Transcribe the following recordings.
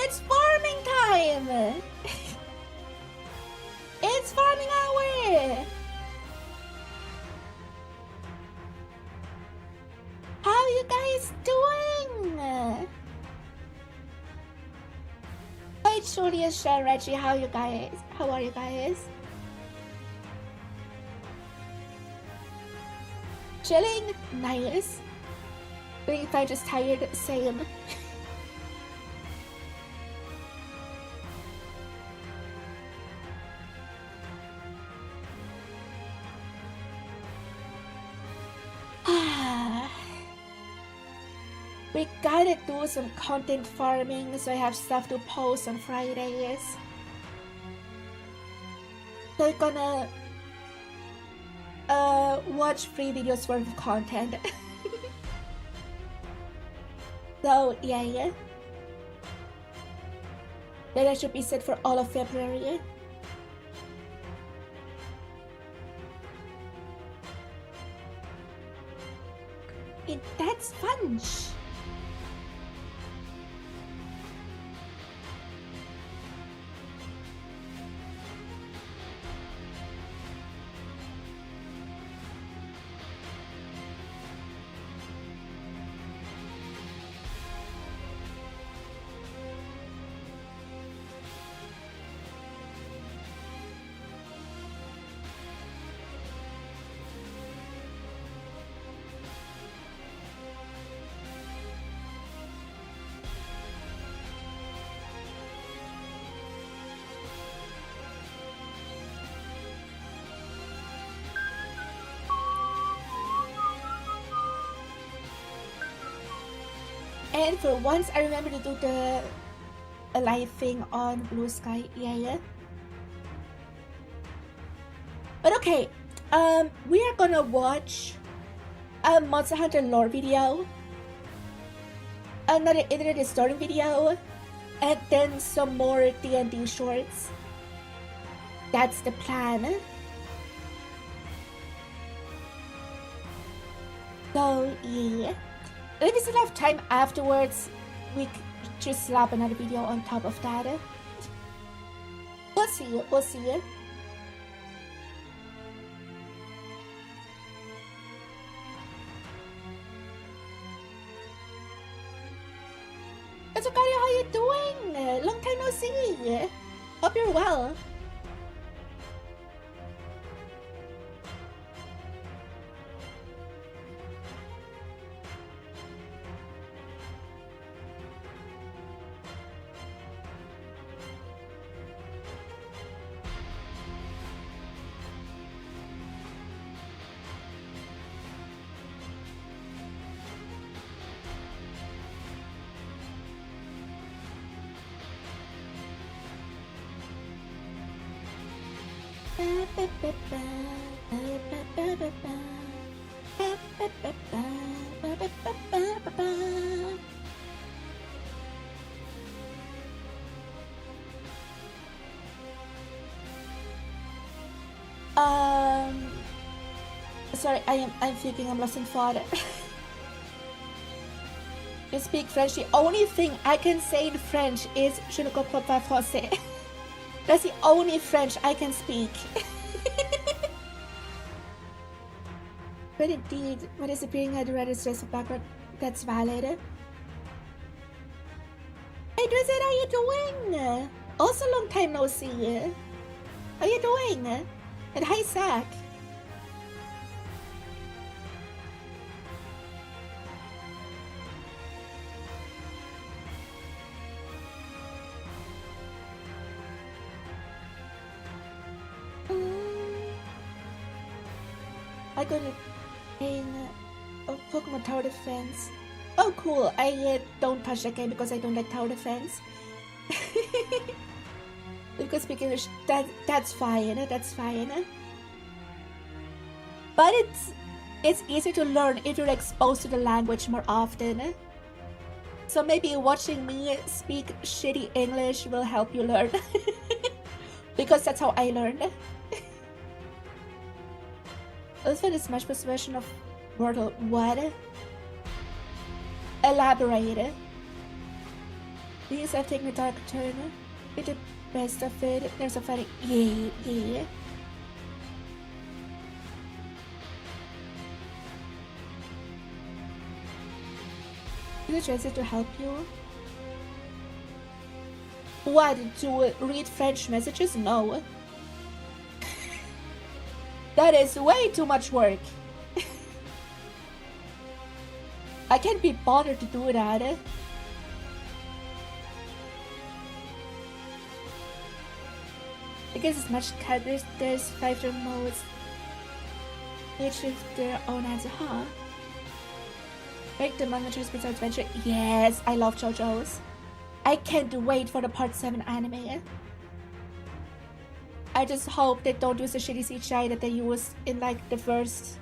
It's farming time! It's farming hour! How you guys doing? Hi Julia, Reggie, how you guys? How are you guys? Chilling? Nice. Being fine, just tired, same. We gotta do some content farming so I have stuff to post on Fridays. So I'm gonna watch 3 videos worth of content. So yeah. Then I should be set for all of February. And that's fun. And for once, I remember to do the live thing on Blue Sky. Yeah. But okay, we are gonna watch a Monster Hunter lore video, another internet story video, and then some more D&D shorts. That's the plan. So yeah. If we still have time afterwards, we could just slap another video on top of that. We'll see. It's okay, how you doing? Long time no see. Hope you're well. Sorry, I'm thinking I'm lost in thought. You speak French. The only thing I can say in French is "Je ne comprends pas français." That's the only French I can speak. But indeed, what is appearing at the register of background, that's valid. Hey Drizzt, how you doing? Also long time no see. How you doing? And hi Zach. I got it in Pokemon Tower Defense. Oh cool, I don't touch that game because I don't like Tower Defense. You can speak English, that's fine, that's fine. But it's easier to learn if you're exposed to the language more often. So maybe watching me speak shitty English will help you learn. Because that's how I learned. Also, the Smash Bros version of Wordle. What? Elaborate. Things have taken a dark turn. With the best of it, there's a funny yeah. Is it translate to help you? What, to read French messages? No. That is way too much work. I can't be bothered to do that. I guess it's much cut. There's 5 different modes. Each with their own answer, huh? Make the manga choose Pizza Adventure. Yes, I love JoJo's. I can't wait for the part 7 anime. I just hope they don't use the shitty CGI that they used in like the first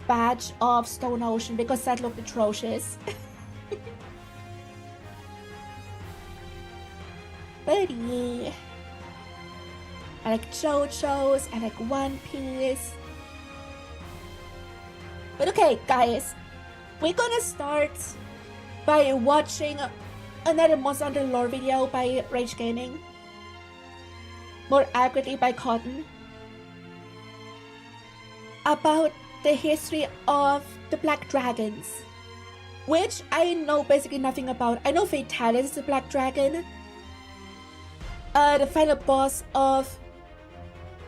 batch of Stone Ocean, because that looked atrocious. But yeah. I like JoJo's, I like One Piece. But okay, guys, we're gonna start by watching another Monster Hunter lore video by Rage Gaming. More accurately by Cotton. About the history of the Black Dragons. Which I know basically nothing about. I know Fatalis is a Black Dragon. The final boss of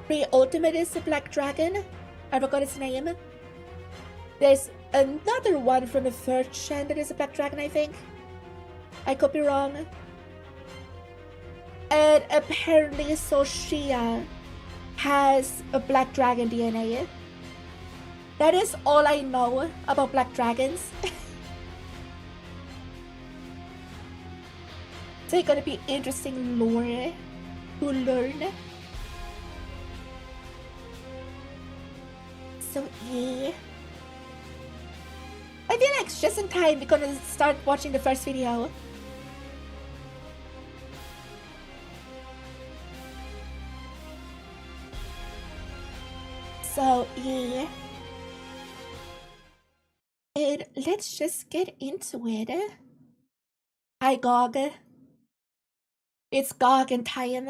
𝘕𝘴𝘦 is a Black Dragon. I forgot his name. There's another one from the 3rd gen that is a Black Dragon, I think. I could be wrong. And apparently 𝘕𝘪𝘯𝘵 has a Black Dragon DNA. That is all I know about Black Dragons. So it's gonna be interesting lore to learn. So yeah. I feel like just in time we're gonna start watching the first video. So yeah. And let's just get into it. Hi Gog. It's Gog and time.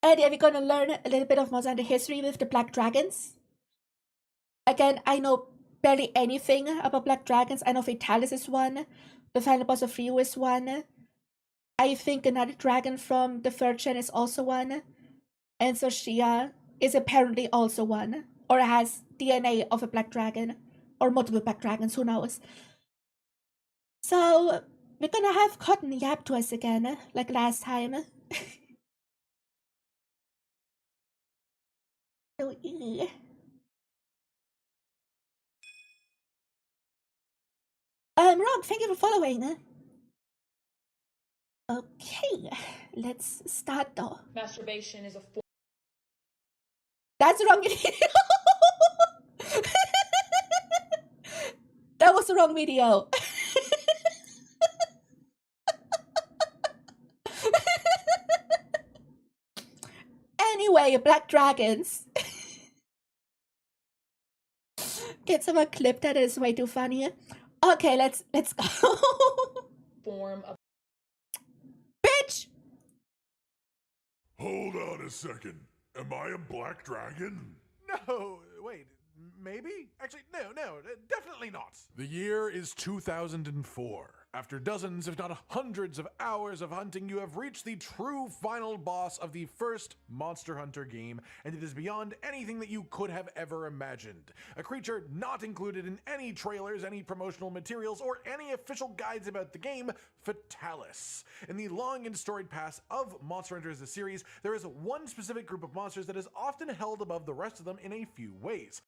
And yeah, we're gonna learn a little bit of Monster Hunter history with the Black Dragons. Again, I know barely anything about Black Dragons. I know Fatalis is one. The final boss of Ryu is one. I think another dragon from the 3rd gen is also one. And 𝘕𝘪𝘯𝘵 is apparently also one. Or has DNA of a Black Dragon. Or multiple Black Dragons, who knows. So, we're gonna have Cotton yap to us again, like last time. So, yeah. Rob, thank you for following. Okay, let's start though. Masturbation is a form. That's the wrong video. That was the wrong video. Anyway, Black Dragons. Get someone clip that is way too funny. Okay, let's go. Form of. Bitch! Hold on a second. Am I a black dragon? No, wait, maybe? Actually, no, definitely not. The year is 2004. After dozens, if not hundreds of hours of hunting, you have reached the true final boss of the first Monster Hunter game, and it is beyond anything that you could have ever imagined. A creature not included in any trailers, any promotional materials, or any official guides about the game, Fatalis. In the long and storied past of Monster Hunter as a series, there is one specific group of monsters that is often held above the rest of them in a few ways.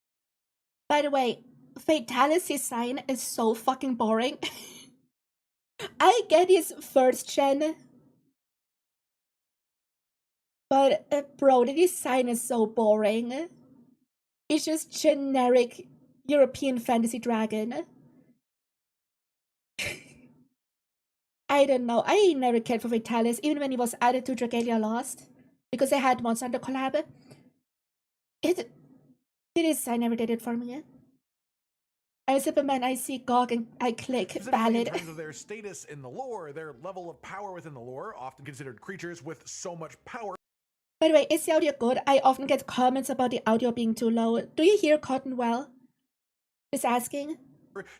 By the way, Fatalis' design is so fucking boring. I get his 1st gen, but bro, the design is so boring. It's just generic European fantasy dragon. I don't know, I never cared for Fatalis, even when he was added to Dragalia Lost, because they had Monster Hunter collab. The design never did it for me. I'm Superman, I see Gog and I click Specifically ballad. in terms of their status in the lore, their level of power within the lore, often considered creatures with so much power. By the way, is the audio good? I often get comments about the audio being too low. Do you hear Cotton well? Just asking.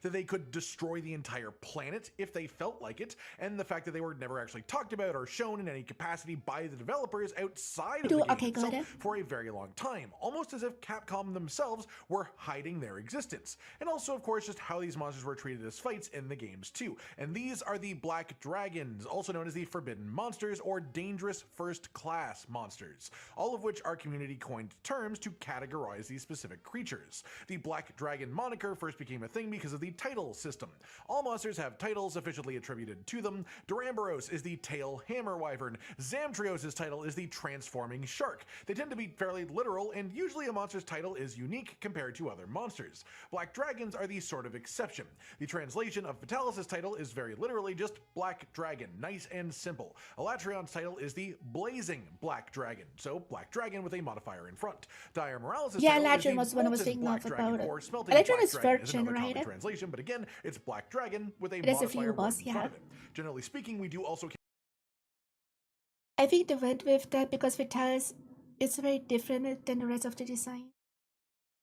That they could destroy the entire planet if they felt like it, and the fact that they were never actually talked about or shown in any capacity by the developers outside of the game itself for a very long time, almost as if Capcom themselves were hiding their existence. And also, of course, just how these monsters were treated as fights in the games too. And these are the Black Dragons, also known as the Forbidden Monsters or Dangerous First Class Monsters, all of which are community-coined terms to categorize these specific creatures. The Black Dragon moniker first became a thing because of the title system. All monsters have titles officially attributed to them. Duramboros is the Tail Hammer Wyvern. Zamtrios' title is the Transforming Shark. They tend to be fairly literal, and usually a monster's title is unique compared to other monsters. Black Dragons are the sort of exception. The translation of Fatalis' title is very literally just Black Dragon, nice and simple. Elatrion's title is the Blazing Black Dragon, so Black Dragon with a modifier in front. Dire Morales' title is the was when I was Molten thinking Black of Dragon, about or it. Smelting Electron Black is Dragon third is another common generator. translation, but again, it's Black Dragon with a It is a modifier few boss, in front yeah. of it. Generally speaking, we do also I think they went with that because Vitalis is very different than the rest of the design.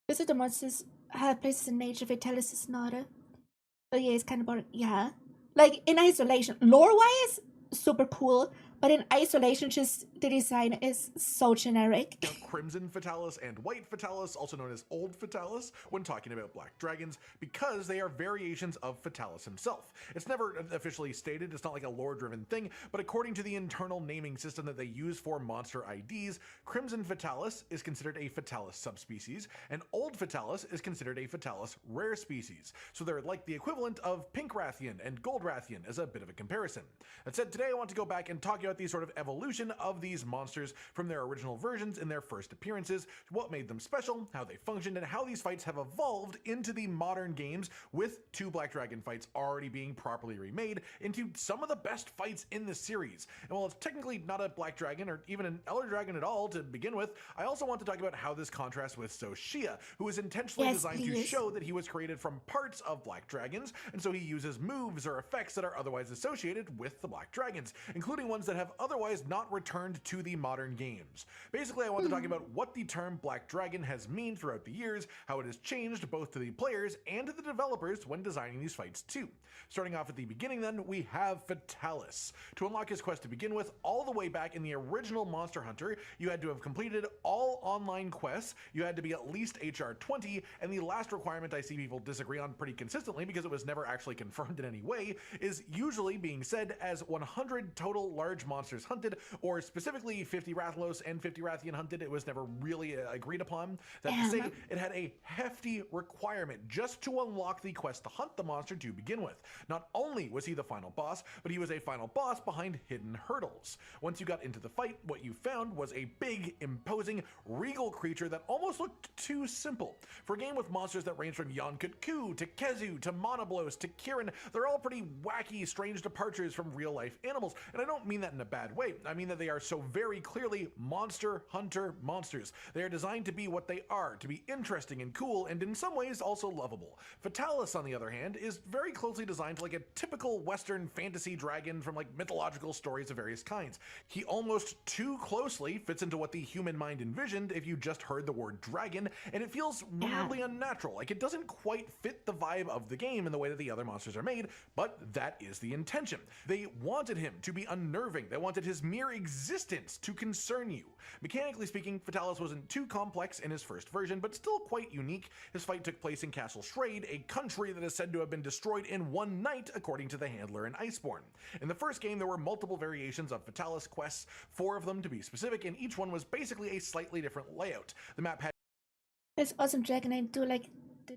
This is the monsters have places in nature, Vitalis is not. So yeah, it's kind of boring. Yeah. Like in isolation, lore-wise, super cool. But in isolation, just the design is so generic. Crimson Fatalis and White Fatalis, also known as Old Fatalis, when talking about Black Dragons, because they are variations of Fatalis himself. It's never officially stated, it's not like a lore-driven thing, but according to the internal naming system that they use for monster IDs, Crimson Fatalis is considered a Fatalis subspecies, and Old Fatalis is considered a Fatalis rare species. So they're like the equivalent of Pink Rathian and Gold Rathian as a bit of a comparison. That said, today I want to go back and talk about the sort of evolution of these monsters from their original versions in their first appearances, what made them special, how they functioned, and how these fights have evolved into the modern games, with 2 Black Dragon fights already being properly remade into some of the best fights in the series. And while it's technically not a Black Dragon or even an Elder Dragon at all to begin with, I also want to talk about how this contrasts with 𝘕𝘕, who is intentionally designed to show that he was created from parts of Black Dragons, and so he uses moves or effects that are otherwise associated with the Black Dragons, including ones that have otherwise not returned to the modern games. Basically, I want to talk about what the term Black Dragon has meant throughout the years, how it has changed both to the players and to the developers when designing these fights too. Starting off at the beginning then, we have Fatalis. To unlock his quest to begin with, all the way back in the original Monster Hunter, you had to have completed all online quests, you had to be at least HR 20, and the last requirement I see people disagree on pretty consistently because it was never actually confirmed in any way, is usually being said as 100 total large monsters hunted, or specifically 50 Rathalos and 50 Rathian hunted. It was never really agreed upon. That to say, it had a hefty requirement just to unlock the quest to hunt the monster to begin with. Not only was he the final boss, but he was a final boss behind hidden hurdles. Once you got into the fight, what you found was a big, imposing, regal creature that almost looked too simple. For a game with monsters that range from 𝘕𝘴𝘦 to Kezu to Monoblos to Kirin, they're all pretty wacky, strange departures from real-life animals, and I don't mean that in a bad way. I mean that they are so very clearly monster hunter monsters. They are designed to be what they are, to be interesting and cool, and in some ways also lovable. Fatalis, on the other hand, is very closely designed like a typical Western fantasy dragon from like mythological stories of various kinds. He almost too closely fits into what the human mind envisioned if you just heard the word dragon, and it feels weirdly unnatural. Like it doesn't quite fit the vibe of the game in the way that the other monsters are made, but that is the intention. They wanted him to be unnerving. They wanted his mere existence to concern you. Mechanically speaking, Fatalis wasn't too complex in his first version, but still quite unique. His fight took place in Castle Schrade, a country that is said to have been destroyed in one night, according to the handler in Iceborne. In the first game, there were multiple variations of Fatalis quests, 4 of them to be specific, and each one was basically a slightly different layout. The map had This awesome dragon I do like the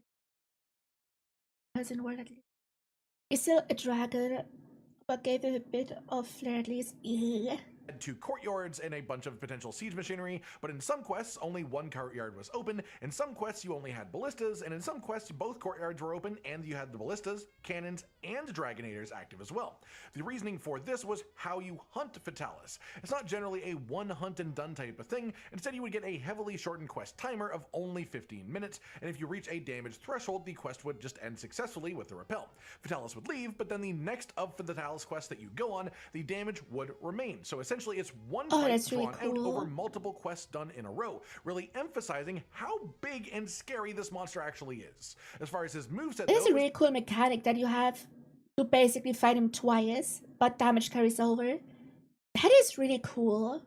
doesn't work at least. It's still a dragon, but gave it a bit of flair at least. 2 courtyards and a bunch of potential siege machinery, but in some quests only 1 courtyard was open, in some quests you only had ballistas, and in some quests both courtyards were open and you had the ballistas, cannons, and dragonators active as well. The reasoning for this was how you hunt Vtalis. It's not generally a one hunt and done type of thing, instead you would get a heavily shortened quest timer of only 15 minutes, and if you reach a damage threshold the quest would just end successfully with the repel. Vtalis would leave, but then the next of the Vtalis quest that you go on, the damage would remain. So essentially it's one fight drawn out over multiple quests done in a row, really emphasizing how big and scary this monster actually is. As far as his moveset, it is a really cool mechanic that you have to basically fight him twice, but damage carries over. That is really cool.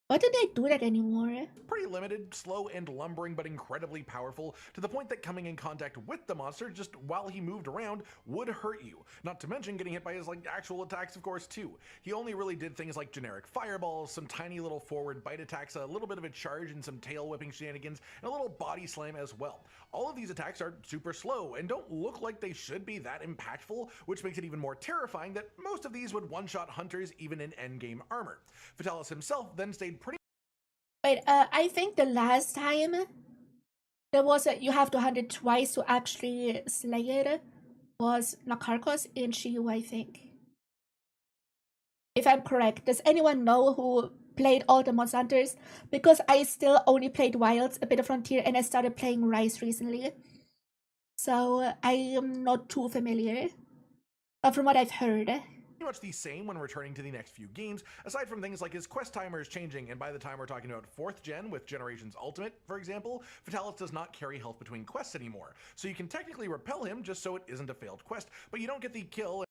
Why don't they do that anymore? Pretty limited, slow and lumbering, but incredibly powerful, to the point that coming in contact with the monster just while he moved around would hurt you. Not to mention getting hit by his actual attacks, of course, too. He only really did things like generic fireballs, some tiny little forward bite attacks, a little bit of a charge and some tail whipping shenanigans, and a little body slam as well. All of these attacks are super slow and don't look like they should be that impactful, which makes it even more terrifying that most of these would one-shot hunters even in endgame armor. Vtalis himself then stayed pretty. Wait, I think the last time there was you have to hunt it twice to actually slay it was Nakarkos in Shiyu, I think. If I'm correct. Does anyone know who played all the Monster Hunters? Because I still only played Wilds, a bit of Frontier, and I started playing Rise recently. So I am not too familiar. But from what I've heard, much the same when returning to the next few games, aside from things like his quest timers changing, and by the time we're talking about 4th gen with Generations Ultimate, for example, Vtalis does not carry health between quests anymore, so you can technically repel him just so it isn't a failed quest, but you don't get the kill.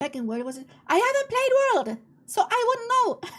Second word was it? I haven't played World, so I wouldn't know.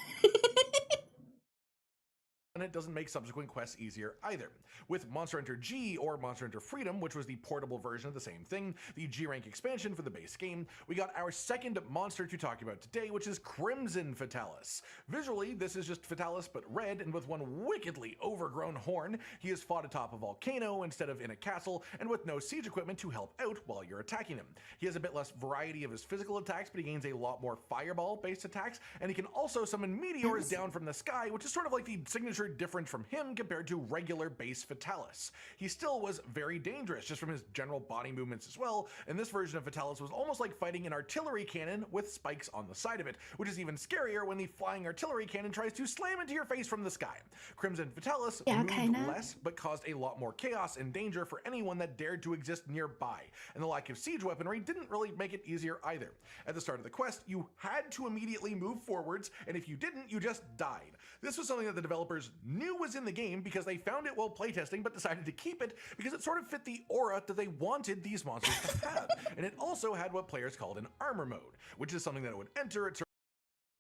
And it doesn't make subsequent quests easier either. With Monster Hunter G, or Monster Hunter Freedom, which was the portable version of the same thing, the G-Rank expansion for the base game, we got our second monster to talk about today, which is Crimson Vtalis. Visually, this is just Vtalis but red, and with one wickedly overgrown horn. He is fought atop a volcano instead of in a castle, and with no siege equipment to help out while you're attacking him. He has a bit less variety of his physical attacks, but he gains a lot more fireball-based attacks, and he can also summon meteors down from the sky, which is sort of like the signature difference from him compared to regular base Vtalis. He still was very dangerous just from his general body movements as well, and this version of Vtalis was almost like fighting an artillery cannon with spikes on the side of it, which is even scarier when the flying artillery cannon tries to slam into your face from the sky. Crimson Vtalis moved less, but caused a lot more chaos and danger for anyone that dared to exist nearby, and the lack of siege weaponry didn't really make it easier either. At the start of the quest, you had to immediately move forwards, and if you didn't, you just died. This was something that the developers knew was in the game because they found it while playtesting, but decided to keep it because it sort of fit the aura that they wanted these monsters to have. And it also had what players called an armor mode, which is something that it would enter at.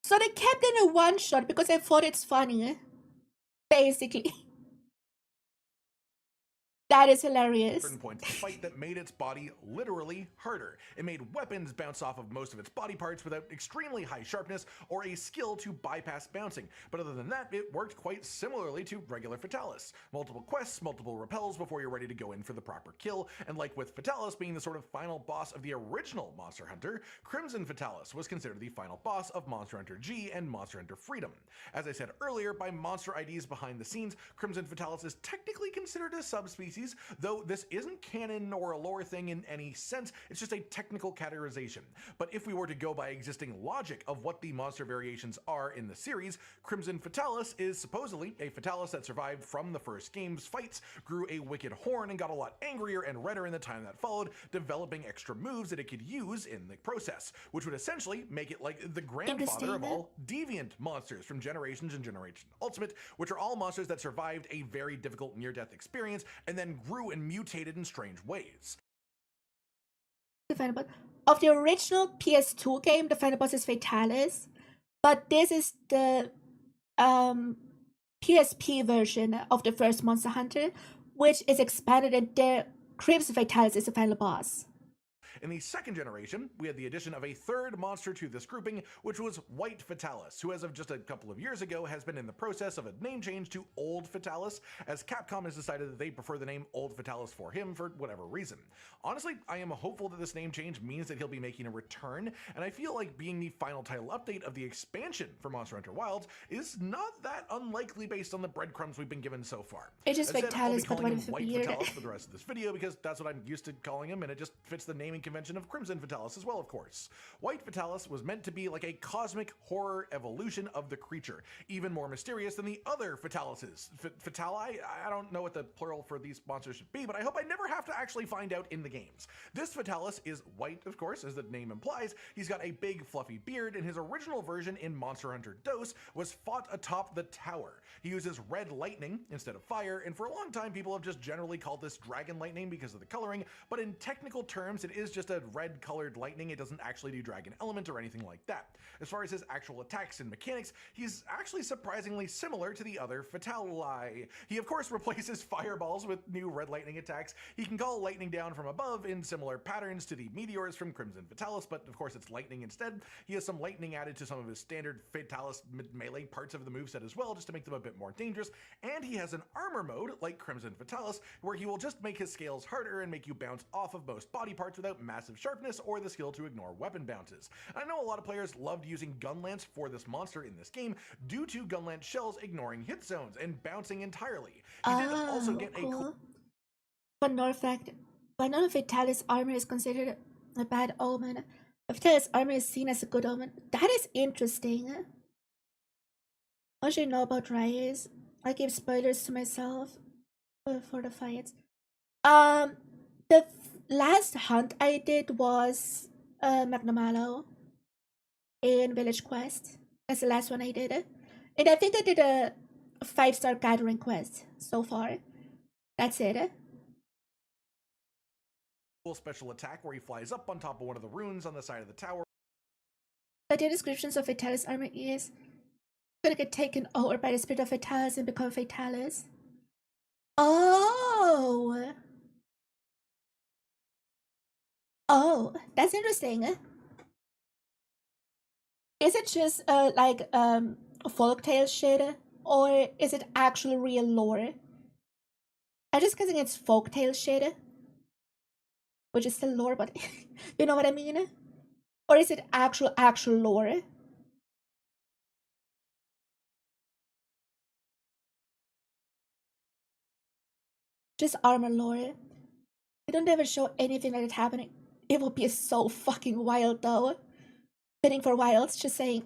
So they kept in a one-shot because they thought it's funny, basically. That is hilarious. Certain points of the fight that made its body literally harder. It made weapons bounce off of most of its body parts without extremely high sharpness or a skill to bypass bouncing. But other than that, it worked quite similarly to regular Vtalis. Multiple quests, multiple repels before you're ready to go in for the proper kill, and like with Vtalis being the sort of final boss of the original Monster Hunter, Crimson Vtalis was considered the final boss of Monster Hunter G and Monster Hunter Freedom. As I said earlier, by monster IDs behind the scenes, Crimson Vtalis is technically considered a subspecies, though this isn't canon or a lore thing in any sense, it's just a technical categorization. But if we were to go by existing logic of what the monster variations are in the series, Crimson Vtalis is supposedly a Vtalis that survived from the first game's fights, grew a wicked horn, and got a lot angrier and redder in the time that followed, developing extra moves that it could use in the process, which would essentially make it like the grandfather of all deviant monsters from Generations and Generation Ultimate, which are all monsters that survived a very difficult near-death experience and then grew and mutated in strange ways. The final boss of the original PS2 game, the final boss is Vtalis, but this is the PSP version of the first Monster Hunter, which is expanded, and the Crimson Vtalis is the final boss. In the second generation, we had the addition of a third monster to this grouping, which was 𝘕𝘴𝘴𝘶, who as of just a couple of years ago has been in the process of a name change to 𝘕𝘲𝘴𝘴𝘶, as Capcom has decided that they prefer the name 𝘕𝘲𝘴𝘴𝘶 for him for whatever reason. Honestly, I am hopeful that this name change means that he'll be making a return, and I feel like being the final title update of the expansion for Monster Hunter Wilds is not that unlikely based on the breadcrumbs we've been given so far. It's just As I said, I'll be 𝘕𝘴𝘴𝘴𝘶, but calling him with a beard. 𝘕𝘴𝘴𝘴𝘶 for the rest of this video because that's what I'm used to calling him, and it just fits the naming convention of Crimson 𝘕𝘴𝘴𝘶 as well, of course. 𘕕𝘴𝘴𝘴𝘶 was meant to be like a cosmic horror evolution of the creature, even more mysterious than the other 𝘕𝘴𝘴𝘶s. Phytali? I don't know what the plural for these monsters should be, but I hope I never have to actually find out in the games. This 𝘕𝘴𝘴𝘶 is white, of course, as the name implies. He's got a big fluffy beard, and his original version in Monster Hunter DOS was fought atop the tower. He uses red lightning instead of fire, and for a long time people have just generally called this dragon lightning because of the coloring, but in technical terms it is just a red colored lightning. It doesn't actually do dragon element or anything like that. As far as his actual attacks and mechanics, he's actually surprisingly similar to the other Phytali. He of course replaces fireballs with new red lightning attacks. He can call lightning down from above in similar patterns to the meteors from Crimson 𝘕𝘴𝘴𝘶, but of course it's lightning instead. He has some lightning added to some of his standard 𝘕𝘴𝘴𝘶 melee parts of the moveset as well, just to make them a bit more dangerous, and he has an armor mode like Crimson 𝘕𝘴𝘴𝘶 where he will just make his scales harder and make you bounce off of most body parts without massive sharpness or the skill to ignore weapon bounces. I know a lot of players loved using Gunlance for this monster in this game due to Gunlance shells ignoring hit zones and bouncing entirely. He did also get a cool Fun fact, but none of 𝘕𝘴𝘴𝘶's armor is considered a bad omen. 𝘕𝘴𝘴𝘶's armor is seen as a good omen. That is interesting. What should you know about Dryas? I give spoilers to myself for the fights. The last hunt I did was Magnamalo in Village Quest. That's the last one I did. And I think I did a 5-star gathering quest so far. That's it. special attack where he flies up on top of one of the runes on the side of the tower. But the descriptions of 𝘕𝘴𝘴𝘶's armor is gonna get taken over by the spirit of 𝘕𝘴𝘴𝘶 and become 𝘕𝘴𝘴𝘶. Oh! Oh, that's interesting. Is it just like folktale shit, or is it actual real lore? I'm just guessing it's folktale shit, which is still lore, but you know what I mean? Or is it actual lore? Just armor lore. They don't ever show anything like that happening. It would be so fucking wild though. Fitting for Wilds, just saying.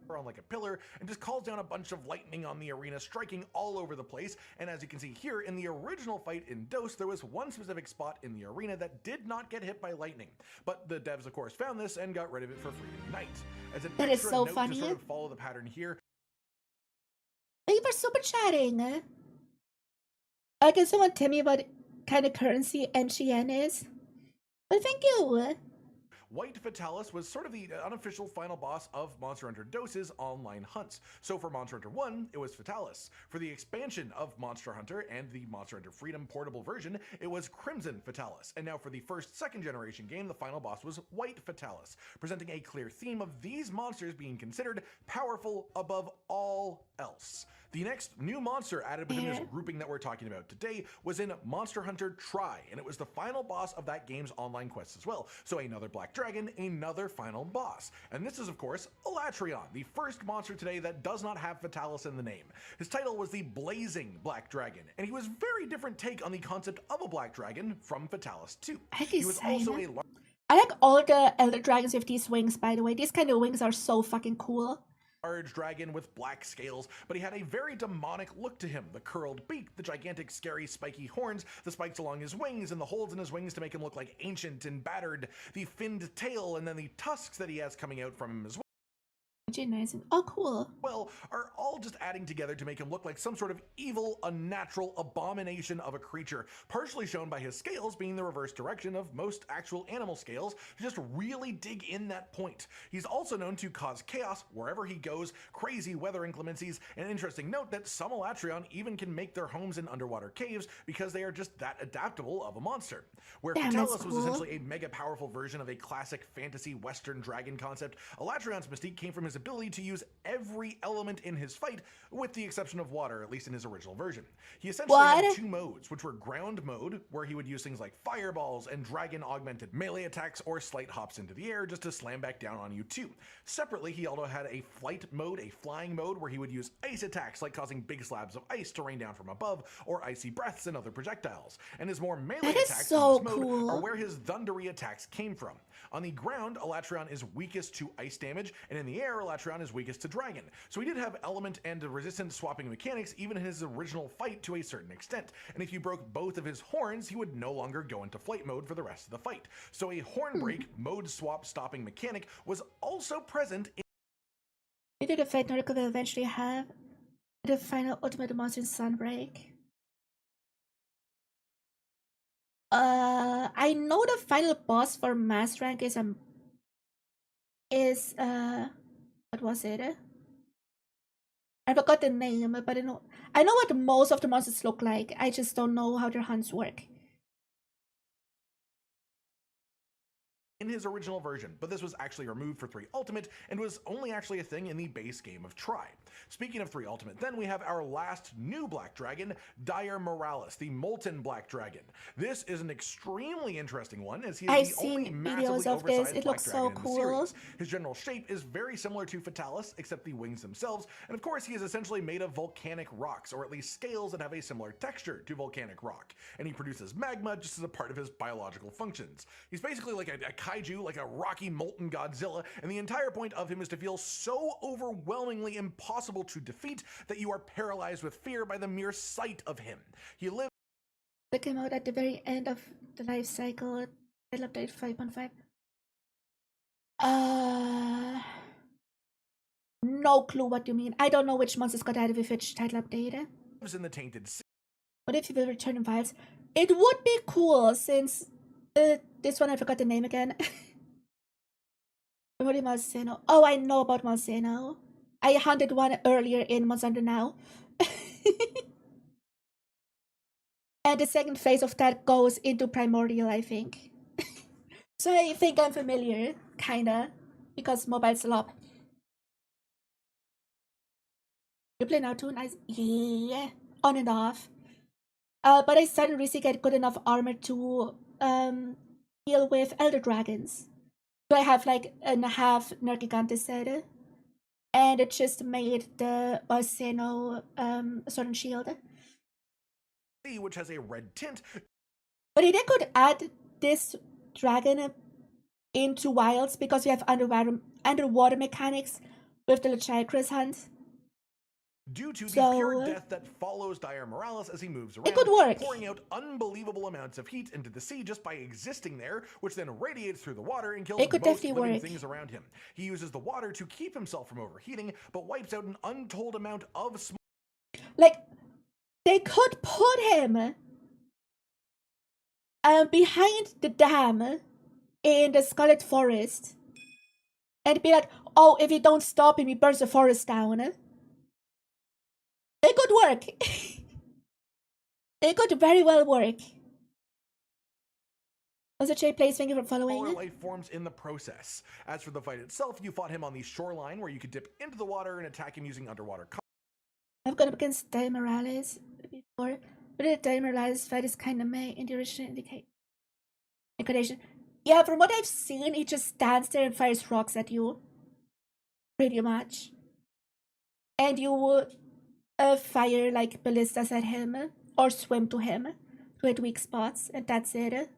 On like a pillar and just calls down a bunch of lightning on the arena, striking all over the place. And as you can see here, in the original fight in DOS, there was one specific spot in the arena that did not get hit by lightning. But the devs, of course, found this and got rid of it for free tonight. As an that is extra so note funny. to sort of follow the pattern here. Thank you for super chatting. Can someone tell me what kind of currency 𝘕𝘠 is? Well, thank you. 𝘕𝘴𝘴𝘴𝘶 was sort of the unofficial final boss of Monster Hunter DOS's online hunts. So for Monster Hunter 1, it was 𝘕𝘴𝘴𝘶. For the expansion of Monster Hunter and the Monster Hunter Freedom portable version, it was Crimson 𝘕𝘴𝘴𝘶. And now for the first second generation game, the final boss was 𝘕𝘴𝘴𝘴𝘶, presenting a clear theme of these monsters being considered powerful above all else. The next new monster added within this grouping that we're talking about today was in Monster Hunter Tri, and it was the final boss of that game's online quest as well. So another black dragon, another final boss. And this is, of course, Alatreon, the first monster today that does not have 𝘕𝘴𝘴𝘶 in the name. His title was the Blazing Black Dragon, and he was a very different take on the concept of a black dragon from 𝘕𝘴𝘴𝘶 2. He was also a I like all the elder dragons with these wings, by the way. These kind of wings are so fucking cool. Large dragon with black scales, but he had a very demonic look to him. The curled beak, the gigantic, scary, spiky horns, the spikes along his wings, and the holes in his wings to make him look like ancient and battered, the finned tail, and then the tusks that he has coming out from him as well. Oh, cool. Well, are all just adding together to make him look like some sort of evil, unnatural abomination of a creature, partially shown by his scales being the reverse direction of most actual animal scales to just really dig in that point. He's also known to cause chaos wherever he goes, crazy weather inclemencies, and an interesting note that some Elatrion even can make their homes in underwater caves because they are just that adaptable of a monster. Where Fatalis was essentially a mega powerful version of a classic fantasy western dragon concept, Elatrion's mystique came from his ability to use every element in his fight, with the exception of water, at least in his original version. He essentially had two modes, which were ground mode, where he would use things like fireballs and dragon augmented melee attacks or slight hops into the air just to slam back down on you too. Separately, he also had a flight mode, a flying mode, where he would use ice attacks like causing big slabs of ice to rain down from above, or icy breaths and other projectiles. And his more melee attacks in this mode are where his 𝘓𝘵𝘸 attacks came from. On the ground, Elatrion is weakest to ice damage, and in the air, Elatrion is weakest to dragon. So he did have element and resistance swapping mechanics even in his original fight to a certain extent, and if you broke both of his horns, he would no longer go into flight mode for the rest of the fight. So a horn break mode swap stopping mechanic was also present in Maybe the fight Nordica will eventually have the final ultimate monster in Sunbreak. I know the final boss for Mass Rank is what was it? I forgot the name, but I know what most of the monsters look like. I just don't know how their hunts work. in his original version, but this was actually removed for 3 Ultimate and was only actually a thing in the base game of Tri. Speaking of 3 Ultimate, then we have our last new Black Dragon, 𝘕𝘪𝘯𝘵, the Molten Black Dragon. This is an extremely interesting one, as he is the only massively oversized Black Dragon in the series. His general shape is very similar to Fatalis, except the wings themselves, and of course he is essentially made of volcanic rocks, or at least scales that have a similar texture to volcanic rock, and he produces magma just as a part of his biological functions. He's basically like a kaiju, like a rocky molten Godzilla, and the entire point of him is to feel so overwhelmingly impossible to defeat that you are paralyzed with fear by the mere sight of him. He lives. That came out at the very end of the life cycle. Title update 5.5. No clue what you mean. I don't know which monsters got added with which title update. Lives in the Tainted Sea. What if you will return in files? It would be cool since this one I forgot the name again. Malseno. Oh, I know about Malseno. I hunted one earlier in Monsanto now. And the second phase of that goes into Primordial, I think. So I think I'm familiar, kinda, because mobile's a lot. You play now too? Nice. Yeah, on and off. But I suddenly really get good enough armor to deal with Elder Dragons. So I have like a half 𝘔𝘰𝘠𝘕 set. And it just made the Malseno Sword and Shield. Which has a red tint. But they could add this dragon into Wilds because we have underwater mechanics with the Lechicrus hunt. Due to the pure death that follows 𝘕𝘪𝘯𝘵 as he moves around, it could work. Pouring out unbelievable amounts of heat into the sea just by existing there, which then radiates through the water and kills most living things around him. He uses the water to keep himself from overheating, but wipes out an untold amount of smoke. Like, they could put him behind the dam in the Scarlet Forest and be like, oh, if you don't stop him, he burns the forest down. It could work. It could very well work. Also, Jay plays, thank you for following. Life forms in the process. As for the fight itself, you fought him on the shoreline where you could dip into the water and attack him using underwater. I've gone up against 𝘕𝘪𝘯𝘵 before, but the 𝘕𝘪𝘯𝘵 fight is kind of meh in the original incarnation. Yeah, from what I've seen, he just stands there and fires rocks at you. Pretty much. And you would fire like ballistas at him or swim to him to hit weak spots, and that's it.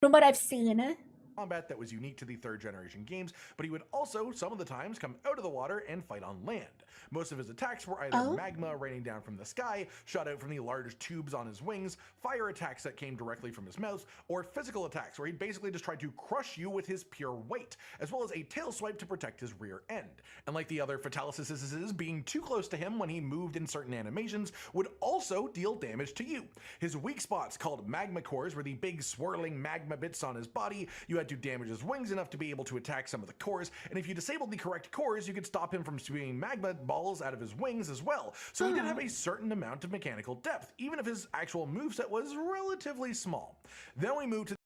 From what I've seen. combat that was unique to the 3rd generation games, but he would also, some of the times, come out of the water and fight on land. Most of his attacks were either magma raining down from the sky, shot out from the large tubes on his wings, fire attacks that came directly from his mouth, or physical attacks where he basically just tried to crush you with his pure weight, as well as a tail swipe to protect his rear end. And like the other Fatalicesses, being too close to him when he moved in certain animations would also deal damage to you. His weak spots, called magma cores, were the big swirling magma bits on his body. You had to damage his wings enough to be able to attack some of the cores, and if you disabled the correct cores, you could stop him from spewing magma balls out of his wings as well. So he did have a certain amount of mechanical depth, even if his actual moveset was relatively small. Then we moved to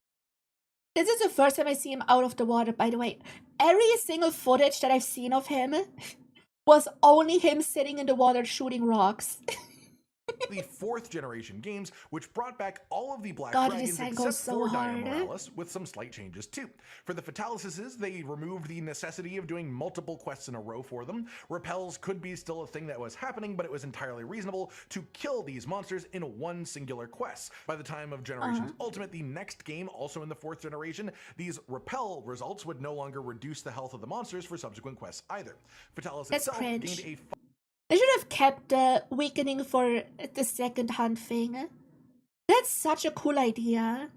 This is the first time I see him out of the water, by the way. Every single footage that I've seen of him was only him sitting in the water shooting rocks. the 4th generation games, which brought back all of the Black God, Dragons this thing except goes so for hard. 𝘠𝘴𝘠 with some slight changes too. For the Fatalicesses, they removed the necessity of doing multiple quests in a row for them. Repels could be still a thing that was happening, but it was entirely reasonable to kill these monsters in one singular quest. By the time of Generations Ultimate, the next game, also in the 4th generation, these repel results would no longer reduce the health of the monsters for subsequent quests either. Fatalis That's itself cringe. gained a They should have kept the weakening for the second hunt thing. That's such a cool idea.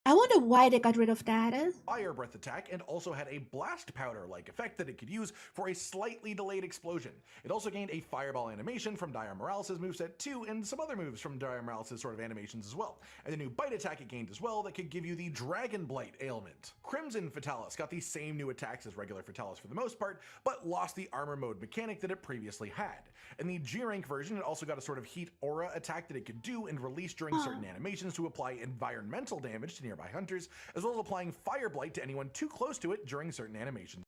I wonder why they got rid of that. fire breath attack and also had a blast powder-like effect that it could use for a slightly delayed explosion. It also gained a fireball animation from 𝘠𝘴𝘠 moveset too, and some other moves from 𝘠𝘴𝘠 sort of animations as well. And the new bite attack it gained as well that could give you the Dragon Blight ailment. Crimson Fatalis got the same new attacks as regular Fatalis for the most part, but lost the armor mode mechanic that it previously had. In the G rank version, it also got a sort of heat aura attack that it could do and release during certain animations to apply environmental damage to nearby hunters, as well as applying fire blight to anyone too close to it during certain animations.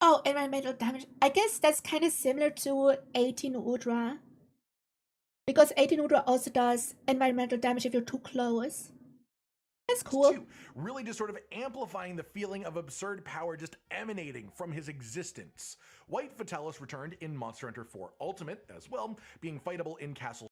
Oh, environmental damage. I guess that's kind of similar to 𝘕𝘠𝘓. Because 𝘕𝘠𝘓 also does environmental damage if you're too close. That's cool. Too, really just sort of amplifying the feeling of absurd power just emanating from his existence. White Fatalis returned in Monster Hunter 4 Ultimate as well, being fightable in Castle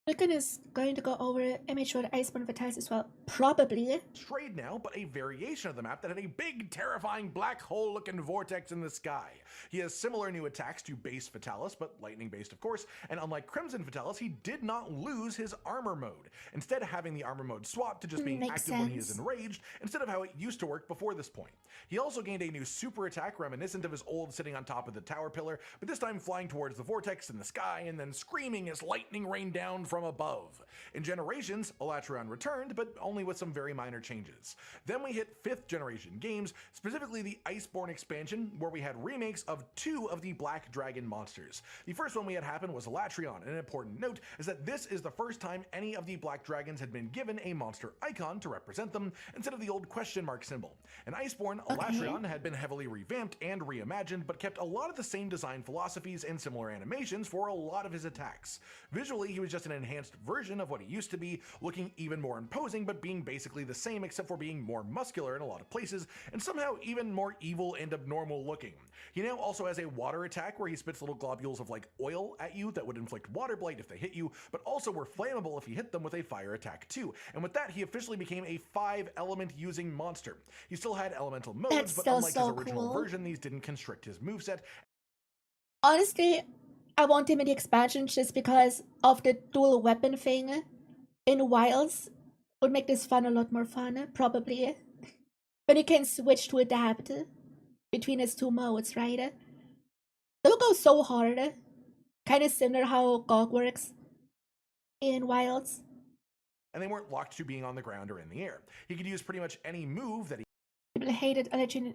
Wigan is going to go over image for the Iceborne Fatalis as well. Probably. Trade now, but a variation of the map that had a big, terrifying black hole-looking vortex in the sky. He has similar new attacks to base Fatalis, but lightning-based of course, and unlike Crimson Fatalis, he did not lose his armor mode, instead having the armor mode swapped to just being Makes active when he is sense. enraged, instead of how it used to work before this point. He also gained a new super attack reminiscent of his old sitting on top of the tower pillar, but this time flying towards the vortex in the sky and then screaming as lightning rained down from above. In Generations, Elatrion returned, but only with some very minor changes. Then we hit 5th generation games, specifically the Iceborne expansion, where we had remakes of 2 of the Black Dragon monsters. The first one we had happen was Elatrion, and an important note is that this is the first time any of the Black Dragons had been given a monster icon to represent them, instead of the old question mark symbol. In Iceborne, Elatrion had been heavily revamped and reimagined, but kept a lot of the same design philosophies and similar animations for a lot of his attacks. Visually, he was just an enhanced version of what he used to be, looking even more imposing, but being basically the same except for being more muscular in a lot of places, and somehow even more evil and abnormal looking. He now also has a water attack where he spits little globules of like oil at you that would inflict water blight if they hit you, but also were flammable if you hit them with a fire attack too. And with that, he officially became a 5-element using monster. He still had elemental modes, That's but still unlike so his original cool. version, these didn't constrict his moveset. Honestly, I want him in the expansion just because of the dual weapon thing in Wilds. Would make this fun a lot more fun, probably. When you can switch to adapt between his 2 modes, right? That would go so hard. Kind of similar how GOG works in Wilds. And they weren't locked to being on the ground or in the air. He could use pretty much any move that he People hated Legend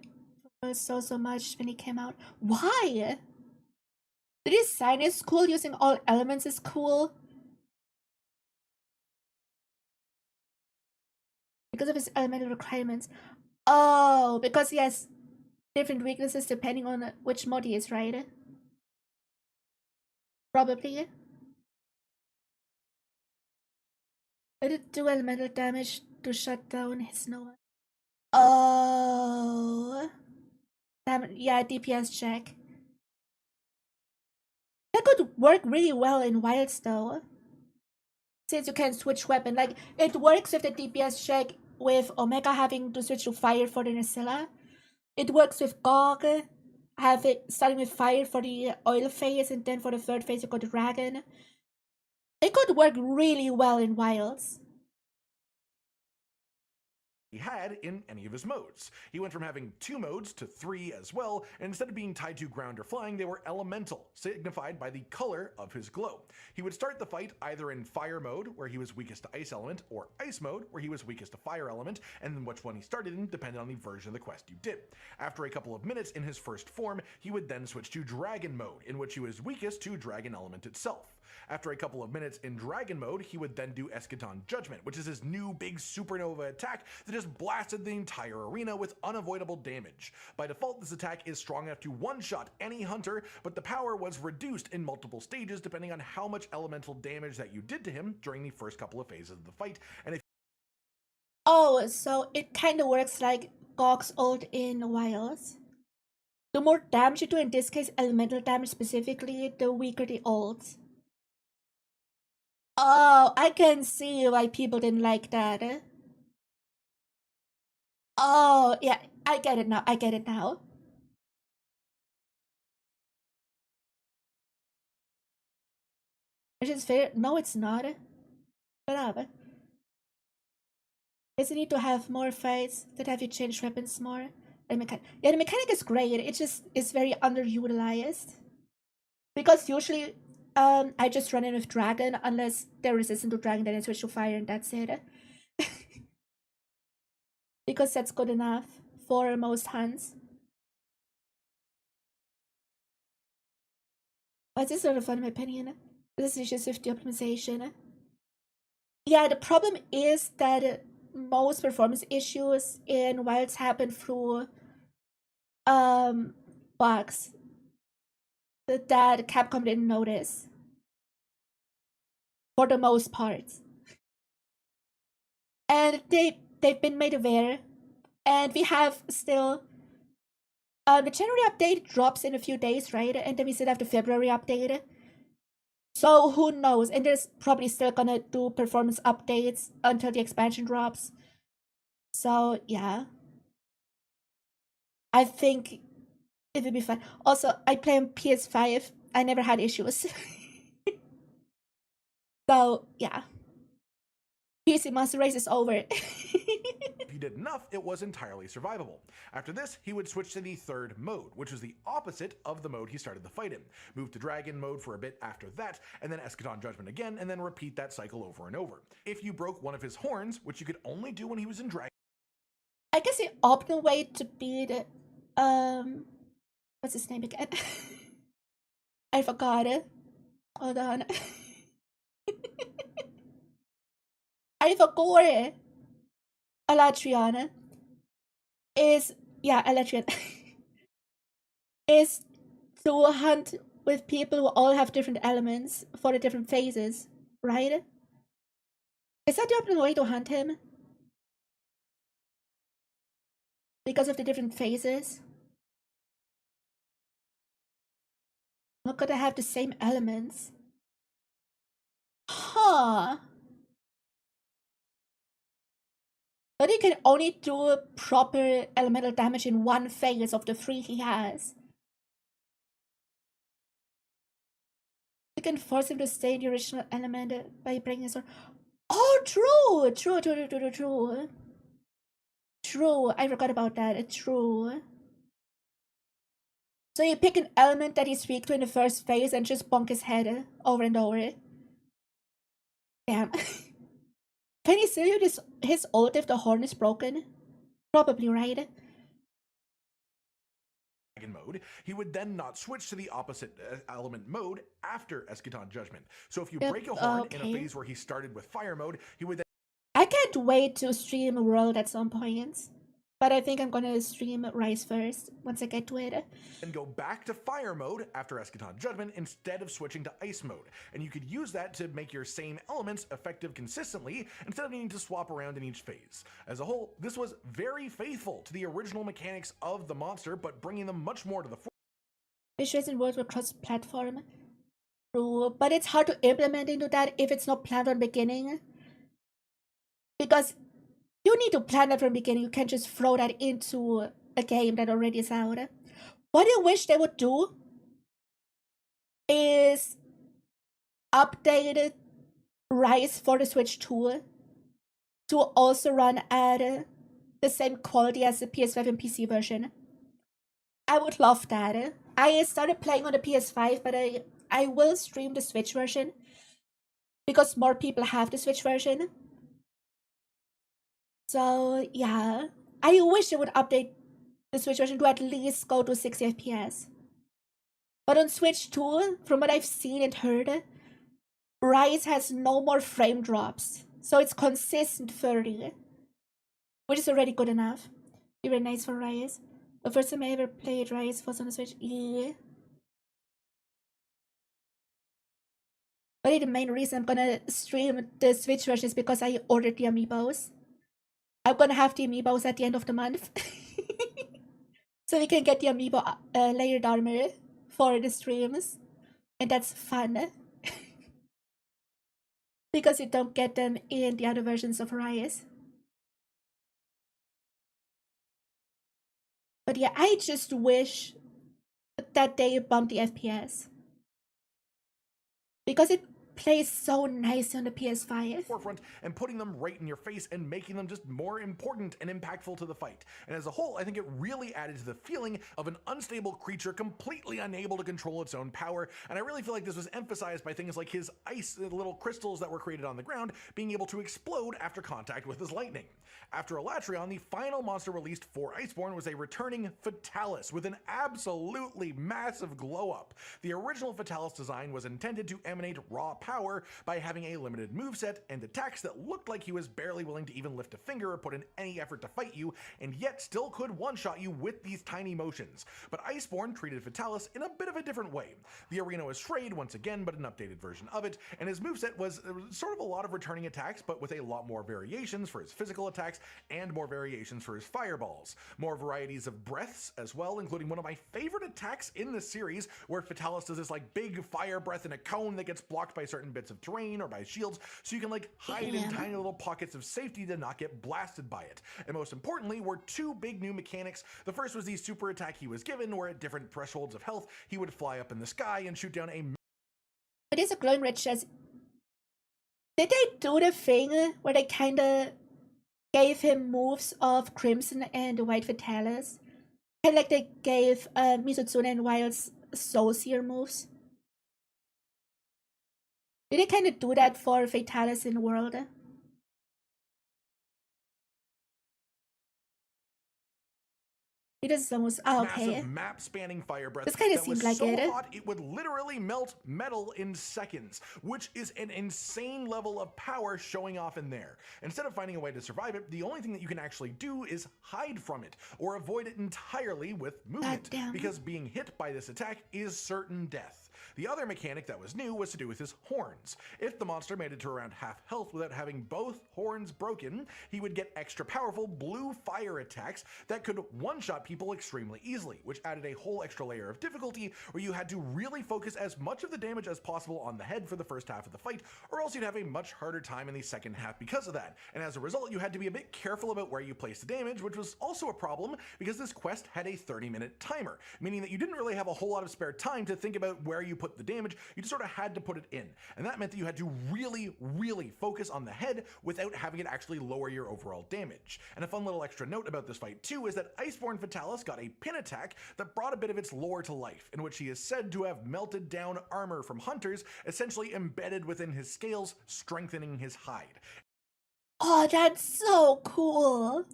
so much when he came out. Why? The design is cool, using all elements is cool. Because of his elemental requirements. Oh, because he has different weaknesses depending on which mod he is, right? Probably. Let it do elemental damage to shut down his Nova. Oh. Damn it. Yeah, DPS check. That could work really well in Wilds though. Since you can switch weapon. Like, it works with the DPS check with Omega having to switch to fire for the Nacilla. It works with 𝘔𝘰𝘯𝘵, starting with fire for the oil phase, and then for the third phase you got the dragon. It could work really well in Wilds. He had in any of his modes. He went from having 2 modes to 3 as well, and instead of being tied to ground or flying, they were elemental, signified by the color of his glow. He would start the fight either in fire mode, where he was weakest to ice element, or ice mode, where he was weakest to fire element, and then which one he started in depended on the version of the quest you did. After a couple of minutes in his first form, he would then switch to dragon mode, in which he was weakest to dragon element itself. After a couple of minutes in dragon mode, he would then do 𝘕𝘠𝘴𝘦 𝘊𝘵, which is his new big supernova attack that just blasted the entire arena with unavoidable damage. By default, this attack is strong enough to one-shot any hunter, but the power was reduced in multiple stages depending on how much elemental damage that you did to him during the first couple of phases of the fight. And if Oh, so it kind of works like 𝘔𝑰𝑚's ult in Wilds. The more damage you do, in this case elemental damage specifically, the weaker the ults. Oh, I can see why people didn't like that. Oh, yeah, I get it now. I get it now. Which is fair. No, it's not. Shut up. Does it need to have more fights that have you change weapons more? The mechanic is great. It just is very underutilized. Because usually I just run in with dragon unless they're resistant to dragon, then I switch to fire and that's it. Because that's good enough for most hunts. But this is sort of fun in my opinion. This is just with the optimization. Yeah, the problem is that most performance issues in Wilds happen through bugs that Capcom didn't notice. For the most part. And they've been made aware. And we have still the January update drops in a few days, right? And then we still have the February update. So who knows? And there's probably still gonna do performance updates until the expansion drops. So yeah. I think it will be fun. Also, I play on PS5. I never had issues. So yeah. PC Monster Race is over. If he did enough, it was entirely survivable. After this, he would switch to the third mode, which was the opposite of the mode he started the fight in. Move to dragon mode for a bit after that, and then 𝘕𝘠𝘴𝘦 𝘊𝘵 again, and then repeat that cycle over and over. If you broke one of his horns, which you could only do when he was in dragon, I guess the optimal way to beat what's his name again? I forgot it. Hold on. I forgot it. Alatreon is Alatreon is to hunt with people who all have different elements for the different phases, right? Is that the optimal way to hunt him? Because of the different phases? Not gonna have the same elements. Huh. But he can only do proper elemental damage in one phase of the 3 he has. You can force him to stay in the original element by bringing his. Oh, true! True, I forgot about that. True. So you pick an element that he's weak to in the first phase and just bonk his head over and over. Damn. Can he still use his ult if the horn is broken? Probably, right? Mode, he would then not switch to the opposite element mode after 𝘕𝘠𝘴𝘦 𝘊𝘵. So if you break a horn in a phase where he started with fire mode, he would then. I can't wait to stream World at some point. But I think I'm gonna stream Rise first, once I get to it. And go back to fire mode after 𝘕𝘠𝘴𝘦 𝘊𝘵 instead of switching to ice mode. And you could use that to make your same elements effective consistently instead of needing to swap around in each phase. As a whole, this was very faithful to the original mechanics of the monster, but bringing them much more to the fore. Visuals in World were cross-platform. True, but it's hard to implement into that if it's not planned on beginning. Because You need to plan that from the beginning. You can't just throw that into a game that already is out. What I wish they would do is update Rise for the Switch 2 to also run at the same quality as the PS5 and PC version. I would love that. I started playing on the PS5, but I will stream the Switch version because more people have the Switch version. So yeah, I wish they would update the Switch version to at least go to 60 FPS. But on Switch 2, from what I've seen and heard, Rise has no more frame drops. So it's consistent 30, which is already good enough. Very nice for Rise. The first time I ever played Rise was on the Switch. Yeah. But the main reason I'm gonna stream the Switch version is because I ordered the amiibos. I'm gonna have the amiibos at the end of the month. So we can get the amiibo layered armor for the streams. And that's fun. Because you don't get them in the other versions of Rise. But yeah, I just wish that they bumped the FPS. Because it plays so nice on the PS5. Forefront and putting them right in your face and making them just more important and impactful to the fight. And as a whole, I think it really added to the feeling of an unstable creature completely unable to control its own power. And I really feel like this was emphasized by things like his ice little crystals that were created on the ground being able to explode after contact with his lightning. After Elatrion, the final monster released for Iceborne was a returning Fatalis with an absolutely massive glow up. The original Fatalis design was intended to emanate raw power by having a limited moveset and attacks that looked like he was barely willing to even lift a finger or put in any effort to fight you, and yet still could one-shot you with these tiny motions. But Iceborne treated Fatalis in a bit of a different way. The arena was Shrade once again, but an updated version of it, and his moveset was sort of a lot of returning attacks, but with a lot more variations for his physical attacks and more variations for his fireballs. More varieties of breaths as well, including one of my favorite attacks in the series, where Fatalis does this like big fire breath in a cone that gets blocked by certain bits of terrain or by shields, so you can like hide in tiny little pockets of safety to not get blasted by it. And most importantly were two big new mechanics. The first was the super attack he was given, where at different thresholds of health he would fly up in the sky and shoot down a... It is a glowing red chest. Did they do the thing where they kinda gave him moves of Crimson and White Fatalis? Kinda like they gave Mizutsuno and Wild's Soulseer moves? Did they kind of do that for Fatalis in the world? It is almost okay. Massive map-spanning fire breath this kind of that was seemed like so it. hot it would literally melt metal in seconds, which is an insane level of power showing off in there. Instead of finding a way to survive it, the only thing that you can actually do is hide from it or avoid it entirely with movement, because being hit by this attack is certain death. The other mechanic that was new was to do with his horns. If the monster made it to around half health without having both horns broken, he would get extra powerful blue fire attacks that could one-shot people extremely easily, which added a whole extra layer of difficulty where you had to really focus as much of the damage as possible on the head for the first half of the fight, or else you'd have a much harder time in the second half because of that. And as a result, you had to be a bit careful about where you placed the damage, which was also a problem because this quest had a 30-minute timer, meaning that you didn't really have a whole lot of spare time to think about where you put the damage. You just sort of had to put it in, and that meant that you had to really focus on the head without having it actually lower your overall damage. And a fun little extra note about this fight too is that Iceborne Fatalis got a pin attack that brought a bit of its lore to life, in which he is said to have melted down armor from hunters, essentially embedded within his scales, strengthening his hide. Oh, that's so cool.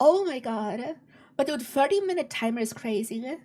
Oh my god. But dude, 30-minute timer is crazy.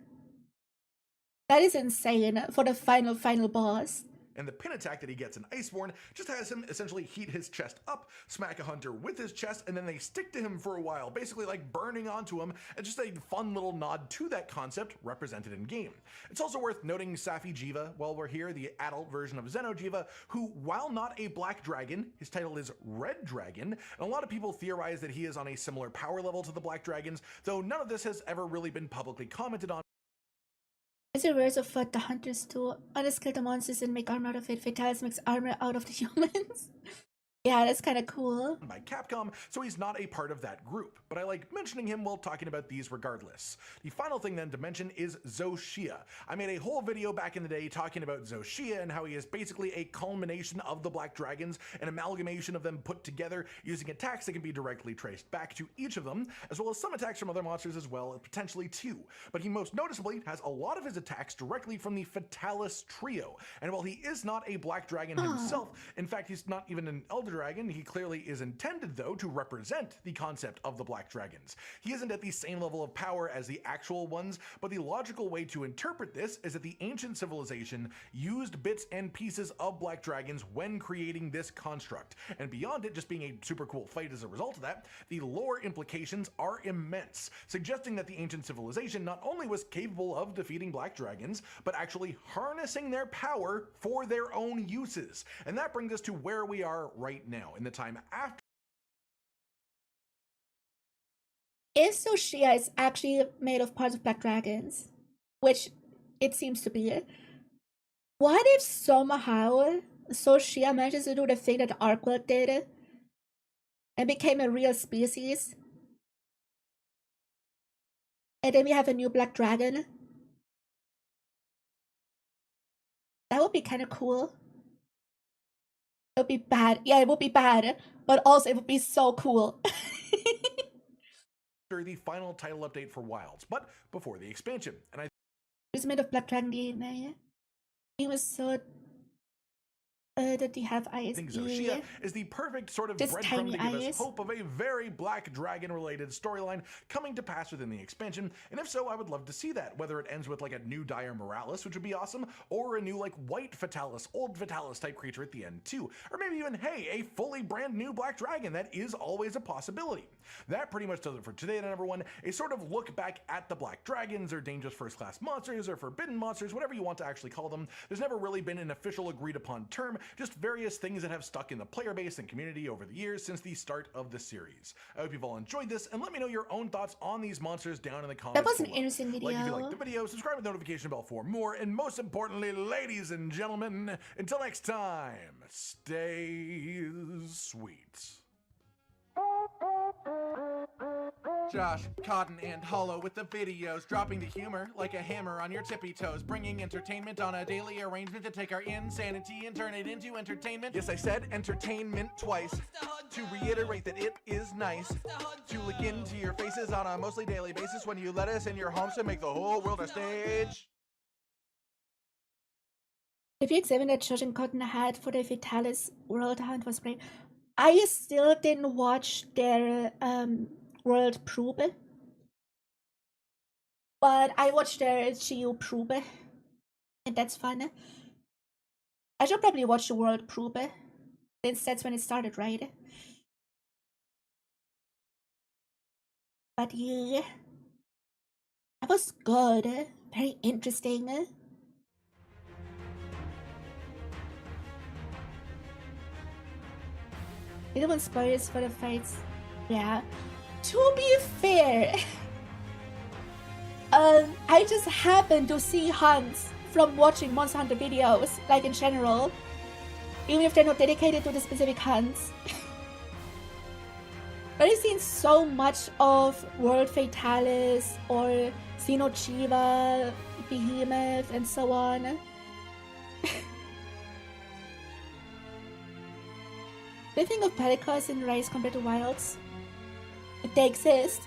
That is insane for the final boss. And the pin attack that he gets in Iceborne just has him essentially heat his chest up, smack a hunter with his chest, and then they stick to him for a while, basically like burning onto him, and just a fun little nod to that concept represented in game. It's also worth noting 𝘕𝘕𝘠𝘴 while we're here, the adult version of 𝘕𝘪𝘠𝘴, who, while not a black dragon, his title is Red Dragon, and a lot of people theorize that he is on a similar power level to the black dragons, though none of this has ever really been publicly commented on. It's a verse of what the hunters do. Others kill the monsters and make armor out of it. Fatalis makes armor out of the humans. Yeah, that's kind of cool. By Capcom, so he's not a part of that group, but I like mentioning him while talking about these regardless. The final thing then to mention is 𝘕𝘠𝘴𝘕. I made a whole video back in the day talking about 𝘕𝘠𝘴 and how he is basically a culmination of the Black Dragons, an amalgamation of them put together using attacks that can be directly traced back to each of them, as well as some attacks from other monsters as well, potentially too. But he most noticeably has a lot of his attacks directly from the 𝘕𝘴𝘴𝘕 trio, and while he is not a Black Dragon himself, in fact he's not even an Elder Dragon, he clearly is intended though to represent the concept of the Black Dragons. He isn't at the same level of power as the actual ones, but the logical way to interpret this is that the ancient civilization used bits and pieces of Black Dragons when creating this construct, and beyond it just being a super cool fight as a result of that, the lore implications are immense, suggesting that the ancient civilization not only was capable of defeating Black Dragons, but actually harnessing their power for their own uses. And that brings us to where we are right now, in the time after. If 𝘕𝘠𝘴𝘕 is actually made of parts of Black Dragons, which it seems to be, what if somehow 𝘕𝘠𝘴𝘕 manages to do the thing that 𝘕𝘴𝑴𝑟 did and became a real species? And then we have a new Black Dragon? That would be kind of cool. It would be bad. Yeah, it would be bad, but also it would be so cool. The final title update for Wilds, but before the expansion, and It's made of Black Dragon DNA. It was so that they have eyes. I think 𝘕𝘠𝘴𝘕 is the perfect sort of Just breadcrumb to tiny give us eyes. hope of a very Black Dragon related storyline coming to pass within the expansion, and if so, I would love to see that, whether it ends with like a new dire Morales, which would be awesome, or a new like white Fatalis, old Fatalis type creature at the end too, or maybe even, hey, a fully brand new Black Dragon. That is always a possibility. That pretty much does it for today at number one, a sort of look back at the Black Dragons, or dangerous first class monsters, or forbidden monsters, whatever you want to actually call them. There's never really been an official agreed upon term, just various things that have stuck in the player base and community over the years since the start of the series. I hope you've all enjoyed this, and let me know your own thoughts on these monsters down in the comments That was an below. interesting video. Like if you liked the video, subscribe with the notification bell for more, and most importantly, ladies and gentlemen, until next time, stay sweet. Josh, Cotton, and Hollow with the videos, dropping the humor like a hammer on your tippy toes, bringing entertainment on a daily arrangement to take our insanity and turn it into entertainment. Yes, I said entertainment twice, to reiterate that it is nice to look into your faces on a mostly daily basis when you let us in your homes to make the whole world a stage. The big 7 that Josh and Cotton had for the Vitalis World Hunt was great. I still didn't watch their World Probe, but I watched their Geo Probe, and that's fun. I should probably watch the World Probe, since that's when it started, right? But yeah, that was good, very interesting. Little one spoilers for the fights. Yeah. To be fair, I just happen to see hunts from watching Monster Hunter videos, like in general, even if they're not dedicated to the specific hunts. But I've seen so much of World Fatalis or 𝘕𝘠𝘴𝘕, Behemoth, and so on. Do you think of Pellicos in Rise compared to Wilds? They exist.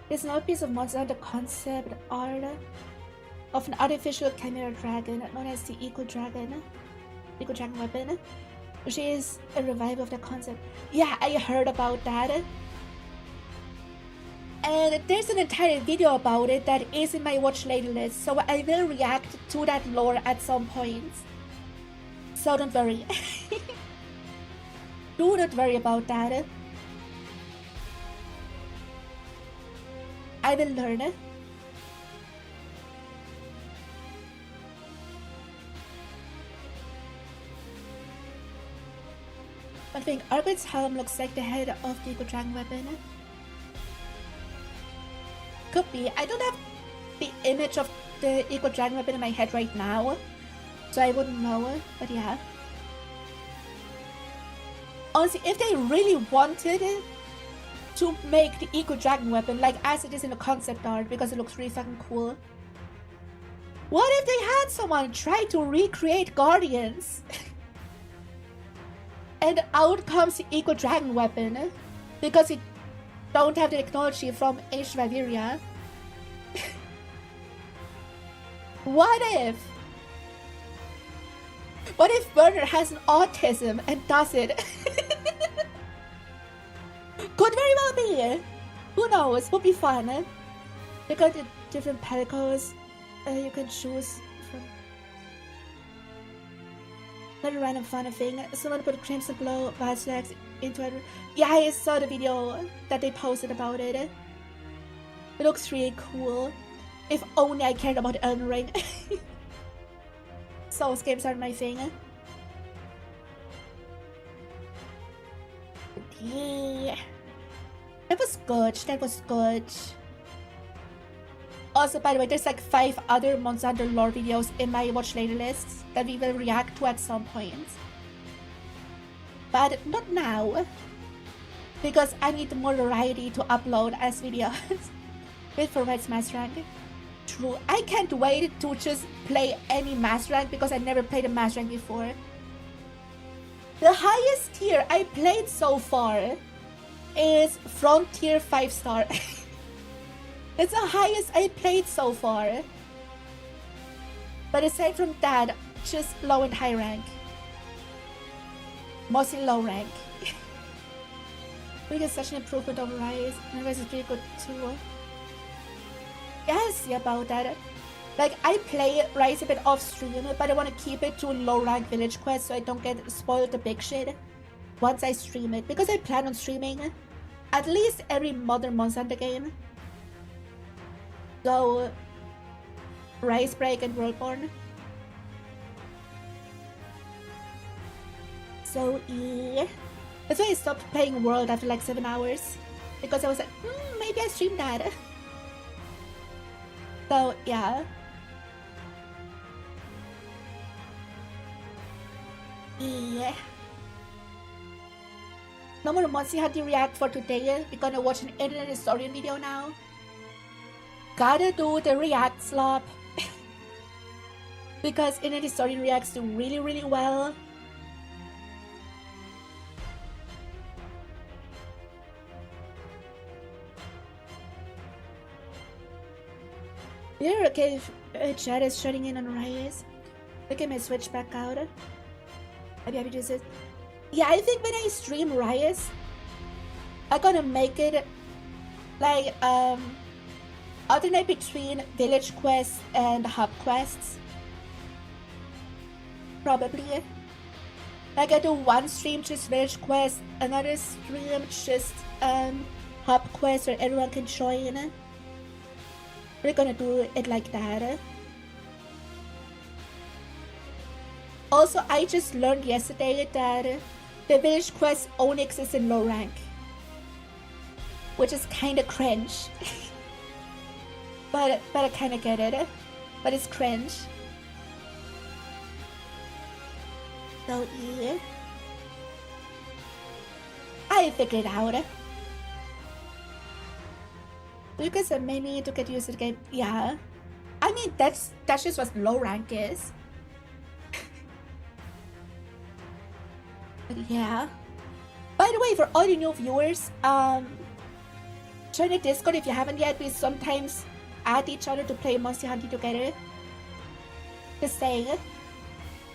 There's no piece of Monster Hunter concept art of an artificial chimera dragon known as the Eco Dragon weapon, which is a revival of the concept. Yeah, I heard about that. And there's an entire video about it that is in my watch later list, so I will react to that lore at some point. So don't worry. Do not worry about that. I will learn. One thing, Argo's helm looks like the head of the Eco Dragon weapon. Could be. I don't have the image of the equal dragon weapon in my head right now, so I wouldn't know, but yeah. Honestly, if they really wanted to make the equal dragon weapon like as it is in the concept art, because it looks really fucking cool, what if they had someone try to recreate Guardians? And out comes the equal dragon weapon, because it don't have the technology from 𝘕𝘪𝘯𝘵. What if? What if Werner has an autism and does it? Could very well be. Who knows? Would be fun. They got the different pellicles you can choose from. Not a random fun thing. Someone put Crimson Glow Vaslax into it. Yeah, I saw the video that they posted about it. It looks really cool. If only I cared about Elden Ring. Souls games are my thing. Yeah. That was good. That was good. Also, by the way, there's like 5 other Monster Hunter lore videos in my watch later lists that we will react to at some point. But not now. Because I need more variety to upload as videos. Wait for Red's Master Rank. True. I can't wait to just play any Master Rank because I never played a Master Rank before. The highest tier I played so far is Frontier 5-star. It's the highest I played so far. But aside from that, just low and high rank. Mostly low rank. We get such an improvement over Rise. And Rise is pretty good too. Yeah, I see about that. Like, I play Rise a bit off stream, but I want to keep it to low rank village quests so I don't get spoiled the big shit once I stream it. Because I plan on streaming at least every modern Monster Hunter game. So, Rise Break and Worldborn. So, yeah. That's why I stopped playing World after like 7 hours. Because I was like, maybe I stream that. So, yeah. Yeah. No more Monster Hunter React for today. We're gonna watch an internet historian video now. Gotta do the React slop. Because internet historian reacts do really well. Yeah, okay, if chat is shutting in on Rise. Look at my switch back out. I'd be happy to do this. Yeah, I think when I stream Rise, I'm gonna make it like alternate between village quests and hub quests. Probably. Like I do one stream just village quests, another stream just hub quests where everyone can join. We're gonna do it like that. Also, I just learned yesterday that the village quests only exist in low rank, which is kinda cringe. but I kinda get it. But it's cringe. So yeah, I figured it out. You guys have made me to get used to the game. Yeah, I mean that's just what low rank is. But yeah. By the way, for all you new viewers, join the Discord if you haven't yet. We sometimes add each other to play Monster Hunter together. Just saying.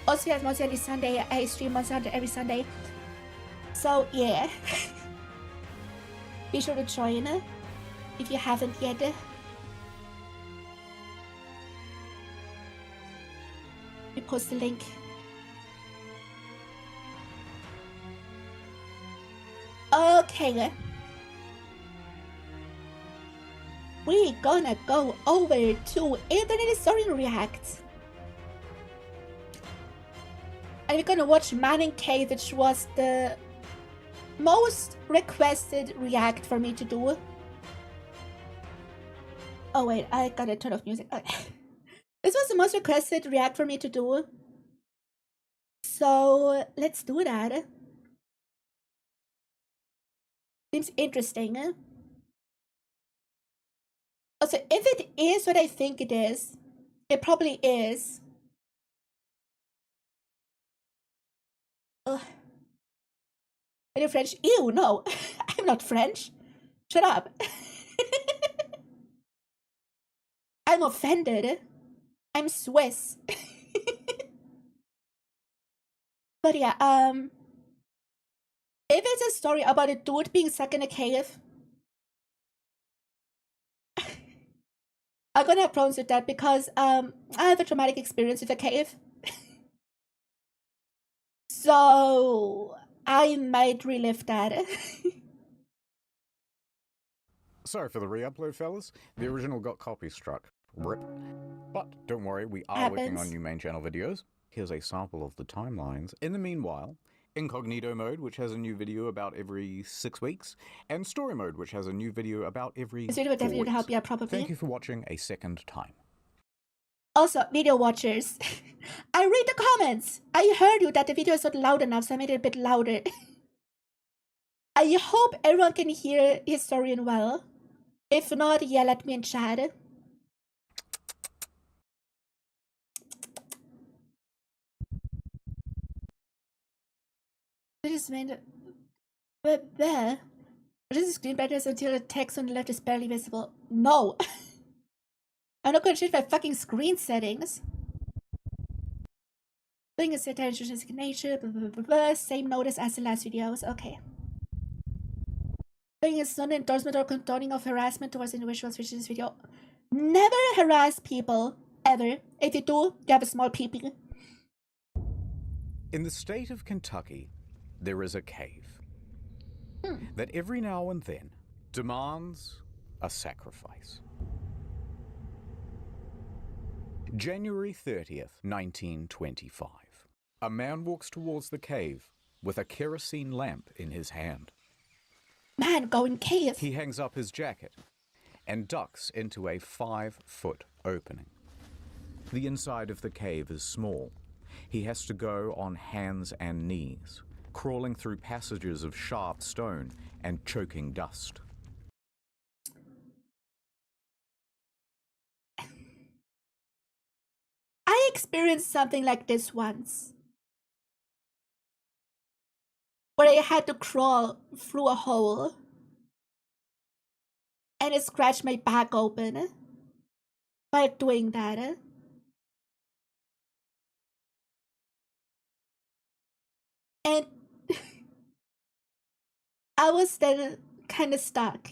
Also, yes, Monster Hunter Sunday. I stream Monster Hunter every Sunday. So yeah, be sure to join if you haven't yet. We post the link. Okay. We're gonna go over to Internet Historian React. And we're gonna watch Man in Cave, which was the most requested react for me to do. Oh wait, I gotta turn off music. Okay. This was the most requested react for me to do. So let's do that. Seems interesting. Also, if it is what I think it is, it probably is. Ugh. Are you French? Ew, no. I'm not French. Shut up. I'm offended. I'm Swiss. But yeah, if it's a story about a dude being stuck in a cave, I'm gonna have problems with that because I have a traumatic experience with a cave. So I might relive that. Sorry for the re-upload, fellas. The original got copy struck. RIP. But don't worry, we are working on new main channel videos. Here's a sample of the timelines. In the meanwhile, incognito mode, which has a new video about every 6 weeks, and story mode, which has a new video about every This video would 4 definitely weeks. help you out, probably. Thank you for watching a second time. Also, video watchers, I read the comments. I heard you that the video is not loud enough, so I made it a bit louder. I hope everyone can hear Historian well. If not, yell at me in chat. I just made this is screen brightness until the text on the left is barely visible. No. I'm not gonna change my fucking screen settings. Doing a set attention nature, blah, blah, blah, blah. Same notice as the last videos. Okay. Doing is not an endorsement or condoning of harassment towards individuals which in this video. Never harass people, ever. If you do, you have a small pee-pee. In the state of Kentucky, there is a cave that every now and then demands a sacrifice. January 30th, 1925. A man walks towards the cave with a kerosene lamp in his hand. Man, going cave. He hangs up his jacket and ducks into a 5-foot opening. The inside of the cave is small. He has to go on hands and knees, crawling through passages of sharp stone and choking dust. I experienced something like this once, where I had to crawl through a hole and it scratched my back open while doing that. And I was then kind of stuck.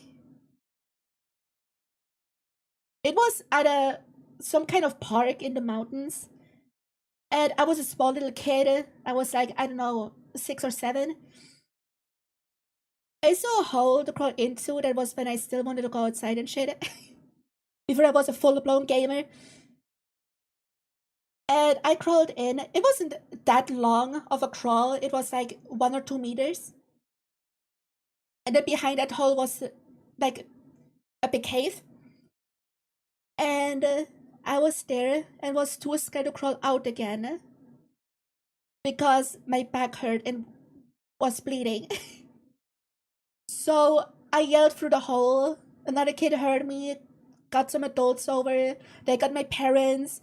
It was at some kind of park in the mountains, and I was a small little kid. I was like, I don't know, 6 or 7. I saw a hole to crawl into. That was when I still wanted to go outside and shit. Before I was a full-blown gamer. And I crawled in. It wasn't that long of a crawl. It was like 1 or 2 meters. And then behind that hole was like a big cave. And I was there and was too scared to crawl out again because my back hurt and was bleeding. So I yelled through the hole. Another kid heard me, got some adults over, they got my parents,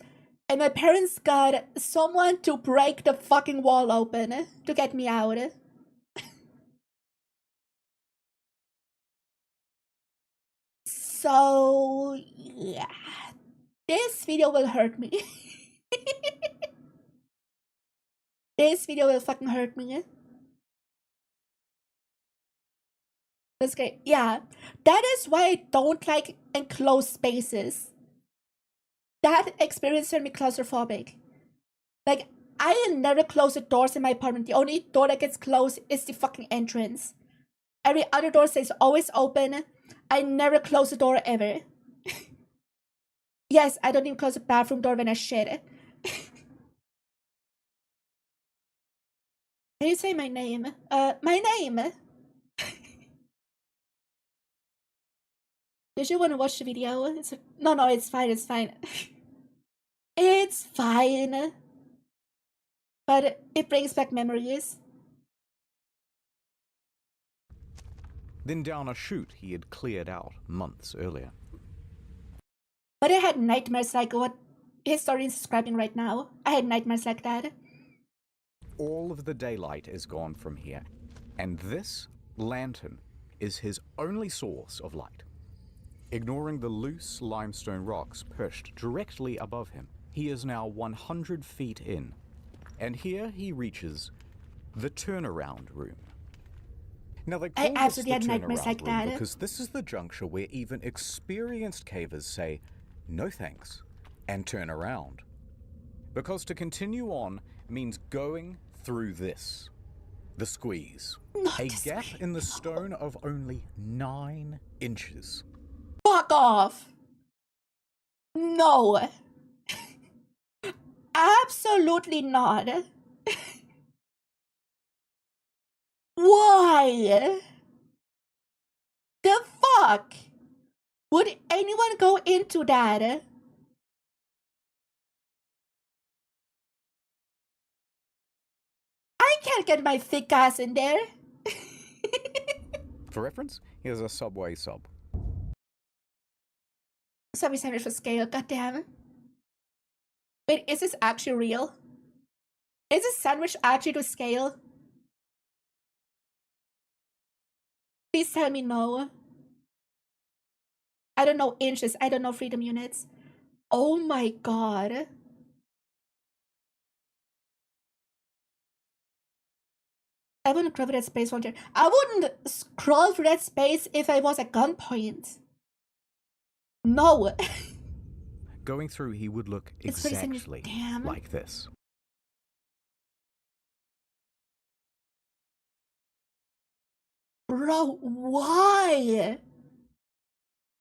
and my parents got someone to break the fucking wall open to get me out. So yeah, this video will hurt me. This video will fucking hurt me. That's great. Yeah, that is why I don't like enclosed spaces. That experience turned me claustrophobic. Like, I never close the doors in my apartment. The only door that gets closed is the fucking entrance. Every other door stays always open. I never close the door ever. Yes, I don't even close the bathroom door when I shit. Can you say my name? My name? Did you want to watch the video? No, it's fine, it's fine. It's fine. But it brings back memories. Then down a chute he had cleared out months earlier. But I had nightmares like what historian's describing right now. I had nightmares like that. All of the daylight is gone from here, and this lantern is his only source of light. Ignoring the loose limestone rocks perched directly above him, he is now 100 feet in, and here he reaches the turnaround room. Now they call this the turnaround room because this is the juncture where even experienced cavers say no thanks and turn around. Because to continue on means going through this, the squeeze, a gap in the stone of only 9 inches. Fuck off! No! Absolutely not. Why? The fuck? Would anyone go into that? I can't get my thick ass in there. For reference, here's a Subway sub. Subway sandwich for scale, goddamn. Wait, is this actually real? Is this sandwich actually to scale? Please tell me no. I don't know inches, I don't know freedom units. Oh my god. I wouldn't crawl through that space volunteer. I wouldn't scroll through that space if I was at gunpoint. No. Going through, he would look exactly like this. Bro, why?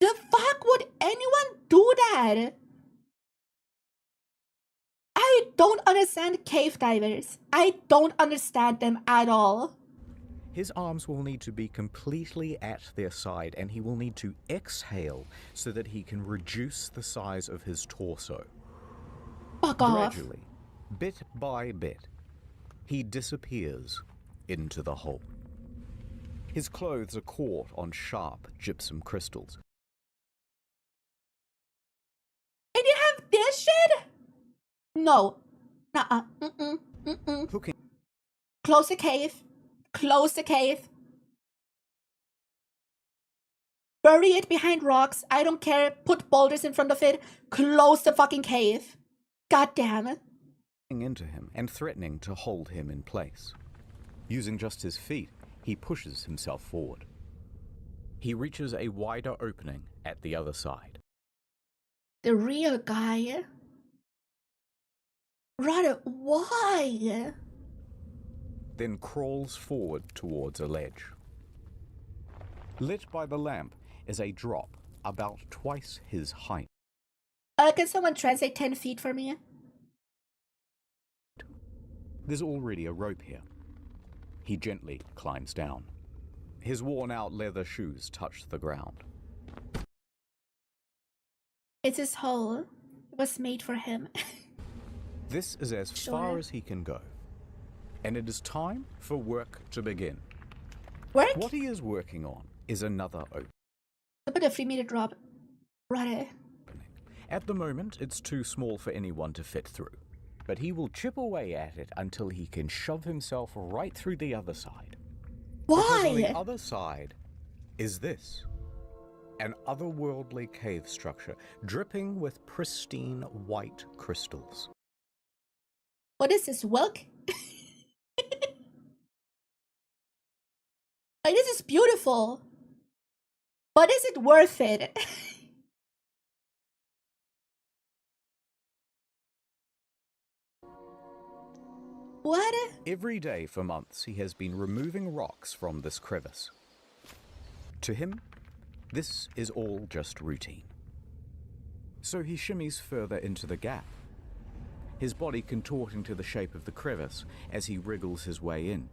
The fuck would anyone do that? I don't understand cave divers. I don't understand them at all. His arms will need to be completely at their side, and he will need to exhale so that he can reduce the size of his torso. Fuck off. Gradually, bit by bit, he disappears into the hole. His clothes are caught on sharp gypsum crystals. And you have this shit? No. Nuh-uh. Hooking. Close the cave. Close the cave. Bury it behind rocks. I don't care. Put boulders in front of it. Close the fucking cave. God damn it. Into him and threatening to hold him in place. Using just his feet, he pushes himself forward. He reaches a wider opening at the other side. The real guy? Rather, why? Then crawls forward towards a ledge. Lit by the lamp is a drop about twice his height. Can someone translate 10 feet for me? There's already a rope here. He gently climbs down. His worn-out leather shoes touch the ground. It's his hole. It was made for him. This is as far as he can go. And it is time for work to begin. Work? What he is working on is another opening. About a 3-meter drop. Right. At the moment, it's too small for anyone to fit through. But he will chip away at it until he can shove himself right through the other side. Why? Because on the other side is this. An otherworldly cave structure dripping with pristine white crystals. What is this, Wilk? Like, this is beautiful. But is it worth it? What? Every day for months, he has been removing rocks from this crevice. To him, this is all just routine. So he shimmies further into the gap, his body contorting to the shape of the crevice as he wriggles his way in.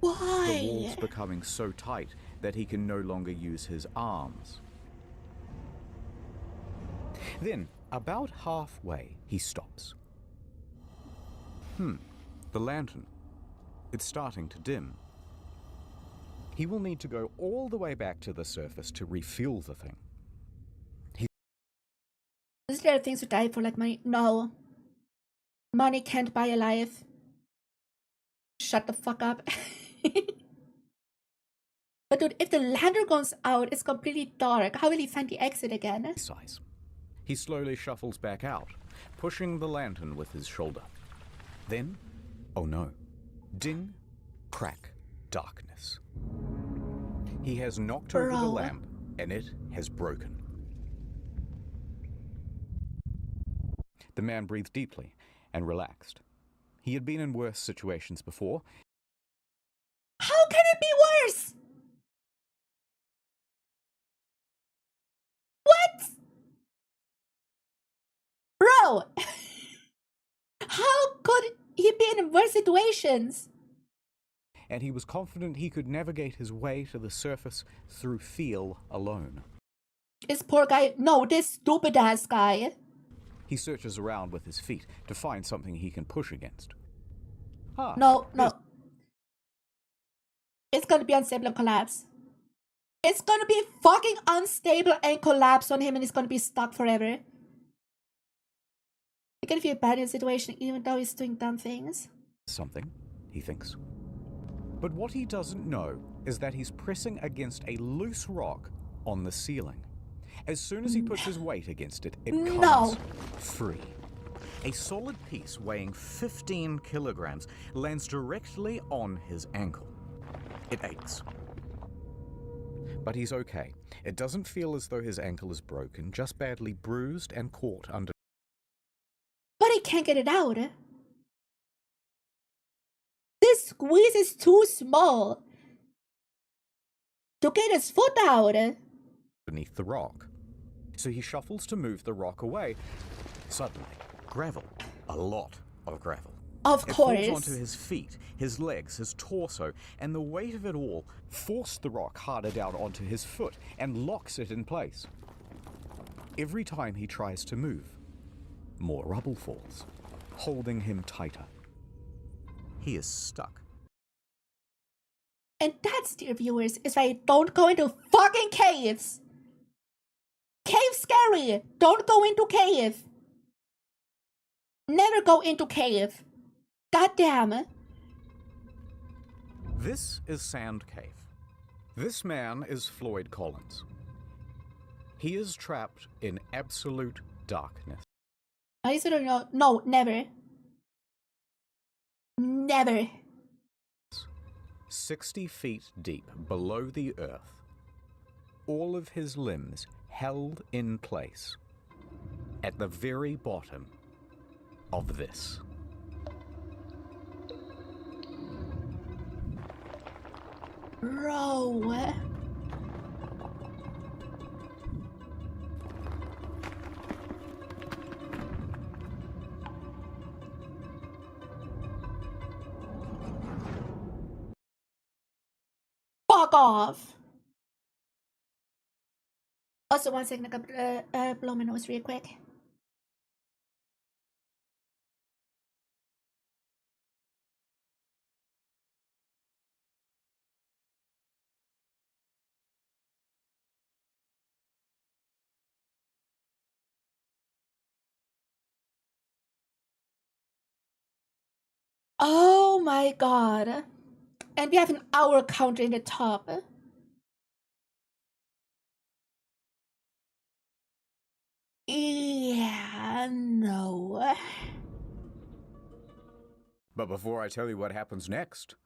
Why? The walls becoming so tight that he can no longer use his arms. Then, about halfway, he stops. The lantern. It's starting to dim. He will need to go all the way back to the surface to refuel the thing. Is there things to die for like money? No. Money can't buy a life. Shut the fuck up. But dude, if the lantern goes out, it's completely dark. How will he find the exit again? Size. He slowly shuffles back out, pushing the lantern with his shoulder. Then, oh no. Ding, crack, darkness. He has knocked over the lamp, and it has broken. The man breathed deeply and relaxed. He had been in worse situations before. How can it be worse? What? Bro! How could he be in worse situations? And he was confident he could navigate his way to the surface through feel alone. This poor guy, no, this stupid ass guy. He searches around with his feet to find something he can push against. No. It's gonna be unstable and collapse. It's gonna be fucking unstable and collapse on him, and he's gonna be stuck forever. He can feel bad in a situation even though he's doing dumb things. Something, he thinks. But what he doesn't know is that he's pressing against a loose rock on the ceiling. As soon as he puts his weight against it, it comes free. A solid piece weighing 15 kilograms lands directly on his ankle. It aches. But he's okay. It doesn't feel as though his ankle is broken, just badly bruised and caught under. But he can't get it out. This squeeze is too small to get his foot out. Beneath the rock. So he shuffles to move the rock away. Suddenly, gravel. A lot of gravel. Of course. It falls onto his feet, his legs, his torso, and the weight of it all forced the rock harder down onto his foot and locks it in place. Every time he tries to move, more rubble falls, holding him tighter. He is stuck. And that's, dear viewers, is why don't go into fucking caves. Cave's scary. Don't go into cave. Never go into cave. God damn it. This is Sand Cave. This man is Floyd Collins. He is trapped in absolute darkness. I said no. No, never. Never. 60 feet deep below the earth. All of his limbs held in place at the very bottom of this. Bro. Fuck off. Also, one second, I gotta blow my nose real quick. Oh my god. And we have an hour counter in the top. Yeah, no. But before I tell you what happens next,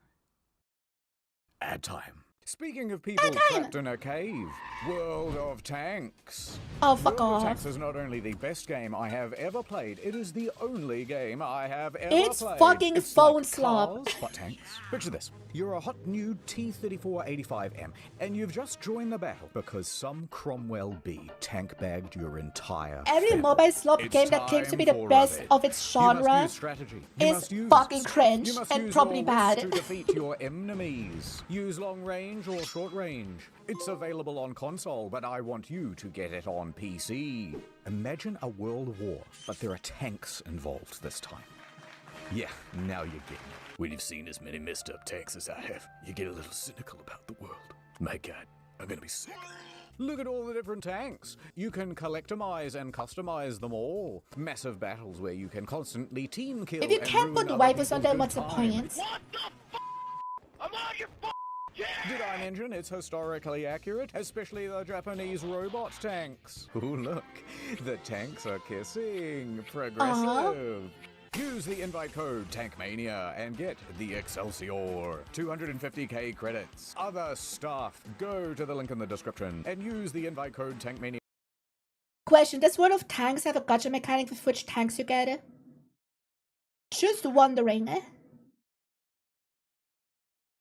ad time. Speaking of people trapped in a cave, World of Tanks. Oh, fuck World of off. Tanks is not only the best game I have ever played, it is the only game I have ever It's played. fucking It's phone like slop. cars, but tanks. Picture this. You're a hot new T-34-85M, and you've just joined the battle because some Cromwell B tank-bagged your entire Every family. mobile slop It's game that claims to be time the for best it. of its You must genre use strategy. You is must use fucking it. cringe You must and use probably your bad. wits to defeat your enemies. Use long range range or short range? It's available on console, but I want you to get it on PC. Imagine a world war, but there are tanks involved this time. Yeah, now you're getting it. When you've seen as many messed up tanks as I have, you get a little cynical about the world. My God, I'm gonna be sick. Look at all the different tanks. You can collectomize and customize them all. Massive battles where you can constantly team kill. If you and can't put the ruin other waivers on people's them, good what's the time. point? I'm on your Did I mention it's historically accurate, especially the Japanese robot tanks? Ooh, look, the tanks are kissing. Progressive. Use the invite code TANKMANIA and get the 𝘔𝘴𝘦 250k credits. Other stuff. Go to the link in the description and use the invite code TANKMANIA. Question, does World of Tanks have a gacha mechanic with which tanks you get? Just wondering.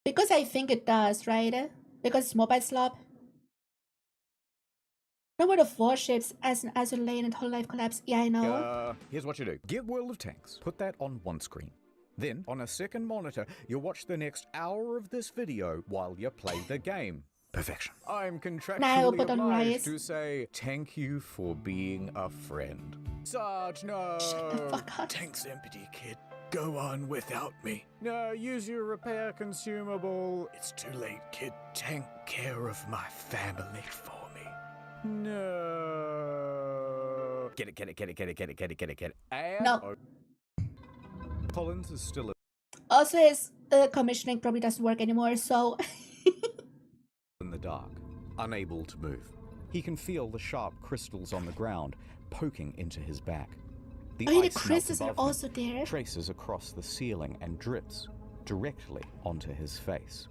Because I think it does, right? Because it's mobile slop. No World of Warships as an Azure lane and whole life collapse. Yeah, I know. Here's what you do. Get World of Tanks, put that on one screen. Then, on a second monitor, you'll watch the next hour of this video while you play the game. Perfection. I'm contractually put on obliged Rise. to say thank you for being a friend. Sarge, no! Shut the fuck up. Tank's empty, kid. Go on without me. No, use your repair consumable. It's too late, kid. Take care of my family for me. No. Get it. And No. Collins is still Also, his commissioning probably doesn't work anymore, so... in the dark, unable to move. He can feel the sharp crystals on the ground poking into his back. The Oh, the ice melts crystals are above him, also there. traces across the ceiling and drips directly onto his face.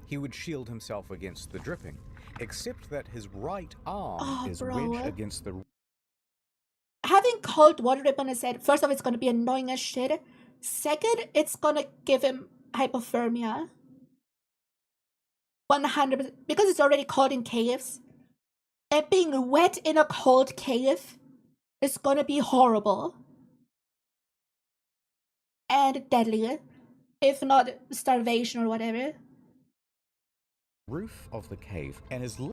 He would shield himself against the dripping, except that his right arm is bro. wedged against the... Having cold water drip on his head, first off, it's gonna be annoying as shit. Second, it's gonna give him hypothermia. 100%. Because it's already cold in caves. And being wet in a cold cave is gonna be horrible. And deadly. If not starvation or whatever. roof of the cave, and his The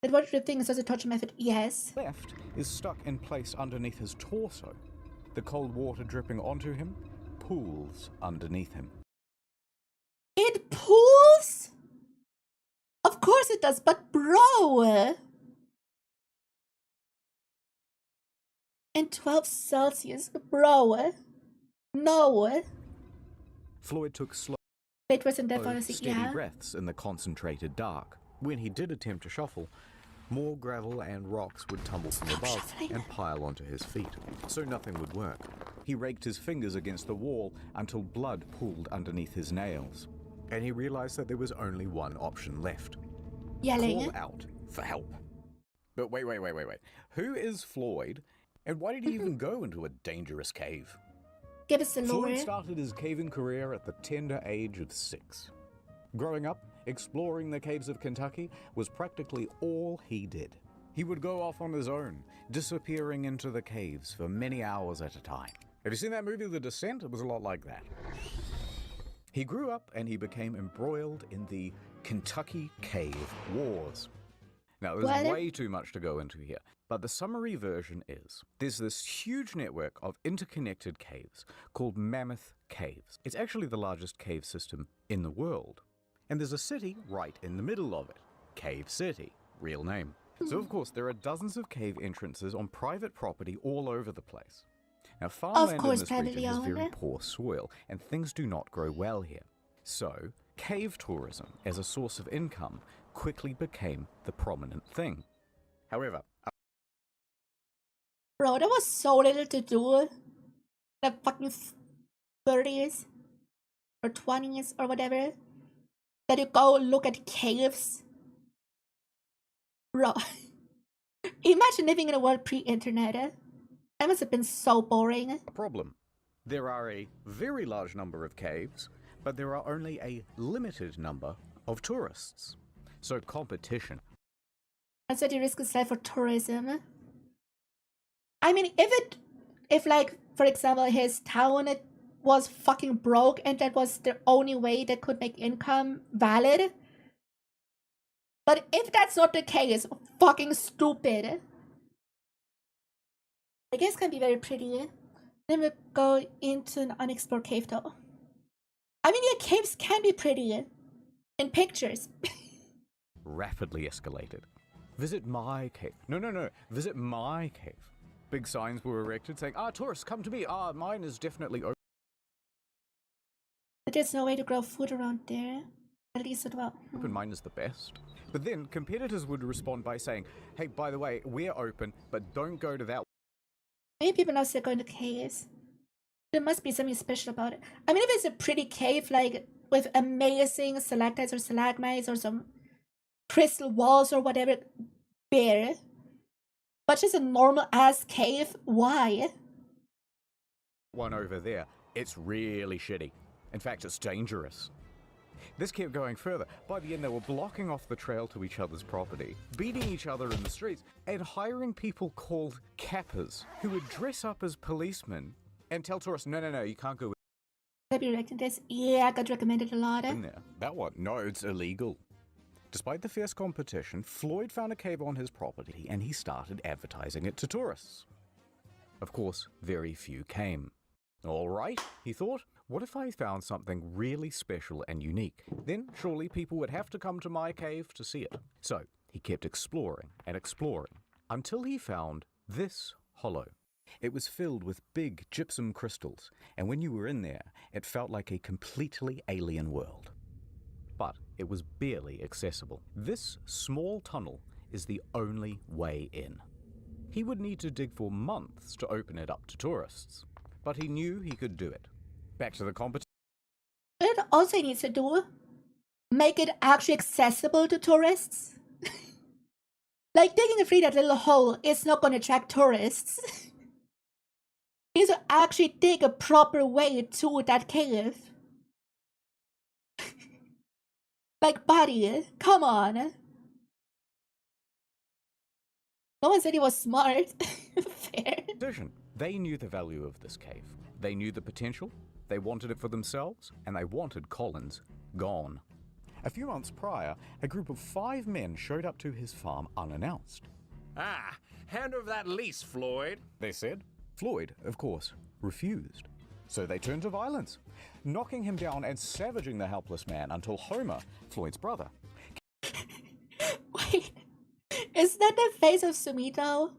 water drip thing is also a torture method. Yes. left is stuck in place underneath his torso. The cold water dripping onto him pools underneath him. It pools? Of course it does, but bro! In 12 Celsius, bro. No. Floyd took slow, It wasn't that fantasy, steady yeah. breaths in the concentrated dark. When he did attempt to shuffle, more gravel and rocks would tumble from Stop above shuffling. and pile onto his feet, so nothing would work. He raked his fingers against the wall until blood pooled underneath his nails, and he realized that there was only one option left. Yelling. Call out for help. But wait. Who is Floyd, and why did he even go into a dangerous cave? Give us the lore. Floyd started his caving career at the tender age of 6. Growing up, exploring the caves of Kentucky was practically all he did. He would go off on his own, disappearing into the caves for many hours at a time. Have you seen that movie, The Descent? It was a lot like that. He grew up and he became embroiled in the Kentucky Cave Wars. Now, there's What? way too much to go into here, but the summary version is there's this huge network of interconnected caves called Mammoth Caves. It's actually the largest cave system in the world. And there's a city right in the middle of it, Cave City, real name. So of course there are dozens of cave entrances on private property all over the place. Now farmland course, in this region privately has very owned. poor soil and things do not grow well here. So cave tourism as a source of income quickly became the prominent thing. However, Bro, there was so little to do in the fucking 30s or 20s or whatever that you go look at caves. Bro, imagine living in a world pre-internet. That must have been so boring. a problem. There are a very large number of caves, but there are only a limited number of tourists. So competition And so the risk is life for tourism. I mean, if like, for example, his town was fucking broke and that was the only way they could make income valid, But if that's not the case, fucking stupid. I guess can be very pretty. Then we go into an unexplored cave though. I mean, yeah, caves can be pretty in pictures. Rapidly escalated. Visit my cave. No. Visit my cave. Big signs were erected saying, tourists, come to me. Mine is definitely open. But there's no way to grow food around there. At least it will. Mine is the best. But then competitors would respond by saying, hey, by the way, we're open, but don't go to that. Maybe people now still going to caves. There must be something special about it. I mean, if it's a pretty cave, like with amazing stalactites or stalagmites or some crystal walls or whatever, bare. But just a normal ass cave, why? One over there, it's really shitty. In fact, it's dangerous. This kept going further. By the end, they were blocking off the trail to each other's property, beating each other in the streets, and hiring people called cappers who would dress up as policemen and tell tourists, no, you can't go Have you reckon this? Yeah, I got recommended a lot. in there. That one? No, it's illegal. Despite the fierce competition, Floyd found a cave on his property and he started advertising it to tourists. Of course, very few came. All right, he thought, what if I found something really special and unique? Then surely people would have to come to my cave to see it. So he kept exploring and exploring until he found this hollow. It was filled with big gypsum crystals, and when you were in there, it felt like a completely alien world. But it was barely accessible. This small tunnel is the only way in. He would need to dig for months to open it up to tourists, but he knew he could do it. Back to the competition. It also needs to do, make it actually accessible to tourists. Like digging through that little hole is not going to attract tourists. You need to actually dig a proper way to that cave. Like, buddy, come on. No one said he was smart. Fair. They knew the value of this cave. They knew the potential, they wanted it for themselves, and they wanted Collins gone. A few months prior, a group of 5 men showed up to his farm unannounced. Hand over that lease, Floyd, they said. Floyd, of course, refused. So they turned to violence, knocking him down and savaging the helpless man until Homer, Floyd's brother. Wait, is that the face of Sumito?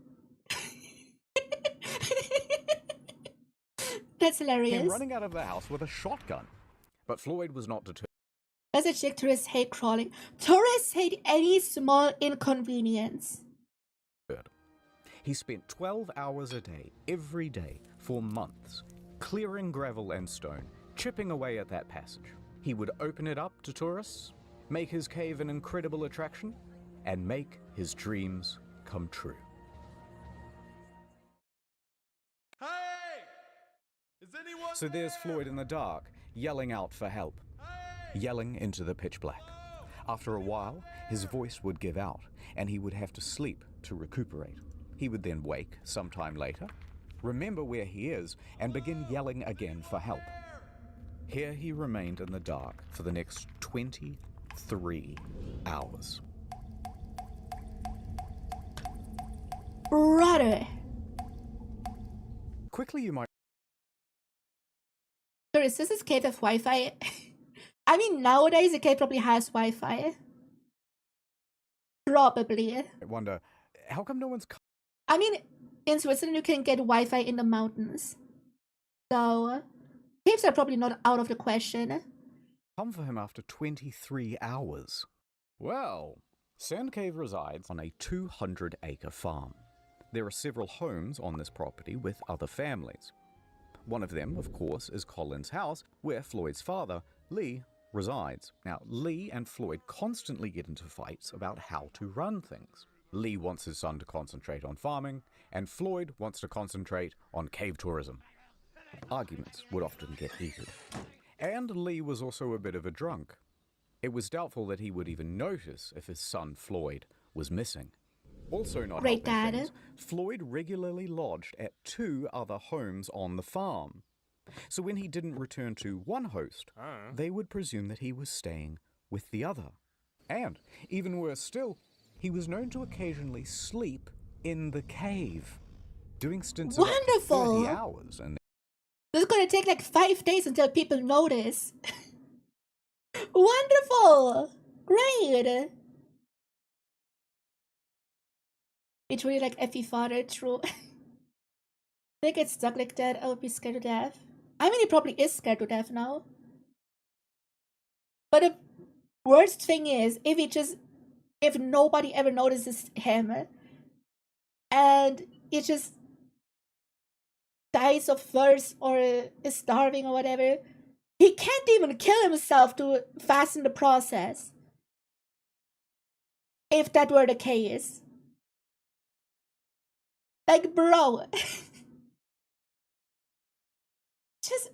That's hilarious. Came running out of the house with a shotgun. But Floyd was not deterred. As a chick, tourists hate crawling. Tourists hate any small inconvenience. He spent 12 hours a day, every day, for months, clearing gravel and stone, chipping away at that passage. He would open it up to tourists, make his cave an incredible attraction, and make his dreams come true. Hey! Is anyone So there's Floyd in the dark, yelling out for help, yelling into the pitch black. After a while, his voice would give out, and he would have to sleep to recuperate. He would then wake sometime later, remember where he is, and begin yelling again for help. Here he remained in the dark for the next 23 hours. Brother. Quickly you might... Tourists, this is cave of Wi-Fi. I mean, nowadays the cave probably has Wi-Fi. Probably. wonder, how come no one's... I mean, in Switzerland you can get Wi-Fi in the mountains. So, caves are probably not out of the question. come for him after 23 hours? Well, Sand Cave resides on a 200-acre farm. There are several homes on this property with other families. One of them, of course, is Colin's house, where Floyd's father, Lee, resides. Now, Lee and Floyd constantly get into fights about how to run things. Lee wants his son to concentrate on farming, and Floyd wants to concentrate on cave tourism. Arguments would often get heated. And Lee was also a bit of a drunk. It was doubtful that he would even notice if his son Floyd was missing. Also not Great helping dad. things, Floyd regularly lodged at 2 other homes on the farm. So when he didn't return to one host, they would presume that he was staying with the other. And, even worse still, he was known to occasionally sleep in the cave, doing stints of up to 30 hours. And this is gonna take like 5 days until people notice. Wonderful! Great! It's really like Effie father, true. They get stuck like that, I would be scared to death. I mean, he probably is scared to death now. But the worst thing is, if nobody ever notices him, and he just dies of thirst or is starving or whatever, he can't even kill himself to fasten the process. If that were the case. Like, bro.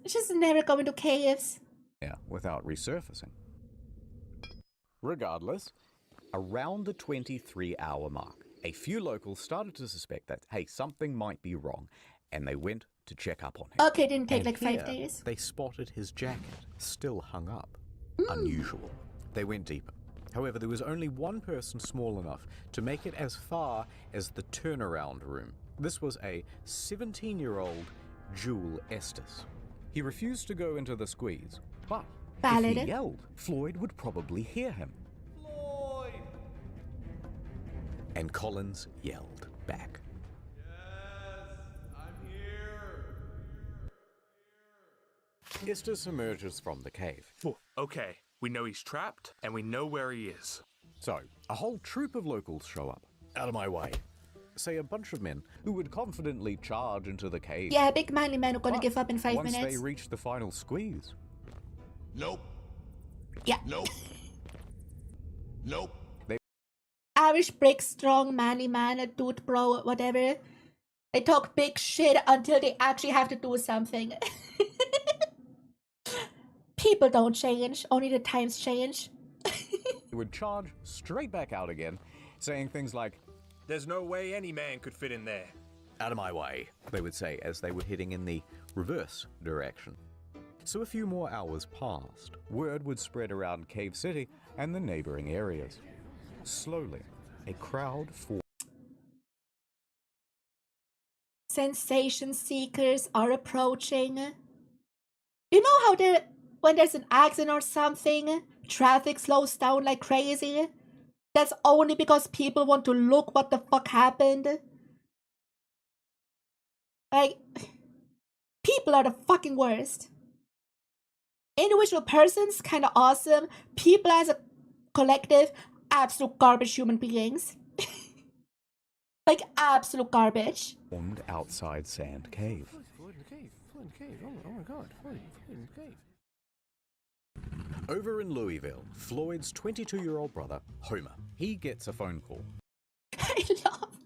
just never go into caves. yeah, without resurfacing. Regardless, around the 23-hour mark, a few locals started to suspect that, hey, something might be wrong, and they went to check up on him. Okay, it didn't take And like 5 here, days. They spotted his jacket, still hung up. Unusual. They went deeper. However, there was only one person small enough to make it as far as the turnaround room. This was a 17-year-old Jewel Estes. He refused to go into the squeeze, but if he yelled, Floyd would probably hear him. Floyd! And Collins yelled back. Yes, I'm here. Estes emerges from the cave. Okay, we know he's trapped, and we know where he is. So, a whole troop of locals show up. Out of my way. Say a bunch of men who would confidently charge into the cave. Yeah, big manly man who gonna give up in 5 once minutes. they reach the final squeeze. Nope. Yeah. Nope. Nope. Irish brick, strong, manly man, a dude bro, whatever. They talk big shit until they actually have to do something. People don't change, only the times change. They would charge straight back out again, saying things like, There's no way any man could fit in there. out of my way, they would say as they were heading in the reverse direction. So a few more hours passed. Word would spread around Cave City and the neighboring areas. Slowly, a crowd formed. Sensation seekers are approaching. You know how when there's an accident or something, traffic slows down like crazy? That's only because people want to look what the fuck happened. Like, people are the fucking worst. Individual persons, kinda awesome. People as a collective, absolute garbage human beings. Like, absolute garbage. Formed outside Sand Cave. Floyd in the cave. Floyd in the cave. Oh my god. Floyd in the cave. Over in Louisville, Floyd's 22-year-old brother, Homer, he gets a phone call. I love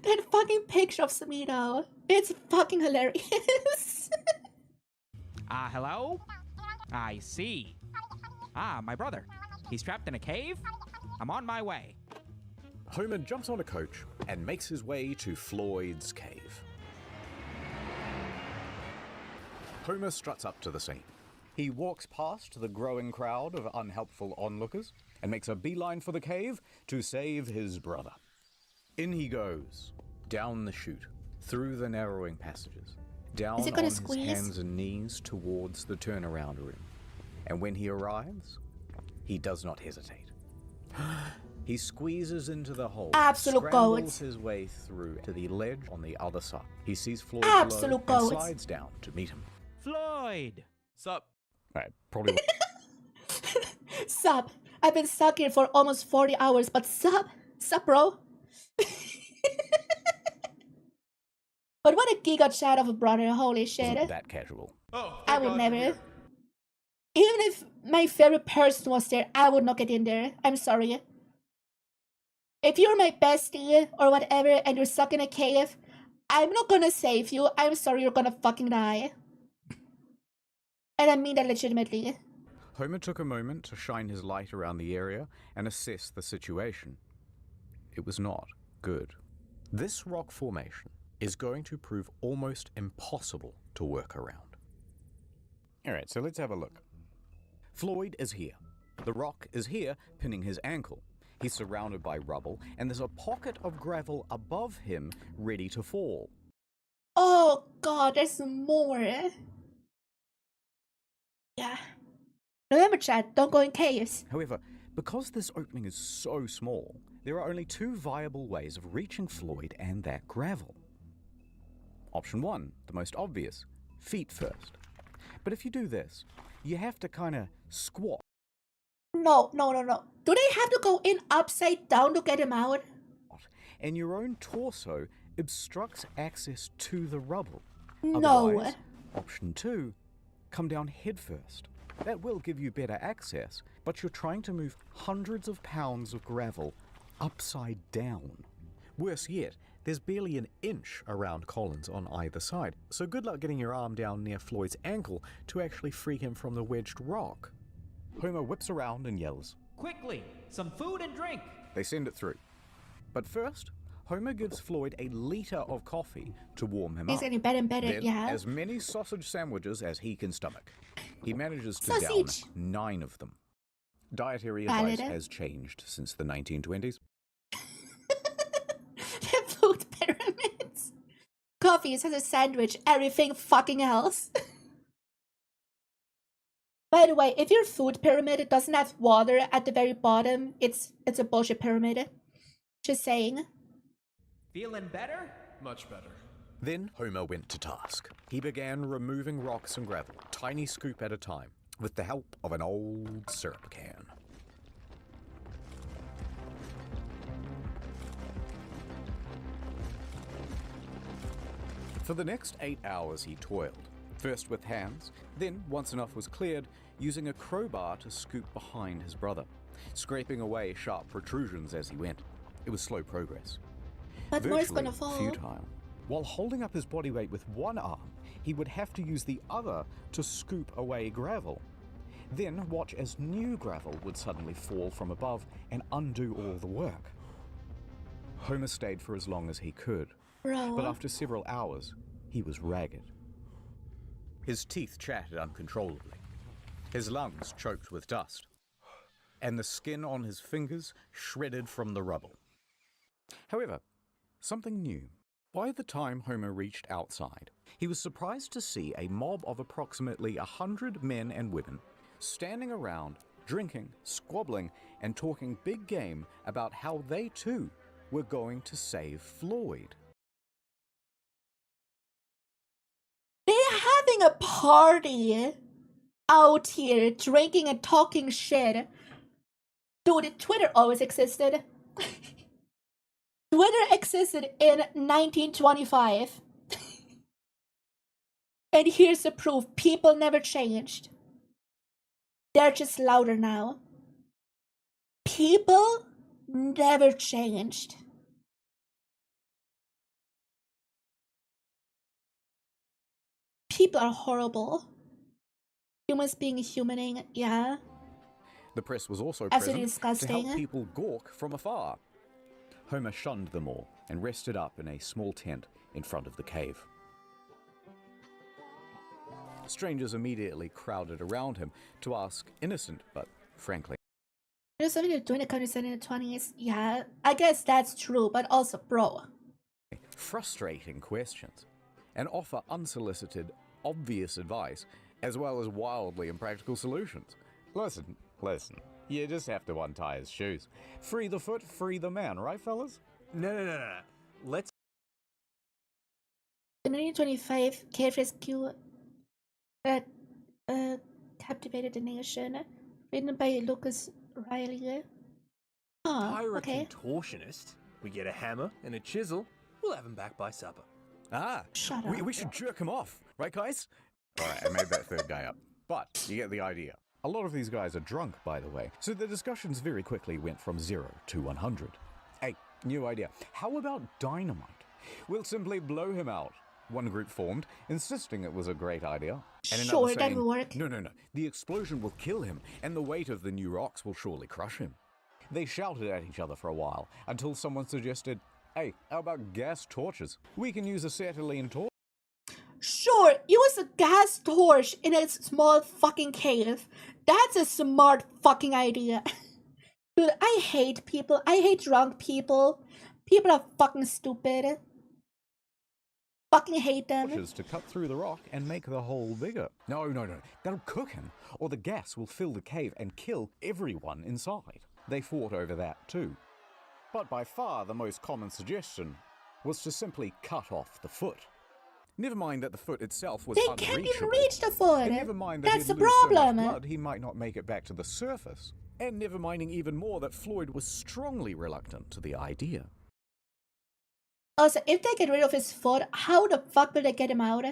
that fucking picture of Smino. It's fucking hilarious. Hello? I see. My brother. He's trapped in a cave? I'm on my way. Homer jumps on a coach and makes his way to Floyd's cave. Homer struts up to the scene. He walks past the growing crowd of unhelpful onlookers and makes a beeline for the cave to save his brother. In he goes, down the chute, through the narrowing passages, down on his hands and knees towards the turnaround room. And when he arrives, he does not hesitate. He squeezes into the hole, scrambles his way through to the ledge on the other side. He sees Floyd below and slides down to meet him. Floyd! Sup? Right, probably. Sup? I've been stuck here for almost 40 hours, but sup? Sup, bro? But what a giga chat of a brother, holy shit. Wasn't that casual. Oh, I would never. Even if my favorite person was there, I would not get in there. I'm sorry. If you're my bestie or whatever and you're stuck in a cave, I'm not gonna save you. I'm sorry, you're gonna fucking die. And I mean that legitimately. Homer took a moment to shine his light around the area and assess the situation. It was not good. This rock formation is going to prove almost impossible to work around. Alright, so let's have a look. Floyd is here. The rock is here, pinning his ankle. He's surrounded by rubble, and there's a pocket of gravel above him, ready to fall. Oh god, there's more. Yeah. Remember, chat, don't go in caves. However, because this opening is so small, there are only two viable ways of reaching Floyd and that gravel. Option 1, the most obvious, feet first. But if you do this, you have to kind of squat. No. Do they have to go in upside down to get him out? And your own torso obstructs access to the rubble. No. Otherwise, option 2, come down head first. That will give you better access, but you're trying to move hundreds of pounds of gravel upside down. Worse yet, there's barely an inch around Collins on either side, so good luck getting your arm down near Floyd's ankle to actually free him from the wedged rock. Homer whips around and yells, Quickly, some food and drink. They send it through. But first, Homer gives Floyd a litre of coffee to warm him He's up. getting better and better, Then, yeah. as many sausage sandwiches as he can stomach. He manages to Sausage. down 9 of them. Dietary Valid. advice has changed since the 1920s. Food pyramids. Coffee is a sandwich, everything fucking else. By the way, if your food pyramid doesn't have water at the very bottom, it's a bullshit pyramid. Just saying. Feeling better? Much better. Then Homer went to task. He began removing rocks and gravel, tiny scoop at a time, with the help of an old syrup can. For the next 8 hours he toiled, first with hands, then, once enough was cleared, using a crowbar to scoop behind his brother, scraping away sharp protrusions as he went. It was slow progress. But more's Virtually gonna fall. futile. While holding up his body weight with one arm, he would have to use the other to scoop away gravel. Then watch as new gravel would suddenly fall from above and undo all the work. Homer stayed for as long as he could, Bro. but after several hours, he was ragged. His teeth chattered uncontrollably, his lungs choked with dust, and the skin on his fingers shredded from the rubble. However, something new. By the time Homer reached outside, he was surprised to see a mob of approximately 100 men and women standing around, drinking, squabbling, and talking big game about how they too were going to save Floyd. They're having a party out here, drinking and talking shit. Dude, Twitter always existed. Twitter existed in 1925. And here's the proof. People never changed. They're just louder now. People never changed. People are horrible. Humans being humaning, yeah. The press was also Absolutely present to help disgusting. people gawk from afar. Homer shunned them all and rested up in a small tent in front of the cave. Strangers immediately crowded around him to ask innocent but, frankly, There's something to do in the countries in the 20s. Yeah, I guess that's true, but also, bro. frustrating questions, and offer unsolicited, obvious advice, as well as wildly impractical solutions. Listen, you just have to untie his shoes. Free the foot, free the man, right, fellas? No. Let's. The 1925 cave rescue that captivated the nation, written by Lucas Riley. Oh, Pirate okay. contortionist. We get a hammer and a chisel. We'll have him back by supper. Ah, Shut up. we should jerk him off, right, guys? Alright, I made that third guy up. But you get the idea. A lot of these guys are drunk, by the way, so the discussions very quickly went from 0 to 100. Hey, new idea. How about dynamite? We'll simply blow him out. One group formed, insisting it was a great idea. And another Sure, that saying, will work. No. The explosion will kill him, and the weight of the new rocks will surely crush him. They shouted at each other for a while, until someone suggested, hey, how about gas torches? We can use acetylene torch. Sure, use a gas torch in a small fucking cave. That's a smart fucking idea. Dude, I hate people. I hate drunk people. People are fucking stupid. Fucking hate them. To cut through the rock and make the hole bigger. No. That'll cook him, or the gas will fill the cave and kill everyone inside. They fought over that too. But by far the most common suggestion was to simply cut off the foot. Never mind that the foot itself was unreachable. They can't even reach the foot. And never mind that that's the lose so problem. much blood, he might not make it back to the surface. And never minding even more that Floyd was strongly reluctant to the idea. Also, if they get rid of his foot, how the fuck will they get him out?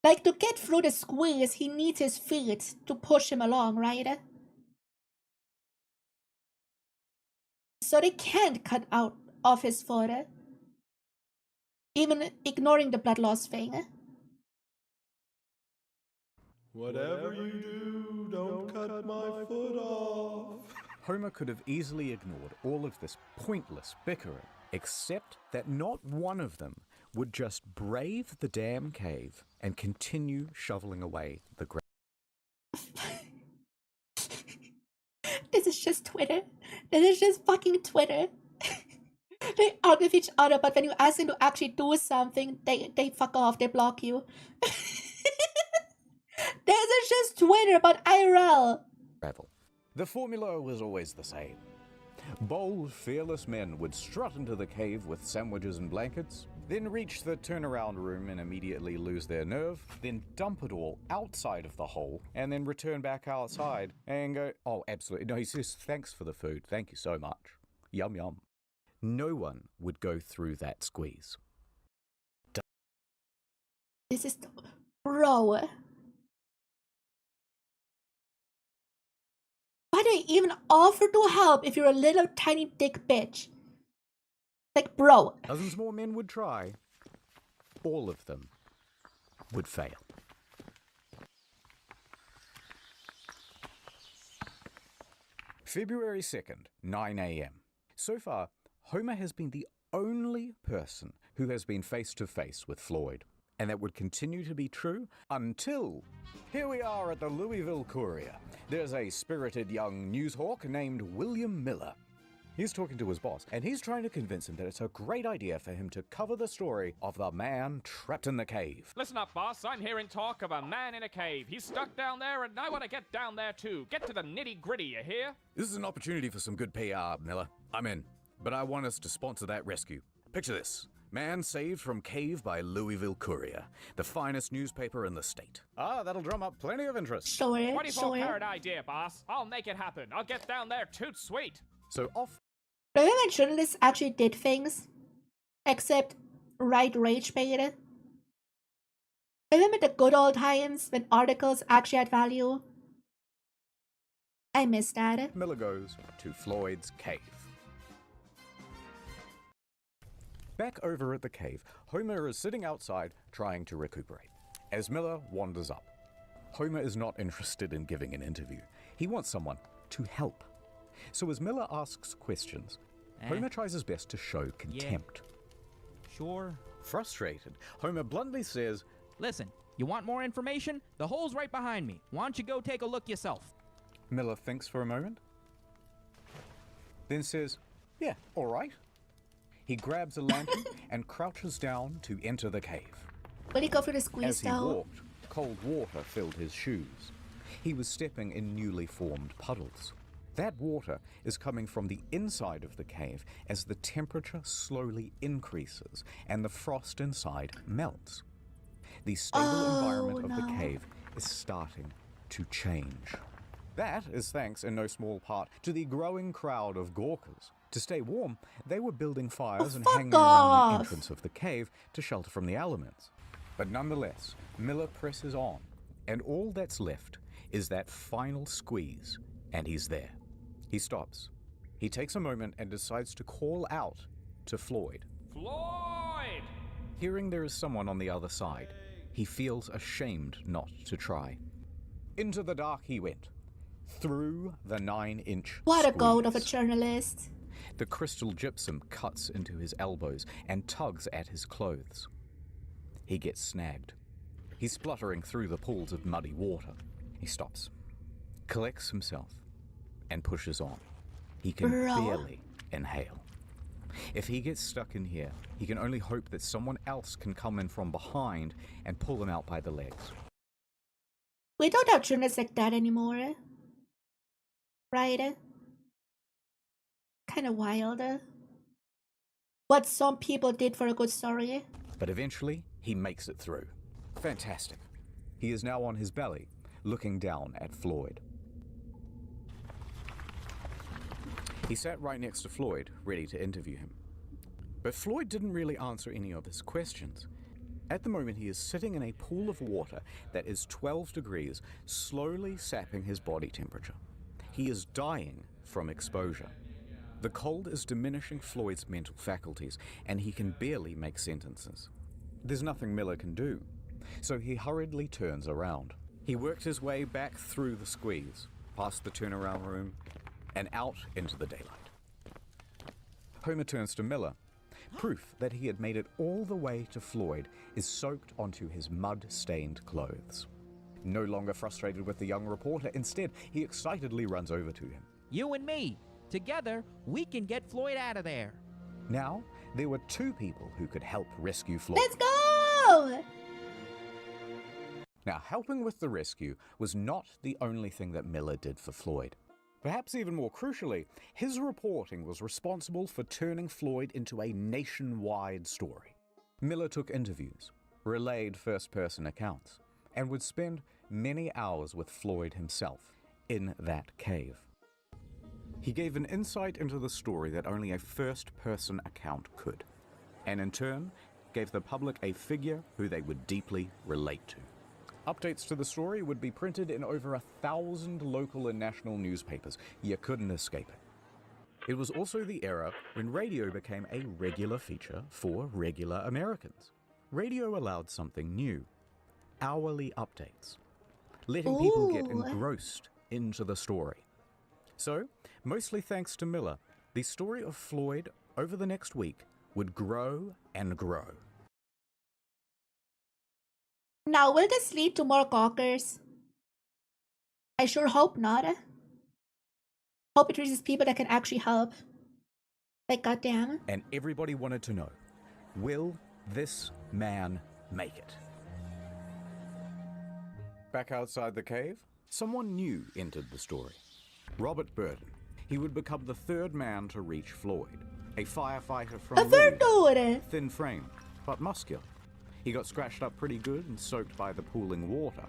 Like, to get through the squeeze, he needs his feet to push him along, right? So they can't cut out off his foot, even ignoring the blood loss thing. Whatever you do, don't cut my foot off. Homer could have easily ignored all of this pointless bickering, except that not one of them would just brave the damn cave and continue shoveling away the ground. This is just Twitter. This is just fucking Twitter. They argue with each other, but when you ask them to actually do something, they fuck off, they block you. This is just Twitter, but IRL. The formula was always the same. Bold, fearless men would strut into the cave with sandwiches and blankets, then reach the turnaround room and immediately lose their nerve, then dump it all outside of the hole, and then return back outside and go, oh, absolutely. No, he says, thanks for the food. Thank you so much. Yum, yum. No one would go through that squeeze. This is... Bro. Why do you even offer to help if you're a little tiny dick bitch? Like, bro. Dozens more men would try. All of them would fail. February 2nd, 9 a.m. So far, Homer has been the only person who has been face to face with Floyd. And that would continue to be true until... Here we are at the Louisville Courier. There's a spirited young newshawk named William Miller. He's talking to his boss, and he's trying to convince him that it's a great idea for him to cover the story of the man trapped in the cave. Listen up, boss. I'm hearing talk of a man in a cave. He's stuck down there, and I want to get down there, too. Get to the nitty-gritty, you hear? This is an opportunity for some good PR, Miller. I'm in. But I want us to sponsor that rescue. Picture this. Man saved from cave by Louisville Courier, the finest newspaper in the state. That'll drum up plenty of interest. Sure. 24-carat idea, boss. I'll make it happen. I'll get down there toot sweet. So off. Remember when journalists actually did things? Except write rage bait? Remember the good old times when articles actually had value? I miss that. Miller goes to Floyd's cave. Back over at the cave, Homer is sitting outside trying to recuperate. As Miller wanders up, Homer is not interested in giving an interview. He wants someone to help. So as Miller asks questions, Homer tries his best to show contempt. Yeah. Sure. Frustrated, Homer bluntly says, Listen, you want more information? The hole's right behind me. Why don't you go take a look yourself? Miller thinks for a moment, then says, yeah, all right. He grabs a lantern and crouches down to enter the cave. Will he go for the squeeze As he walked, cold water filled his shoes. He was stepping in newly formed puddles. That water is coming from the inside of the cave as the temperature slowly increases and the frost inside melts. The stable environment of the cave is starting to change. That is thanks in no small part to the growing crowd of gawkers. To stay warm, they were building fires and hanging around the entrance of the cave to shelter from the elements. But nonetheless, Miller presses on, and all that's left is that final squeeze, and he's there. He stops. He takes a moment and decides to call out to Floyd. Floyd! Hearing there is someone on the other side, he feels ashamed not to try. Into the dark he went, through the 9-inch What a squeeze. goat of a journalist. The crystal gypsum cuts into his elbows and tugs at his clothes. He gets snagged. He's spluttering through the pools of muddy water. He stops, collects himself, and pushes on. He can barely inhale. If he gets stuck in here, he can only hope that someone else can come in from behind and pull him out by the legs. We don't have journalists like that anymore. Right? Kind of wild. What some people did for a good story. But eventually, he makes it through. Fantastic. He is now on his belly, looking down at Floyd. He sat right next to Floyd, ready to interview him. But Floyd didn't really answer any of his questions. At the moment, he is sitting in a pool of water that is 12 degrees, slowly sapping his body temperature. He is dying from exposure. The cold is diminishing Floyd's mental faculties, and he can barely make sentences. There's nothing Miller can do, so he hurriedly turns around. He worked his way back through the squeeze, past the turnaround room, and out into the daylight. Homer turns to Miller. Proof that he had made it all the way to Floyd is soaked onto his mud-stained clothes. No longer frustrated with the young reporter, instead, he excitedly runs over to him. You and me. Together, we can get Floyd out of there. Now, there were two people who could help rescue Floyd. Let's go! Now, helping with the rescue was not the only thing that Miller did for Floyd. Perhaps even more crucially, his reporting was responsible for turning Floyd into a nationwide story. Miller took interviews, relayed first-person accounts, and would spend many hours with Floyd himself in that cave. He gave an insight into the story that only a first-person account could, and in turn gave the public a figure who they would deeply relate to. Updates to the story would be printed in over 1,000 local and national newspapers. You couldn't escape it. It was also the era when radio became a regular feature for regular Americans. Radio allowed something new: hourly updates, letting people get engrossed into the story. So, mostly thanks to Miller, the story of Floyd over the next week would grow and grow. Now, will this lead to more gawkers? I sure hope not. Hope it reaches people that can actually help. Like, goddamn. And everybody wanted to know, will this man make it? Back outside the cave, someone new entered the story. Robert Burton. He would become the third man to reach Floyd. A firefighter from Louisville, thin frame, but muscular. He got scratched up pretty good and soaked by the pooling water.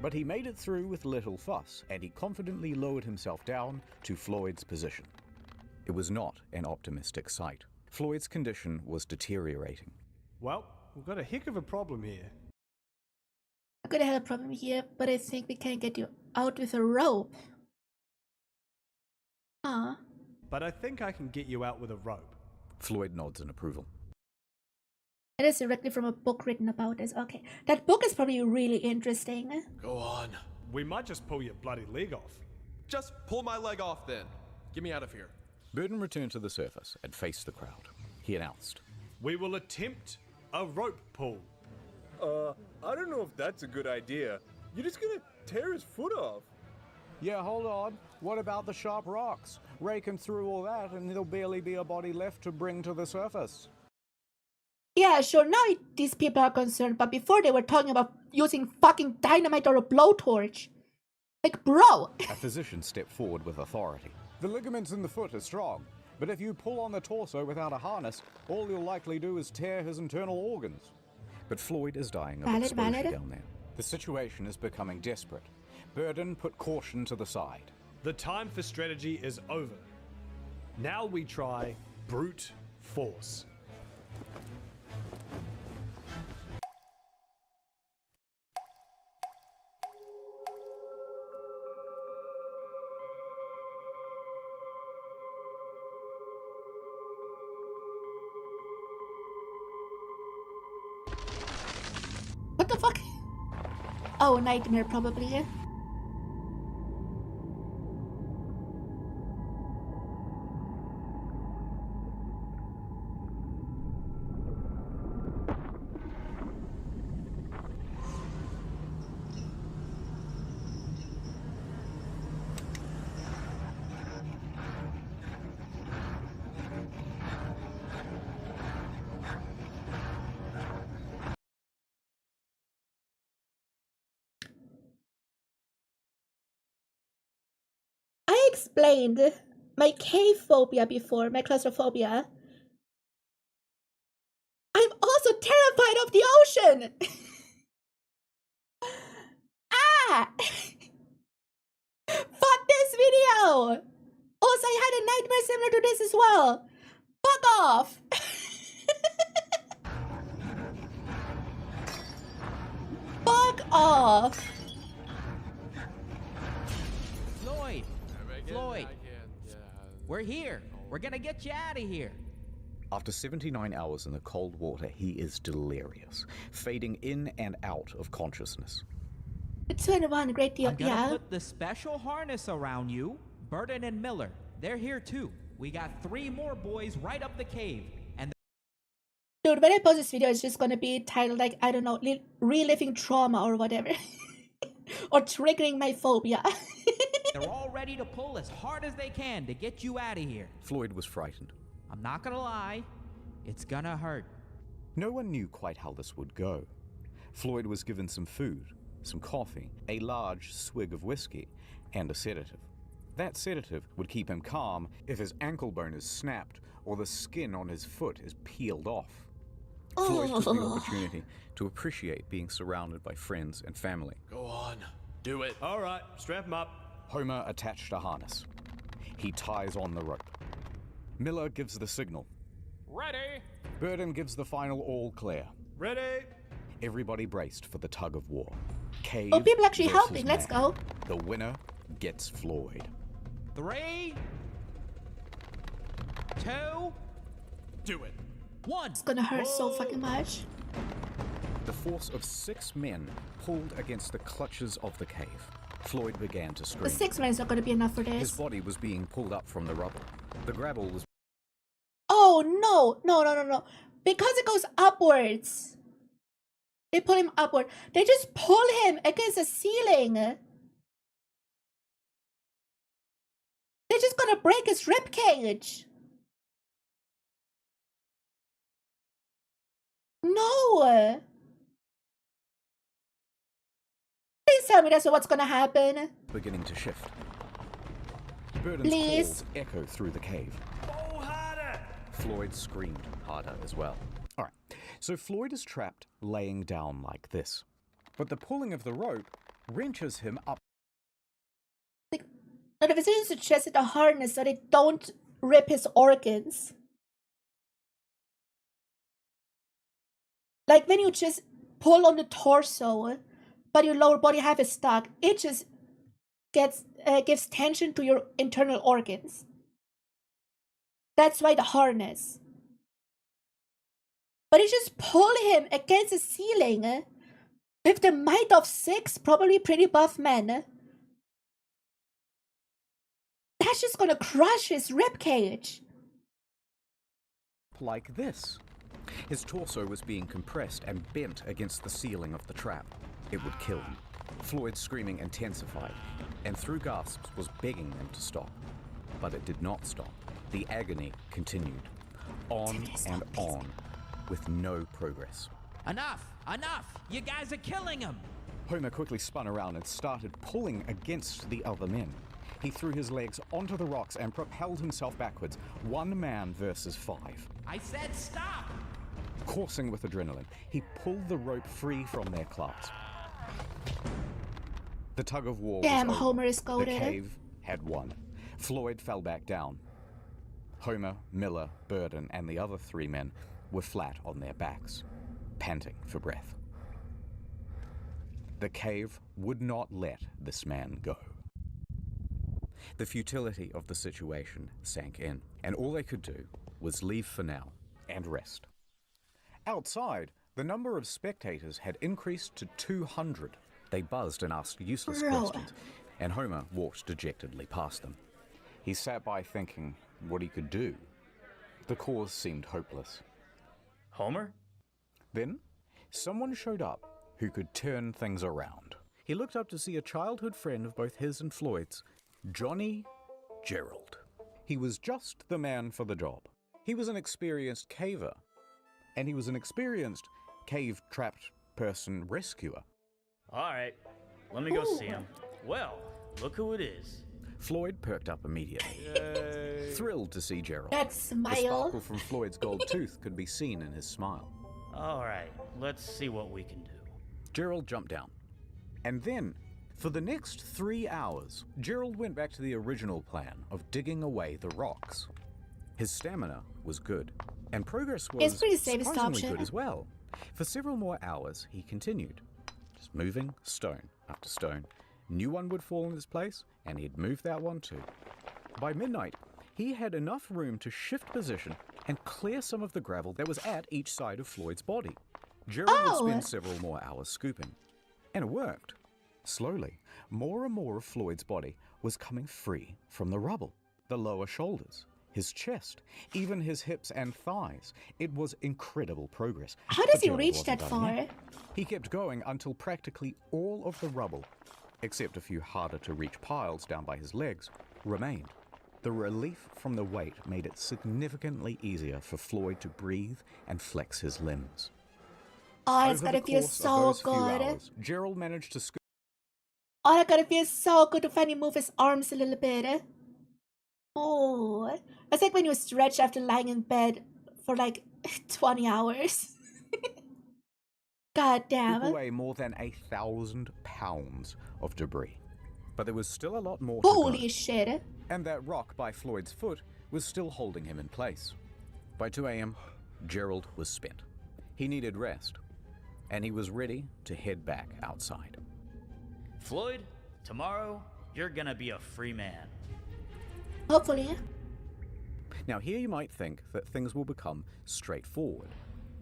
But he made it through with little fuss, and he confidently lowered himself down to Floyd's position. It was not an optimistic sight. Floyd's condition was deteriorating. Well, we've got a heck of a problem here. I'm gonna have a problem here, but I think we can get you out with a rope. Huh? But I think I can get you out with a rope. Floyd nods in approval. It is directly from a book written about this. Okay. That book is probably really interesting. Go on. We might just pull your bloody leg off. Just pull my leg off then. Get me out of here. Burton returned to the surface and faced the crowd. He announced, "We will attempt a rope pull." I don't know if that's a good idea. You're just gonna tear his foot off. Yeah, hold on. What about the sharp rocks? Raking through all that and there'll barely be a body left to bring to the surface. Yeah, sure, now these people are concerned, but before they were talking about using fucking dynamite or a blowtorch. Like, bro! A physician stepped forward with authority. The ligaments in the foot are strong, but if you pull on the torso without a harness, all you'll likely do is tear his internal organs. But Floyd is dying of exposure down there. The situation is becoming desperate. Burton put caution to the side. The time for strategy is over. Now we try brute force. What the fuck? Oh, nightmare probably. explained my cave phobia before, my claustrophobia. I'm also terrified of the ocean! Ah! Fuck this video! Also, I had a nightmare similar to this as well. Fuck off! Fuck off! Floyd, we're here. We're gonna get you out of here. After 79 hours in the cold water, he is delirious, fading in and out of consciousness. It's 21, great deal, I'm gonna yeah. put the special harness around you. Burden and Miller, they're here too. We got 3 more boys right up the cave. And dude, when I post this video, it's just gonna be titled like, I don't know, reliving trauma or whatever. Or triggering my phobia. they're all ready to pull as hard as they can to get you out of here. Floyd was frightened. I'm not gonna lie, it's gonna hurt. No one knew quite how this would go. Floyd was given some food, some coffee, a large swig of whiskey, and a sedative. That sedative would keep him calm if his ankle bone is snapped or the skin on his foot is peeled off. Floyd took the opportunity to appreciate being surrounded by friends and family. Go on. Do it. All right, strap him up. Homer attached a harness. He ties on the rope. Miller gives the signal. Ready? Burden gives the final all clear. Ready? Everybody braced for the tug of war. Cave Oh, people actually versus helping. Let's man. go. The winner gets Floyd. 3, 2, Do it. 1. It's gonna hurt so fucking much. The force of 6 men pulled against the clutches of the cave. Floyd began to scream. The 6 men is not gonna be enough for His this. body was being pulled up from the rubble. The gravel was Oh no, no. Because it goes upwards. They pull him upward. They just pull him against the ceiling. They're just gonna break his ribcage. No. Please tell me that's what's gonna happen. beginning to shift. Burden's Please. calls echo through the cave. Oh, harder! Floyd screamed harder as well. Alright, so Floyd is trapped laying down like this. But the pulling of the rope wrenches him up. Now the physician suggested a harness so they don't rip his organs. Like when you just pull on the torso, but your lower body half is stuck, it just gives tension to your internal organs. That's why the harness. But you just pull him against the ceiling with the might of 6 probably pretty buff men. That's just gonna crush his ribcage. Like this. His torso was being compressed and bent against the ceiling of the trap. It would kill him. Floyd's screaming intensified, and through gasps was begging them to stop. But it did not stop. The agony continued. On and on, with no progress. Enough! Enough! You guys are killing him! Homer quickly spun around and started pulling against the other men. He threw his legs onto the rocks and propelled himself backwards, 1 man versus 5. I said stop! Coursing with adrenaline, he pulled the rope free from their clasp. The tug of war Damn, was over. Homer is The goated. cave had won. Floyd fell back down. Homer, Miller, Burden, and the other 3 men were flat on their backs, panting for breath. The cave would not let this man go. The futility of the situation sank in, and all they could do was leave for now and rest. Outside, the number of spectators had increased to 200. They buzzed and asked useless questions, and Homer walked dejectedly past them. He sat by thinking what he could do. The cause seemed hopeless. Homer? Then, someone showed up who could turn things around. He looked up to see a childhood friend of both his and Floyd's, Johnny Gerald. He was just the man for the job. He was an experienced caver, and he was an experienced cave-trapped person rescuer. All right, let me go see him. Well, look who it is. Floyd perked up immediately, thrilled to see Gerald. That The smile. sparkle from Floyd's gold tooth could be seen in his smile. Alright, let's see what we can do. Gerald jumped down. And then, for the next 3 hours, Gerald went back to the original plan of digging away the rocks. His stamina was good, and progress was It's pretty safest surprisingly option. good as well. For several more hours, he continued, just moving stone after stone. New one would fall in its place, and he'd move that one too. By midnight, he had enough room to shift position and clear some of the gravel that was at each side of Floyd's body. Gerald would spend several more hours scooping, and it worked. Slowly, more and more of Floyd's body was coming free from the rubble. The lower shoulders, his chest, even his hips and thighs. It was incredible progress. How does But he Gerald reach wasn't that done far? yet. He kept going until practically all of the rubble, except a few harder to reach piles down by his legs, remained. The relief from the weight made it significantly easier for Floyd to breathe and flex his limbs. Oh, it's Over gotta the feel course of so those few good. hours, Gerald managed to scoop. Oh, that gotta feel so good to finally move his arms a little bit. Oh, it's like when you stretch after lying in bed for like 20 hours. God damn. away more than 1,000 pounds of debris. But there was still a lot more to Holy go. shit. And that rock by Floyd's foot was still holding him in place. By 2 a.m., Gerald was spent. He needed rest, and he was ready to head back outside. Floyd, tomorrow, you're gonna be a free man. Hopefully. Now here you might think that things will become straightforward.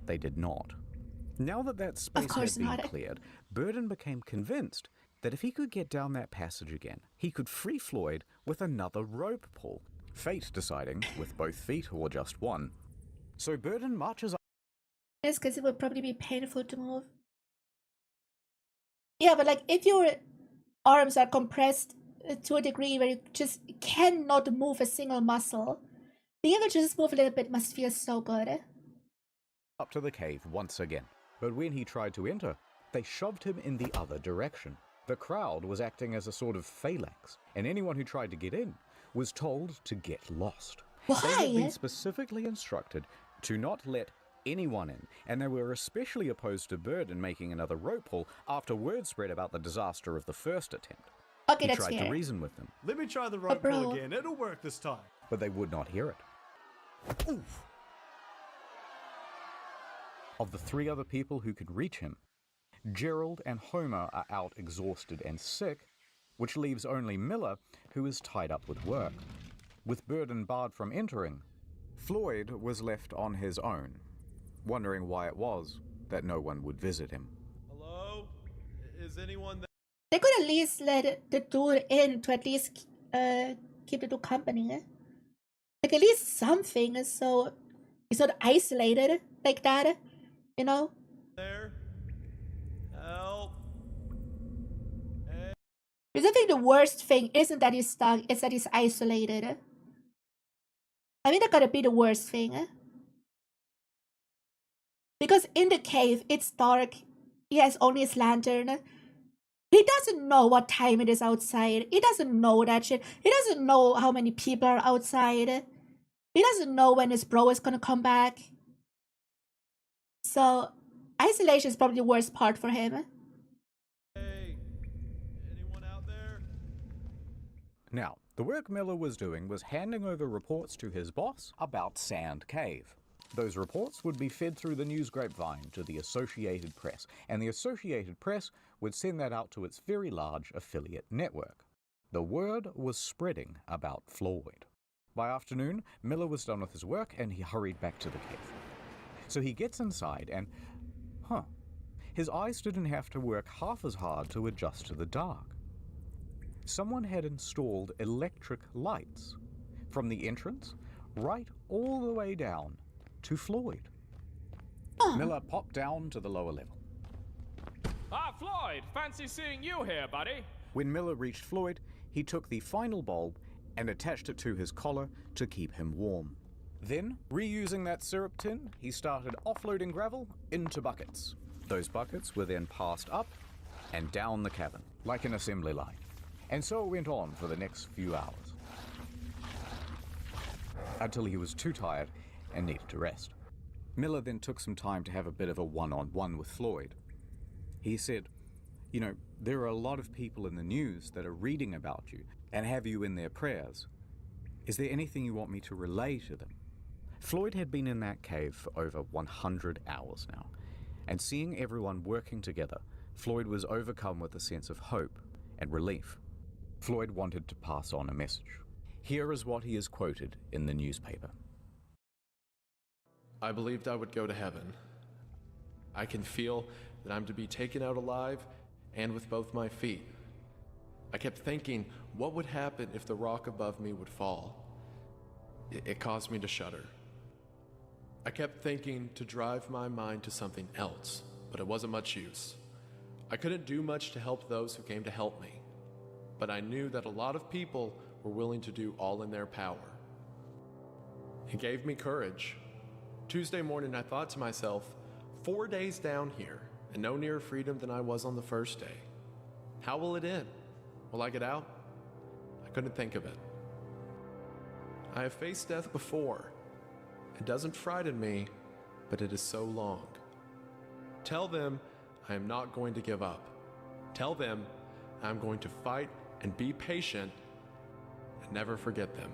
They did not. Now that space course had been not. cleared, Burden became convinced that if he could get down that passage again, he could free Floyd with another rope pull, fate deciding with both feet or just one. So Burden marches up. Yes, because it would probably be painful to move. Yeah, but like if your arms are compressed to a degree where you just cannot move a single muscle, being able to just move a little bit must feel so good. Up to the cave once again. But when he tried to enter, they shoved him in the other direction. The crowd was acting as a sort of phalanx, and anyone who tried to get in was told to get lost. They had been specifically instructed to not let anyone in, and they were especially opposed to Burden making another rope pull after word spread about the disaster of the first attempt. Okay, He that's tried fair. to reason with them, Let me try the rope bro. pull again. It'll work this time. but they would not hear it. Oof. Of the 3 other people who could reach him, Gerald and Homer are out exhausted and sick, which leaves only Miller, who is tied up with work. With Burden barred from entering, Floyd was left on his own, wondering why it was that no one would visit him. Hello? Is anyone there? They could at least let the dude in to at least keep the dude company. Like at least something so he's not isolated like that, you know? There? Help. Because I think the worst thing isn't that he's stuck, it's that he's isolated. I mean, that gotta be the worst thing. Because in the cave, it's dark. He has only his lantern. He doesn't know what time it is outside. He doesn't know that shit. He doesn't know how many people are outside. He doesn't know when his bro is gonna come back. So, isolation is probably the worst part for him. Hey, anyone out there? Now, the work Miller was doing was handing over reports to his boss about Sand Cave. Those reports would be fed through the news grapevine to the Associated Press, and the Associated Press would send that out to its very large affiliate network. The word was spreading about Floyd. By afternoon, Miller was done with his work and he hurried back to the cave. So he gets inside and, his eyes didn't have to work half as hard to adjust to the dark. Someone had installed electric lights from the entrance right all the way down to Floyd. Miller popped down to the lower level. Ah, Floyd! Fancy seeing you here, buddy. When Miller reached Floyd, he took the final bulb and attached it to his collar to keep him warm. Then, reusing that syrup tin, he started offloading gravel into buckets. Those buckets were then passed up and down the cavern, like an assembly line. And so it went on for the next few hours, until he was too tired and needed to rest. Miller then took some time to have a bit of a one-on-one with Floyd. He said, "You know, there are a lot of people in the news that are reading about you and have you in their prayers. Is there anything you want me to relay to them?" Floyd had been in that cave for over 100 hours now, and seeing everyone working together, Floyd was overcome with a sense of hope and relief. Floyd wanted to pass on a message. Here is what he is quoted in the newspaper. I believed I would go to heaven. I can feel that I'm to be taken out alive and with both my feet. I kept thinking, what would happen if the rock above me would fall? It caused me to shudder. I kept thinking to drive my mind to something else, but it wasn't much use. I couldn't do much to help those who came to help me, but I knew that a lot of people were willing to do all in their power. It gave me courage. Tuesday morning, I thought to myself, 4 days down here, and no nearer freedom than I was on the first day. How will it end? Will I get out? I couldn't think of it. I have faced death before. It doesn't frighten me, but it is so long. Tell them I am not going to give up. Tell them I'm going to fight and be patient and never forget them.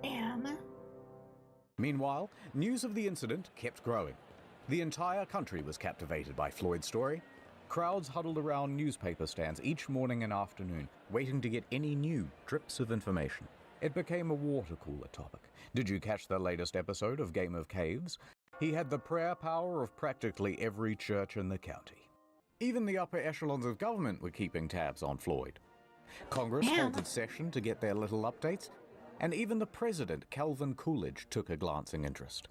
Damn. Meanwhile, news of the incident kept growing. The entire country was captivated by Floyd's story. Crowds huddled around newspaper stands each morning and afternoon, waiting to get any new drips of information. It became a water cooler topic. Did you catch the latest episode of Game of Caves? He had the prayer power of practically every church in the county. Even the upper echelons of government were keeping tabs on Floyd. Congress held its session to get their little updates, and even the president, Calvin Coolidge, took a glancing interest.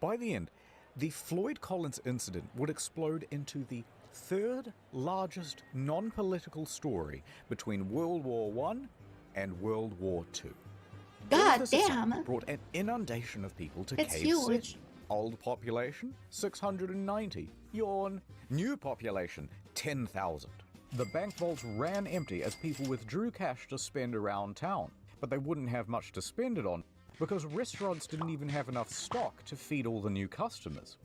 By the end, the Floyd Collins incident would explode into the third largest non-political story between World War I and World War II. God damn! Brought an inundation of people to It's Cave huge. City. Old population, 690. Yawn. New population, 10,000. The bank vaults ran empty as people withdrew cash to spend around town. But they wouldn't have much to spend it on because restaurants didn't even have enough stock to feed all the new customers.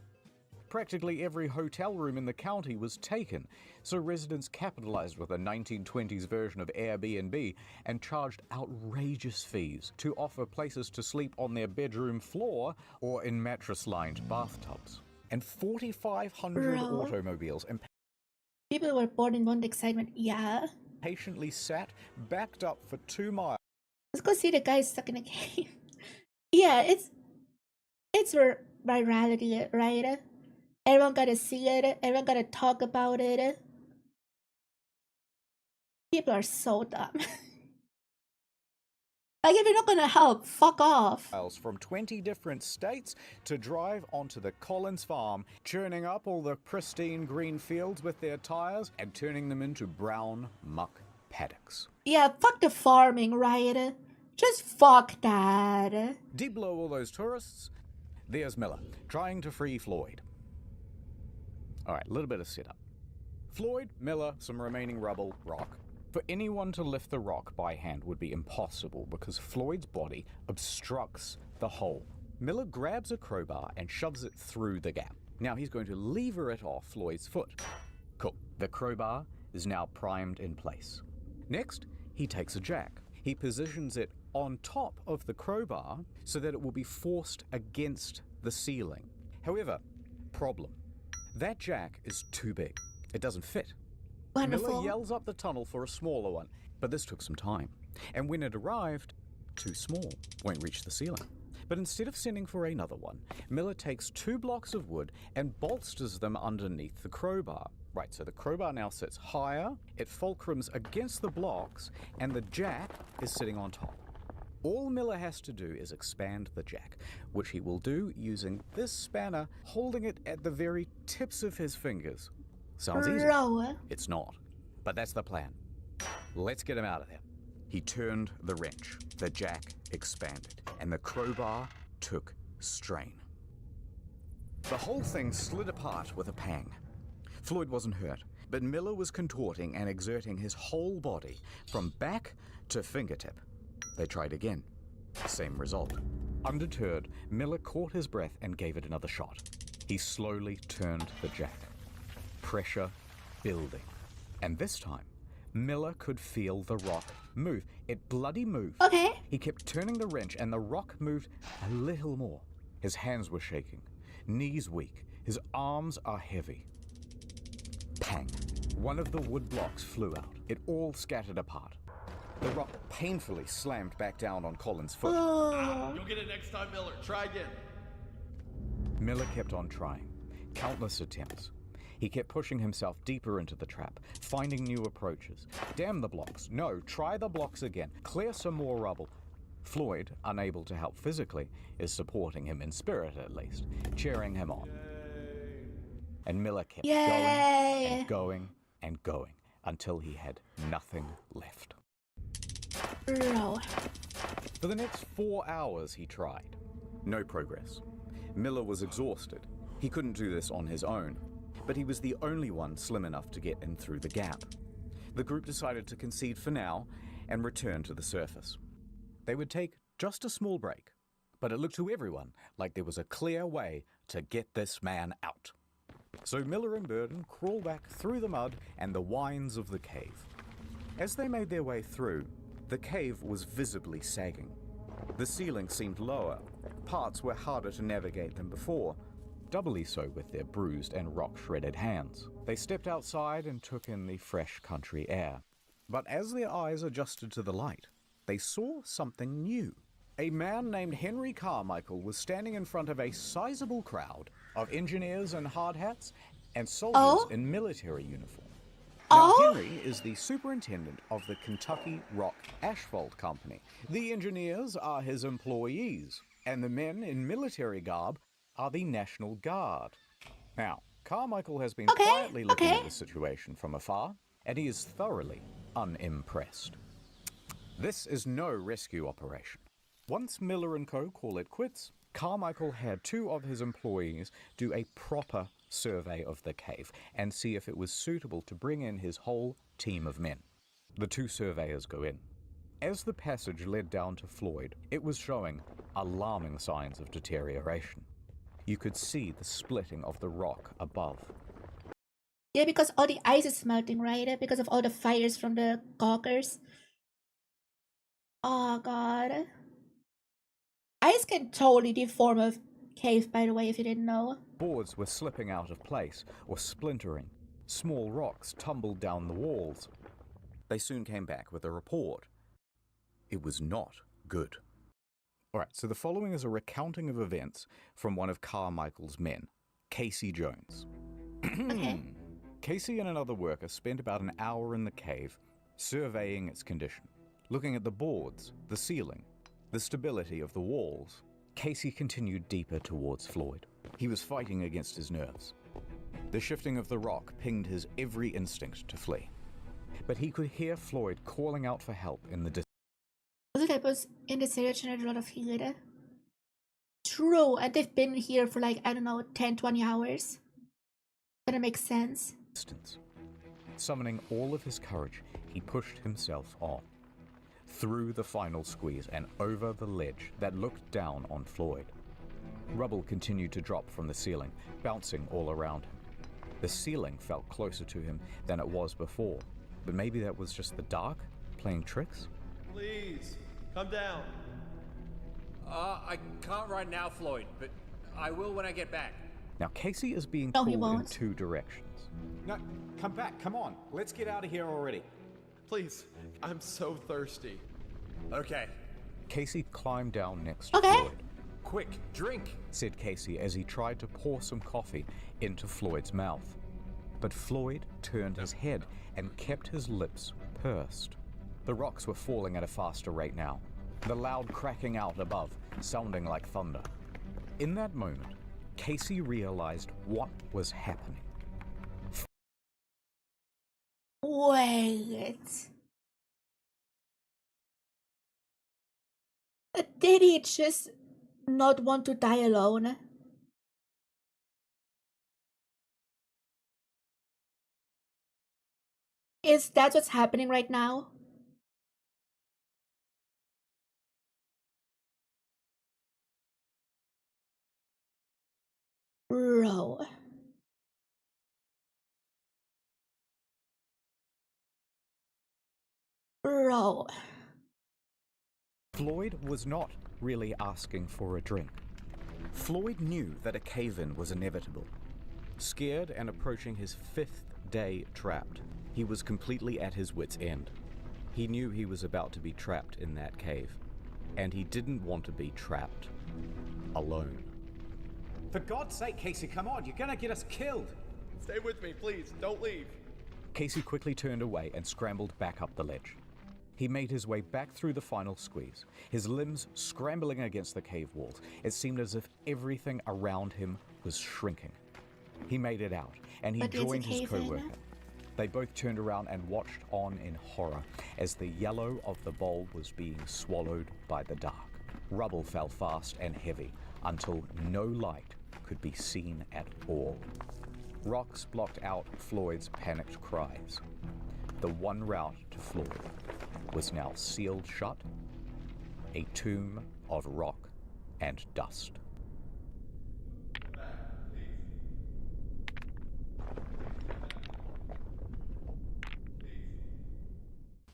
Practically every hotel room in the county was taken, so residents capitalized with a 1920s version of Airbnb and charged outrageous fees to offer places to sleep on their bedroom floor or in mattress-lined bathtubs. And 4,500 automobiles and people were born in one excitement. Yeah. patiently sat, backed up for 2 miles. Let's go see the guy stuck in a cave. Yeah, it's virality, right? Everyone gotta see it. Everyone gotta talk about it. People are so dumb. Like, if you're not gonna help, fuck off. From 20 different states to drive onto the Collins farm, churning up all the pristine green fields with their tires and turning them into brown muck paddocks. Yeah, fuck the farming, right? Just fuck that. Deep below all those tourists, there's Miller, trying to free Floyd. Alright, a little bit of setup. Floyd, Miller, some remaining rubble, rock. For anyone to lift the rock by hand would be impossible because Floyd's body obstructs the hole. Miller grabs a crowbar and shoves it through the gap. Now he's going to lever it off Floyd's foot. Cool. The crowbar is now primed in place. Next, he takes a jack. He positions it on top of the crowbar so that it will be forced against the ceiling. However, problem. That jack is too big. It doesn't fit. Wonderful. Miller yells up the tunnel for a smaller one, but this took some time. And when it arrived, too small, won't reach the ceiling. But instead of sending for another one, Miller takes 2 blocks of wood and bolsters them underneath the crowbar. Right, so the crowbar now sits higher, it fulcrums against the blocks, and the jack is sitting on top. All Miller has to do is expand the jack, which he will do using this spanner, holding it at the very tips of his fingers. Sounds easy. It's not, but that's the plan. Let's get him out of there. He turned the wrench, the jack expanded, and the crowbar took strain. The whole thing slid apart with a pang. Floyd wasn't hurt, but Miller was contorting and exerting his whole body from back to fingertip. They tried again. Same result. Undeterred, Miller caught his breath and gave it another shot. He slowly turned the jack. Pressure building. And this time, Miller could feel the rock move. It bloody moved. Okay. He kept turning the wrench and the rock moved a little more. His hands were shaking, knees weak, his arms are heavy. Pang. One of the wood blocks flew out. It all scattered apart. The rock painfully slammed back down on Colin's foot. You'll get it next time, Miller. Try again. Miller kept on trying. Countless attempts. He kept pushing himself deeper into the trap, finding new approaches. Damn the blocks. No, try the blocks again. Clear some more rubble. Floyd, unable to help physically, is supporting him in spirit at least, cheering him on. Yay. And Miller kept going and going until he had nothing left. Bro. For the next 4 hours he tried. No progress. Miller was exhausted. He couldn't do this on his own, but he was the only one slim enough to get in through the gap. The group decided to concede for now and return to the surface. They would take just a small break, but it looked to everyone like there was a clear way to get this man out. So Miller and Burden crawled back through the mud and the wines of the cave. As they made their way through, the cave was visibly sagging. The ceiling seemed lower. Parts were harder to navigate than before, doubly so with their bruised and rock-shredded hands. They stepped outside and took in the fresh country air. But as their eyes adjusted to the light, they saw something new. A man named Henry Carmichael was standing in front of a sizable crowd of engineers in hard hats and soldiers in military uniform. Now, Henry is the superintendent of the Kentucky Rock Asphalt Company. The engineers are his employees, and the men in military garb are the National Guard. Now, Carmichael has been quietly looking at the situation from afar, and he is thoroughly unimpressed. This is no rescue operation. Once Miller and Co. call it quits, Carmichael had 2 of his employees do a proper survey of the cave and see if it was suitable to bring in his whole team of men. The 2 surveyors go in. As the passage led down to Floyd, it was showing alarming signs of deterioration. You could see the splitting of the rock above. Yeah, because all the ice is melting, right? Because of all the fires from the gawkers. Oh god. Ice can totally deform a cave, by the way, if you didn't know. Boards were slipping out of place or splintering. Small rocks tumbled down the walls. They soon came back with a report. It was not good. Alright, so the following is a recounting of events from one of Carmichael's men, Casey Jones. Casey and another worker spent about an hour in the cave, surveying its condition, looking at the boards, the ceiling, the stability of the walls. Casey continued deeper towards Floyd. He was fighting against his nerves. The shifting of the rock pinged his every instinct to flee. But he could hear Floyd calling out for help in the distance. Also, that was in the series generated a lot of heat. True, and they've been here for like, I don't know, 10-20 hours. That makes sense. Summoning all of his courage, he pushed himself on. Through the final squeeze and over the ledge that looked down on Floyd. Rubble continued to drop from the ceiling, bouncing all around him. The ceiling felt closer to him than it was before, but maybe that was just the dark playing tricks? Please, come down. I can't right now, Floyd, but I will when I get back. Now, Casey is being pulled in 2 directions. No, come back, come on. Let's get out of here already. Please, I'm so thirsty. Okay. Casey climbed down next to Floyd. Quick, drink, said Casey as he tried to pour some coffee into Floyd's mouth. But Floyd turned his head and kept his lips pursed. The rocks were falling at a faster rate now, the loud cracking out above, sounding like thunder. In that moment, Casey realized what was happening. Wait. Did he just not want to die alone? Is that what's happening right now? Bro. Bro. Floyd was not really asking for a drink. Floyd knew that a cave-in was inevitable. Scared and approaching his 5th day trapped, he was completely at his wit's end. He knew he was about to be trapped in that cave, and he didn't want to be trapped alone. For God's sake, Casey, come on, you're gonna get us killed. Stay with me, please. Don't leave. Casey quickly turned away and scrambled back up the ledge. He made his way back through the final squeeze, his limbs scrambling against the cave walls. It seemed as if everything around him was shrinking. He made it out, and he joined his co-worker. They both turned around and watched on in horror as the yellow of the bulb was being swallowed by the dark. Rubble fell fast and heavy until no light could be seen at all. Rocks blocked out Floyd's panicked cries. The one route to Floyd was now sealed shut, a tomb of rock and dust.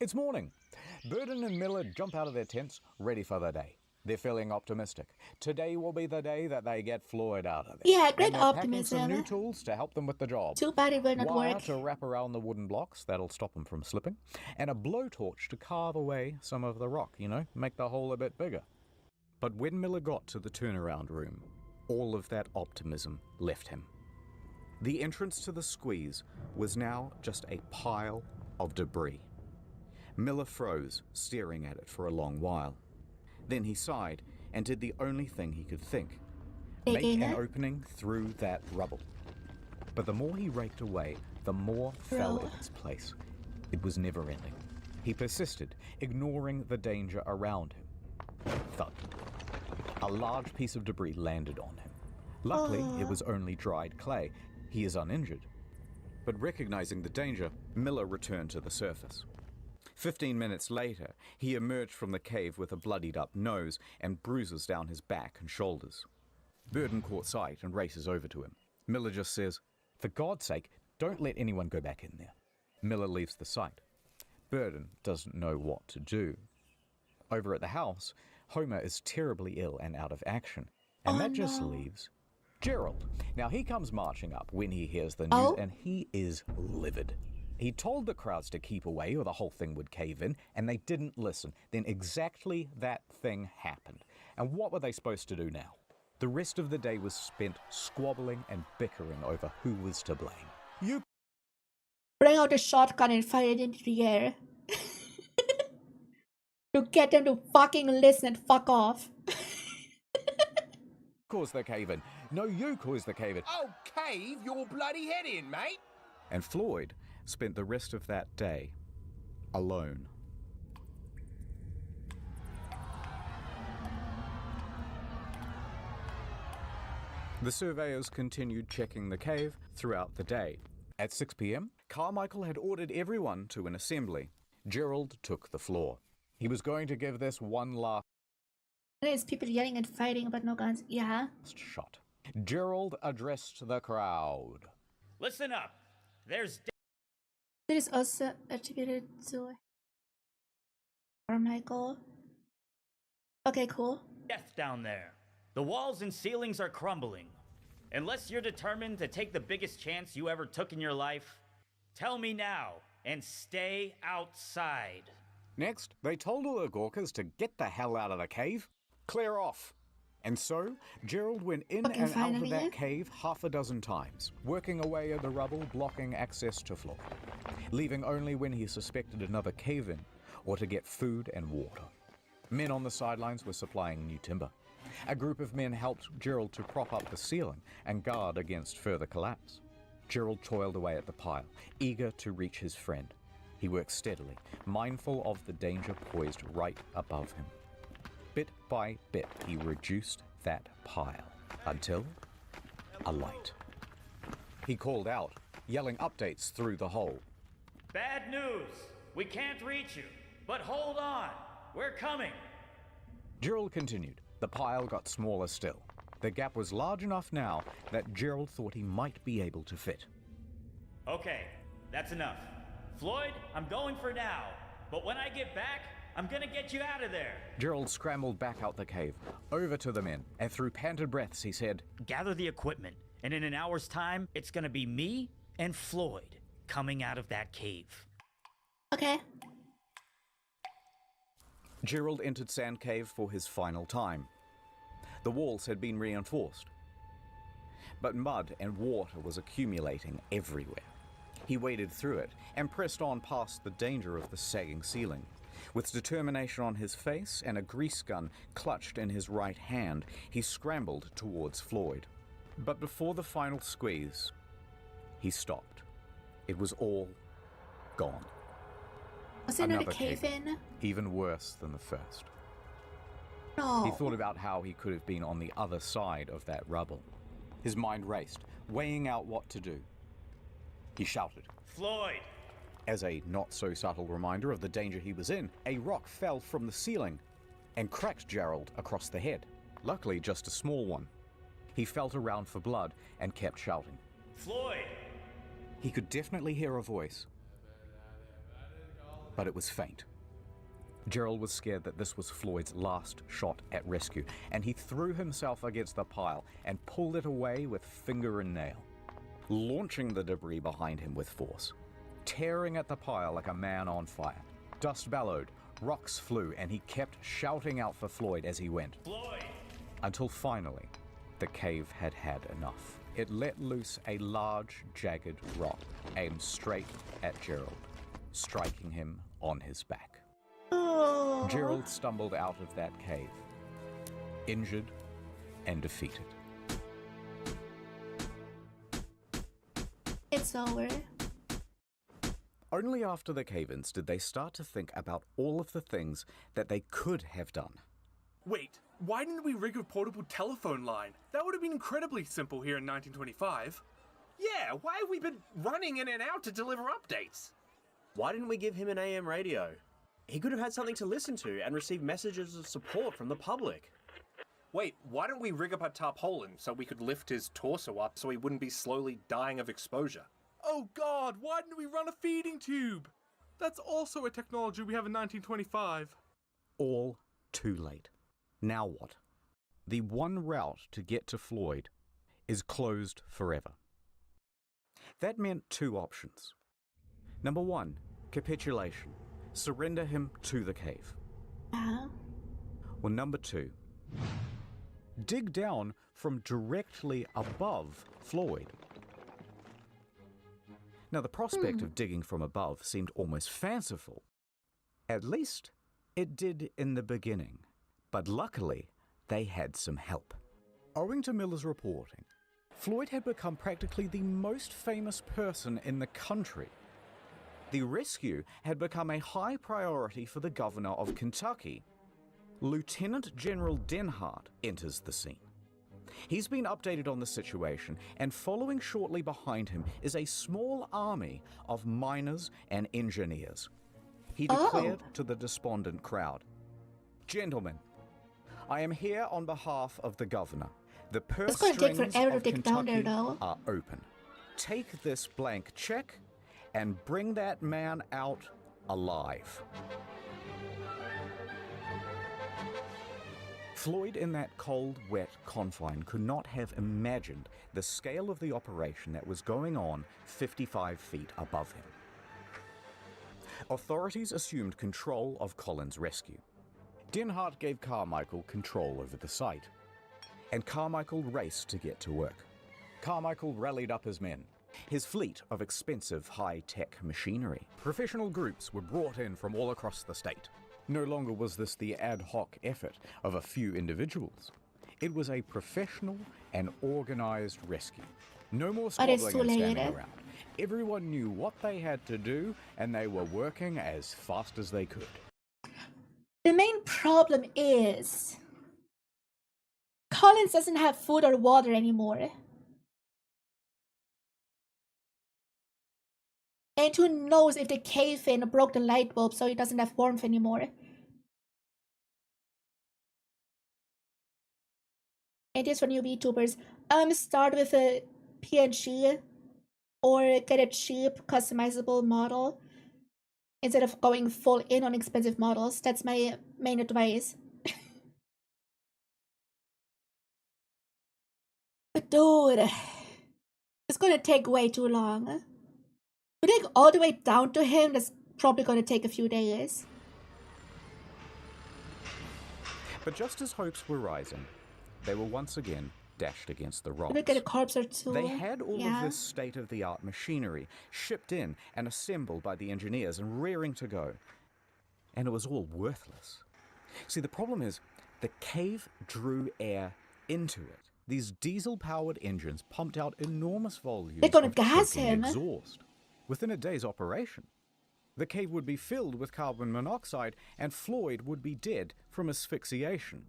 It's morning. Burden and Miller jump out of their tents, ready for the day. They're feeling optimistic. Today will be the day that they get Floyd out of there. Yeah, great and optimism. Packing some new tools to help them with the job. Too bad it will not Wire work. to wrap around the wooden blocks, that'll stop them from slipping. And a blowtorch to carve away some of the rock, make the hole a bit bigger. But when Miller got to the turnaround room, all of that optimism left him. The entrance to the squeeze was now just a pile of debris. Miller froze, staring at it for a long while. Then he sighed and did the only thing he could think. Make an opening through that rubble. But the more he raked away, the more fell in its place. It was never-ending. He persisted, ignoring the danger around him. Thud. A large piece of debris landed on him. Luckily, it was only dried clay. He is uninjured. But recognizing the danger, Miller returned to the surface. 15 minutes later, he emerged from the cave with a bloodied-up nose and bruises down his back and shoulders. Burden caught sight and races over to him. Miller just says, "For God's sake, don't let anyone go back in there." Miller leaves the site. Burden doesn't know what to do. Over at the house, Homer is terribly ill and out of action, and that just leaves Gerald. Now he comes marching up when he hears the news, and he is livid. He told the crowds to keep away or the whole thing would cave in, and they didn't listen. Then exactly that thing happened. And what were they supposed to do now? The rest of the day was spent squabbling and bickering over who was to blame. You bring out a shotgun and fire it into the air. To get them to fucking listen and fuck off. caused the cave-in. No, you caused the cave-in. Oh, cave your bloody head in, mate! And Floyd spent the rest of that day alone. The surveyors continued checking the cave throughout the day. At 6 p.m., Carmichael had ordered everyone to an assembly. Gerald took the floor. He was going to give this one last There's people yelling and fighting but no guns. Yeah. shot. Gerald addressed the crowd. Listen up. There's It is also attributed to Carmichael. Okay, cool. death down there. The walls and ceilings are crumbling. Unless you're determined to take the biggest chance you ever took in your life, tell me now and stay outside. Next, they told all the Gawkers to get the hell out of the cave. Clear off. And so, Gerald went in and out of finally. that cave half a dozen times, working away at the rubble, blocking access to Floyd, leaving only when he suspected another cave-in or to get food and water. Men on the sidelines were supplying new timber. A group of men helped Gerald to prop up the ceiling and guard against further collapse. Gerald toiled away at the pile, eager to reach his friend. He worked steadily, mindful of the danger poised right above him. Bit by bit, he reduced that pile until a light. He called out, yelling updates through the hole. Bad news. We can't reach you. But hold on. We're coming. Gerald continued. The pile got smaller still. The gap was large enough now that Gerald thought he might be able to fit. Okay, that's enough. Floyd, I'm going for now. But when I get back, I'm gonna get you out of there. Gerald scrambled back out the cave, over to the men, and through panted breaths he said, Gather the equipment, and in an hour's time, it's gonna be me and Floyd coming out of that cave. Okay. Gerald entered Sand Cave for his final time. The walls had been reinforced, but mud and water was accumulating everywhere. He waded through it and pressed on past the danger of the sagging ceiling. With determination on his face and a grease gun clutched in his right hand, he scrambled towards Floyd. But before the final squeeze, he stopped. It was all gone. Was it another cave in? Even worse than the first. No. He thought about how he could have been on the other side of that rubble. His mind raced, weighing out what to do. He shouted, Floyd! As a not-so-subtle reminder of the danger he was in, a rock fell from the ceiling and cracked Gerald across the head. Luckily, just a small one. He felt around for blood and kept shouting. Floyd! He could definitely hear a voice, but it was faint. Gerald was scared that this was Floyd's last shot at rescue, and he threw himself against the pile and pulled it away with finger and nail, launching the debris behind him with force, tearing at the pile like a man on fire. Dust bellowed, rocks flew, and he kept shouting out for Floyd as he went. Floyd! Until finally, the cave had had enough. It let loose a large, jagged rock aimed straight at Gerald, striking him on his back. Oh. Gerald stumbled out of that cave, injured and defeated. It's over. Only after the cave-ins did they start to think about all of the things that they could have done. Wait, why didn't we rig a portable telephone line? That would have been incredibly simple here in 1925. Yeah, why have we been running in and out to deliver updates? Why didn't we give him an AM radio? He could have had something to listen to and receive messages of support from the public. Wait, why don't we rig up a tarpaulin so we could lift his torso up so he wouldn't be slowly dying of exposure? Oh God, why didn't we run a feeding tube? That's also a technology we have in 1925. All too late. Now what? The one route to get to Floyd is closed forever. That meant two options. Number one, capitulation. Surrender him to the cave. Or number two, dig down from directly above Floyd. Now, the prospect of digging from above seemed almost fanciful. At least, it did in the beginning. But luckily, they had some help. Owing to Miller's reporting, Floyd had become practically the most famous person in the country. The rescue had become a high priority for the governor of Kentucky. Lieutenant General Denhart enters the scene. He's been updated on the situation, and following shortly behind him is a small army of miners and engineers. He declared to the despondent crowd, "Gentlemen, I am here on behalf of the governor. The purse strings of Kentucky are open. Take this blank check and bring that man out alive." Floyd, in that cold, wet confine, could not have imagined the scale of the operation that was going on 55 feet above him. Authorities assumed control of Colin's rescue. Denhart gave Carmichael control over the site, and Carmichael raced to get to work. Carmichael rallied up his men, his fleet of expensive high-tech machinery. Professional groups were brought in from all across the state. No longer was this the ad hoc effort of a few individuals. It was a professional and organized rescue. No more squabbling and standing around. Everyone knew what they had to do, and they were working as fast as they could. The main problem is Collins doesn't have food or water anymore. And who knows if the cave in broke the light bulb so it doesn't have warmth anymore. It is for new VTubers. Start with a PNG or get a cheap customizable model instead of going full in on expensive models. That's my main advice. But dude, it's gonna take way too long. Getting all the way down to him, that's probably gonna take a few days. But just as hopes were rising, they were once again dashed against the rocks. Maybe get a corpse or two. They had all of this state-of-the-art machinery shipped in and assembled by the engineers and rearing to go. And it was all worthless. See, the problem is, the cave drew air into it. These diesel-powered engines pumped out enormous volumes They're gonna of gas choking him. exhaust. Within a day's operation, the cave would be filled with carbon monoxide and Floyd would be dead from asphyxiation.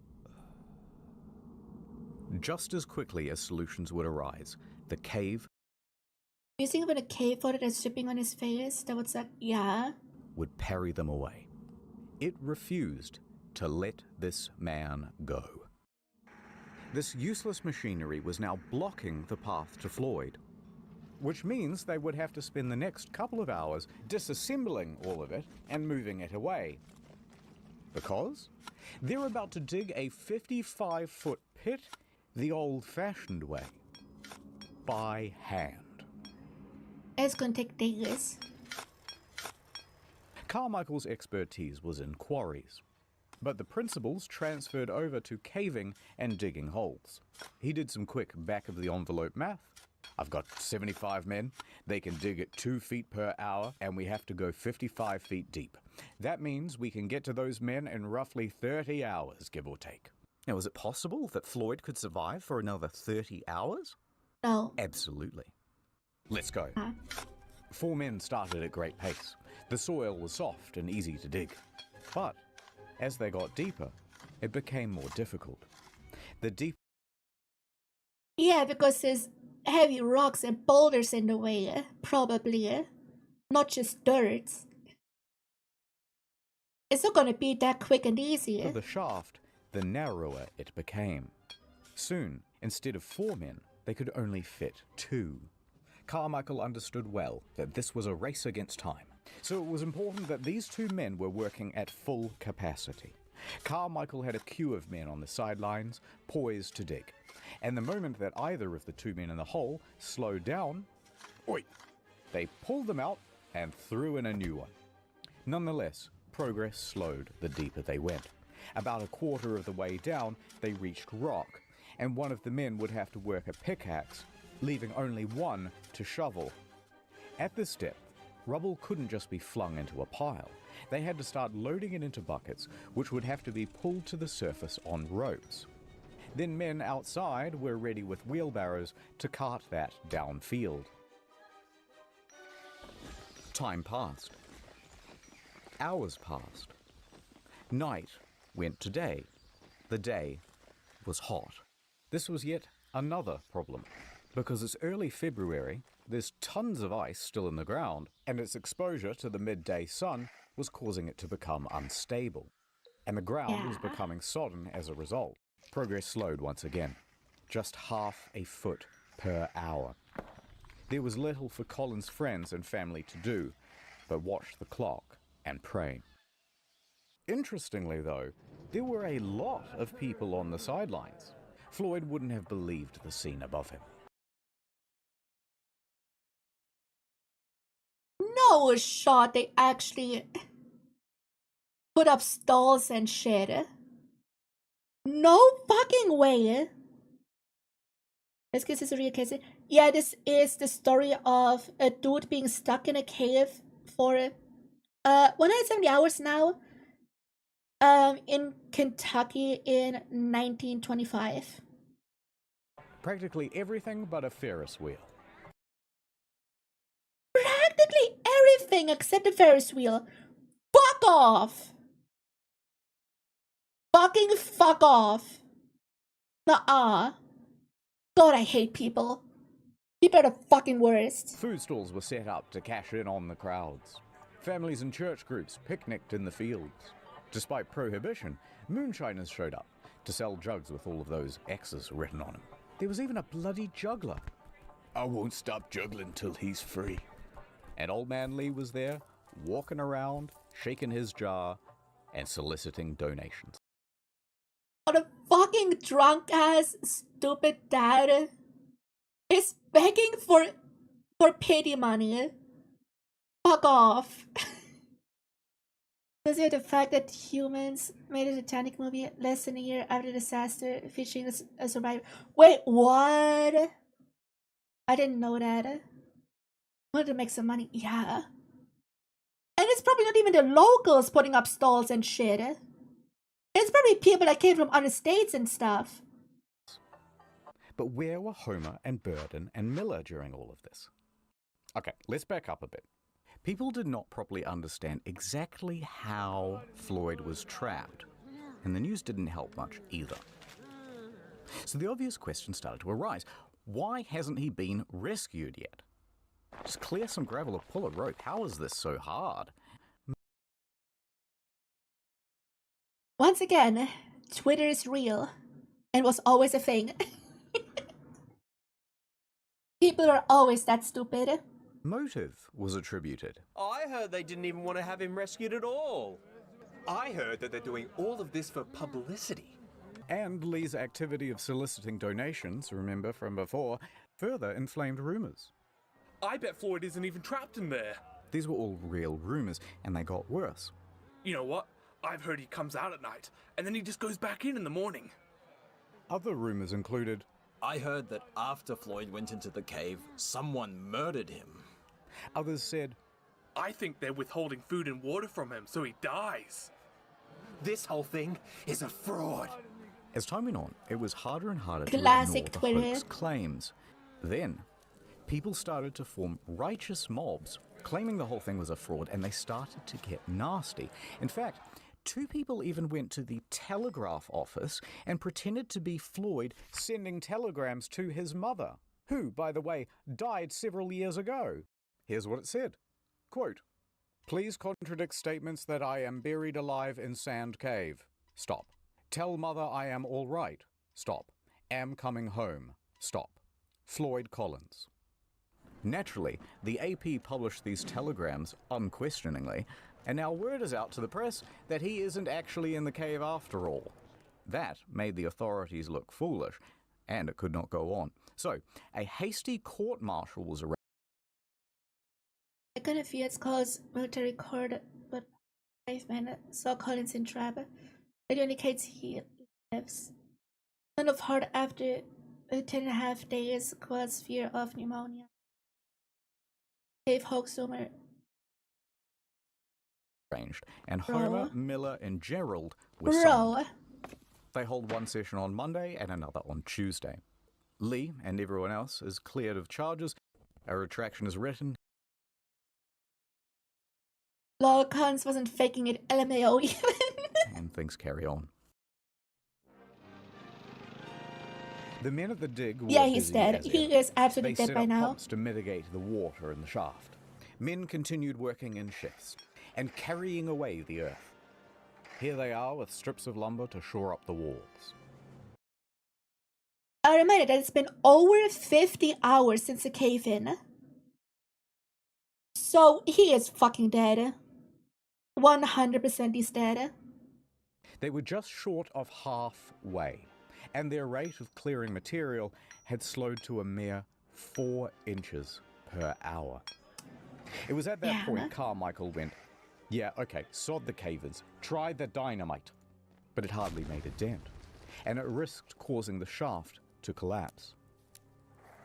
Just as quickly as solutions would arise, the cave You think about a cave photo that's dripping on his face? That was like, yeah. would parry them away. It refused to let this man go. This useless machinery was now blocking the path to Floyd, which means they would have to spend the next couple of hours disassembling all of it and moving it away. Because they're about to dig a 55-foot pit the old-fashioned way, by hand. It's gonna take days. Carmichael's expertise was in quarries, but the principles transferred over to caving and digging holes. He did some quick back-of-the-envelope math. I've got 75 men, they can dig at 2 feet per hour, and we have to go 55 feet deep. That means we can get to those men in roughly 30 hours, give or take. Now, is it possible that Floyd could survive for another 30 hours? No. Absolutely. Let's go. 4 men started at great pace. The soil was soft and easy to dig. But as they got deeper, it became more difficult. The deep... Yeah, because there's heavy rocks and boulders in the way, probably. Not just dirt. It's not gonna be that quick and easy. For the shaft, the narrower it became. Soon, instead of 4 men, they could only fit 2. Carmichael understood well that this was a race against time, so it was important that these 2 men were working at full capacity. Carmichael had a queue of men on the sidelines, poised to dig, and the moment that either of the 2 men in the hole slowed down, oi, they pulled them out and threw in a new one. Nonetheless, progress slowed the deeper they went. About a quarter of the way down, they reached rock, and one of the men would have to work a pickaxe, leaving only one to shovel. At this depth, rubble couldn't just be flung into a pile. They had to start loading it into buckets, which would have to be pulled to the surface on ropes. Then men outside were ready with wheelbarrows to cart that downfield. Time passed. Hours passed. Night went to day. The day was hot. This was yet another problem, because it's early February, there's tons of ice still in the ground, and its exposure to the midday sun was causing it to become unstable, and the ground was becoming sodden as a result. Progress slowed once again, just half a foot per hour. There was little for Colin's friends and family to do, but watch the clock and pray. Interestingly though, there were a lot of people on the sidelines. Floyd wouldn't have believed the scene above him. No shot they actually put up stalls and shit. No fucking way. Let's get this a real case. Yeah, this is the story of a dude being stuck in a cave for 170 hours now. In Kentucky in 1925. Practically everything but a Ferris wheel. Practically everything except the Ferris wheel. Fuck off! Fucking fuck off! Nuh-uh. God, I hate people. People are the fucking worst. Food stalls were set up to cash in on the crowds. Families and church groups picnicked in the fields. Despite prohibition, moonshiners showed up to sell jugs with all of those X's written on them. There was even a bloody juggler. I won't stop juggling till he's free. And Old Man Lee was there, walking around, shaking his jar, and soliciting donations. What a fucking drunk ass stupid dad is begging for pity money. Fuck off. Does it the fact that humans made a Titanic movie less than a year after the disaster featuring a survivor? Wait, what? I didn't know that. Wanted to make some money, yeah. And it's probably not even the locals putting up stalls and shit. It's probably people that came from other states and stuff. But where were Homer and Burden and Miller during all of this? Okay, let's back up a bit. People did not properly understand exactly how Floyd was trapped, and the news didn't help much either. So the obvious question started to arise. Why hasn't he been rescued yet? Just clear some gravel or pull a rope. How is this so hard? Once again, Twitter is real and was always a thing. People are always that stupid. Motive was attributed. I heard they didn't even want to have him rescued at all. I heard that they're doing all of this for publicity. And Lee's activity of soliciting donations, remember from before, further inflamed rumors. I bet Floyd isn't even trapped in there. These were all real rumors, and they got worse. You know what? I've heard he comes out at night, and then he just goes back in the morning. Other rumors included, I heard that after Floyd went into the cave, someone murdered him. Others said, I think they're withholding food and water from him so he dies. This whole thing is a fraud. As time went on, it was harder and harder Classic to ignore the Twitter. hoax claims. Then, people started to form righteous mobs, claiming the whole thing was a fraud, and they started to get nasty. In fact, 2 people even went to the telegraph office and pretended to be Floyd sending telegrams to his mother, who, by the way, died several years ago. Here's what it said. Quote, please contradict statements that I am buried alive in Sand Cave. Stop. Tell mother I am all right. Stop. Am coming home. Stop. Floyd Collins. Naturally, the AP published these telegrams unquestioningly, and now word is out to the press that he isn't actually in the cave after all. That made the authorities look foolish, and it could not go on. So, a hasty court-martial was arranged. I kind of feel it's cause military court, but 5 men saw Collins in trap. It indicates he lives. Son of heart after 10.5 days caused fear of pneumonia. Cave hoaxomer. And Homer, Miller, and Gerald were Bro. summoned. They hold one session on Monday and another on Tuesday. Lee and everyone else is cleared of charges. A retraction is written. Lol, Collins wasn't faking it, LMAO even. And things carry on. The men at the dig were Yeah, he's busy dead. as He ever. is absolutely They dead set by up now. pumps to mitigate the water in the shaft. Men continued working in shifts and carrying away the earth. Here they are with strips of lumber to shore up the walls. I reminded that it's been over 50 hours since the cave-in. So he is fucking dead. 100% he's dead. They were just short of halfway, and their rate of clearing material had slowed to a mere 4 inches per hour. It was at that point Carmichael went, yeah, okay, sod the cavers, try the dynamite. But it hardly made a dent, and it risked causing the shaft to collapse.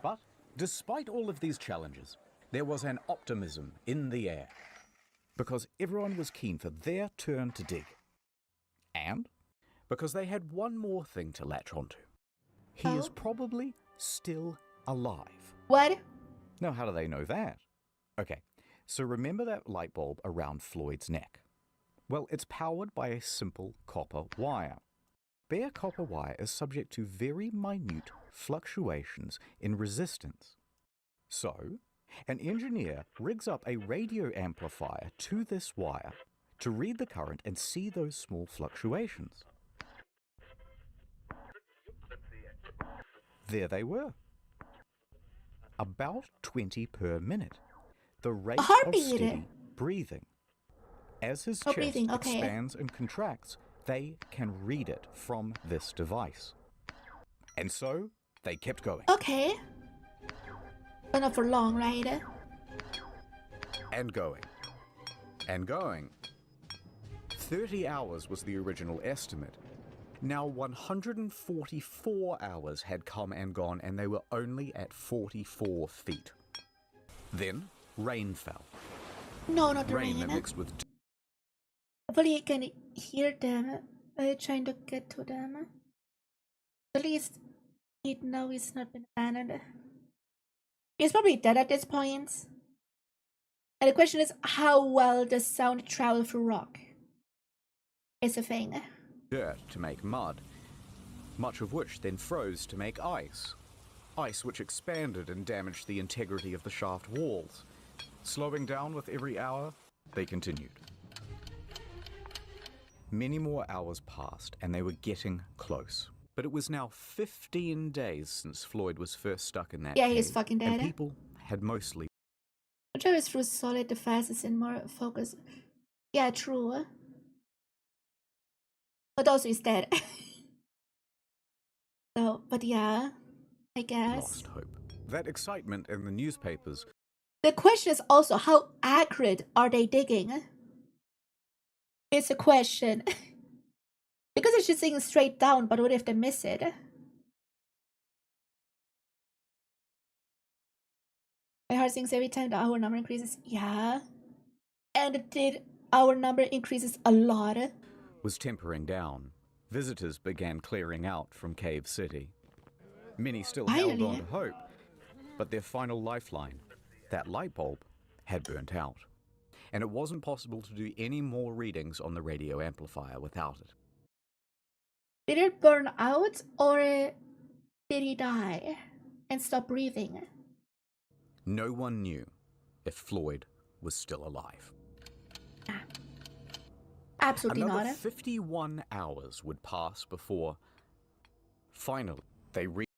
But despite all of these challenges, there was an optimism in the air, because everyone was keen for their turn to dig. And because they had one more thing to latch onto. He is probably still alive. What? Now, how do they know that? Okay, so remember that light bulb around Floyd's neck? Well, it's powered by a simple copper wire. Bare copper wire is subject to very minute fluctuations in resistance. So, an engineer rigs up a radio amplifier to this wire to read the current and see those small fluctuations. There they were. About 20 per minute. The rate of steady breathing. As his chest expands and contracts, they can read it from this device. And so, they kept going. Okay. But not for long, right? And going. And going. 30 hours was the original estimate. Now 144 hours had come and gone, and they were only at 44 feet. Then, rain fell. No, not the rain. rain. That mixed with... Hopefully you can hear them. I'm trying to get to them. At least he'd know he's not been abandoned. He's probably dead at this point. And the question is, how well does sound travel through rock? It's a thing. Dirt to make mud, much of which then froze to make ice. Ice which expanded and damaged the integrity of the shaft walls. Slowing down with every hour, they continued. Many more hours passed, and they were getting close. But it was now 15 days since Floyd was first stuck in that cave, he's fucking dead. And people had mostly... Whichever through solid, the fastest and more focus. Yeah, true. But also he's dead. So, but yeah, I guess. Lost hope. That excitement in the newspapers. The question is also, how accurate are they digging? It's a question. Because it's just sitting straight down, but what if they miss it? My heart sinks every time the hour number increases. Yeah. And did our number increases a lot? Was tempering down. Visitors began clearing out from Cave City. Many still held on to hope, but their final lifeline, that light bulb, had burnt out. And it wasn't possible to do any more readings on the radio amplifier without it. Did it burn out, or did he die and stop breathing? No one knew if Floyd was still alive. Absolutely Another not. 51 hours would pass before, finally, they reached...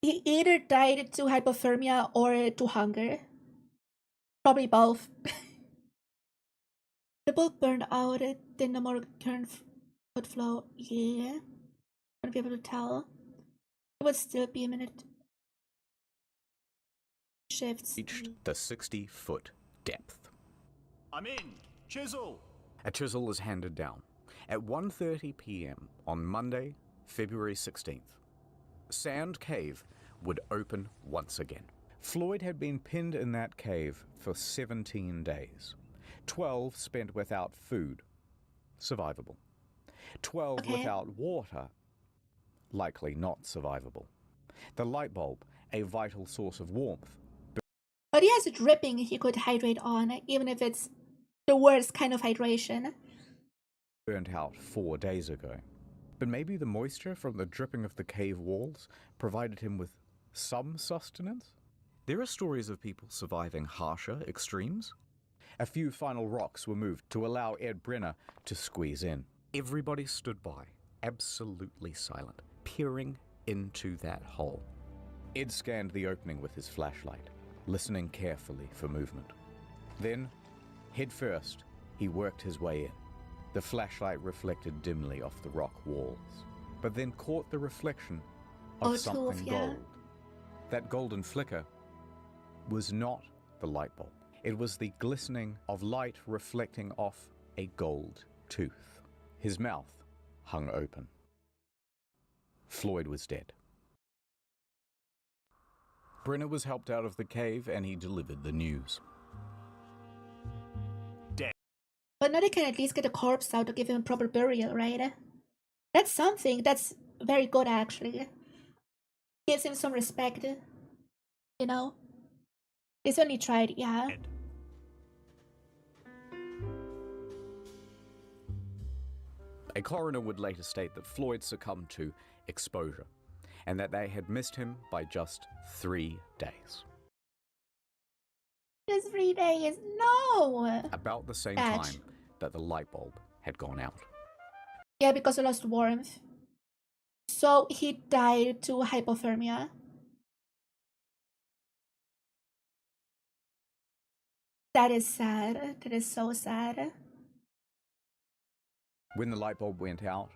He either died to hypothermia or to hunger. Probably both. The bulb burned out, then no more current would flow. Yeah. Wouldn't be able to tell. It would still be a minute. Shifts. Reached the 60-foot depth. I'm in. Chisel. A chisel is handed down. At 1:30 p.m. on Monday, February 16th, Sand Cave would open once again. Floyd had been pinned in that cave for 17 days. 12 spent without food, survivable. 12 without water, likely not survivable. The light bulb, a vital source of warmth. But he has a dripping he could hydrate on, even if it's the worst kind of hydration. Burnt out 4 days ago. But maybe the moisture from the dripping of the cave walls provided him with some sustenance? There are stories of people surviving harsher extremes. A few final rocks were moved to allow Ed Brenner to squeeze in. Everybody stood by, absolutely silent, peering into that hole. Ed scanned the opening with his flashlight, listening carefully for movement. Then, head first, he worked his way in. The flashlight reflected dimly off the rock walls, but then caught the reflection of something gold. That golden flicker was not the light bulb. It was the glistening of light reflecting off a gold tooth. His mouth hung open. Floyd was dead. Brenner was helped out of the cave and he delivered the news. But now they can at least get the corpse out to give him a proper burial, right? That's something. That's very good, actually. Gives him some respect. You know? They certainly tried, yeah. A coroner would later state that Floyd succumbed to exposure, and that they had missed him by just 3 days. Just 3 days, no! About the same Badge. time that the light bulb had gone out. Yeah, because he lost warmth. So he died to hypothermia. That is sad. That is so sad. When the light bulb went out,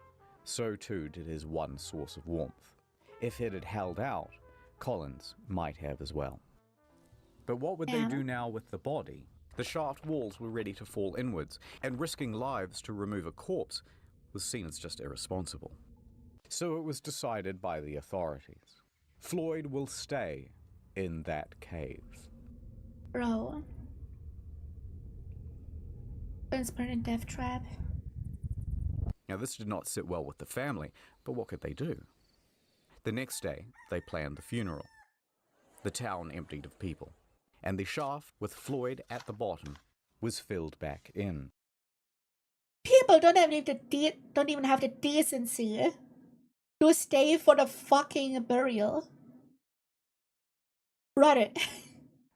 so too did his one source of warmth. If it had held out, Collins might have as well. But what would they do now with the body? The shaft walls were ready to fall inwards, and risking lives to remove a corpse was seen as just irresponsible. So it was decided by the authorities. Floyd will stay in that cave. Bro. Transparent death trap. Now this did not sit well with the family, but what could they do? The next day, they planned the funeral. The town emptied of people, and the shaft with Floyd at the bottom was filled back in. People don't even have the decency to stay for the fucking burial. Brother.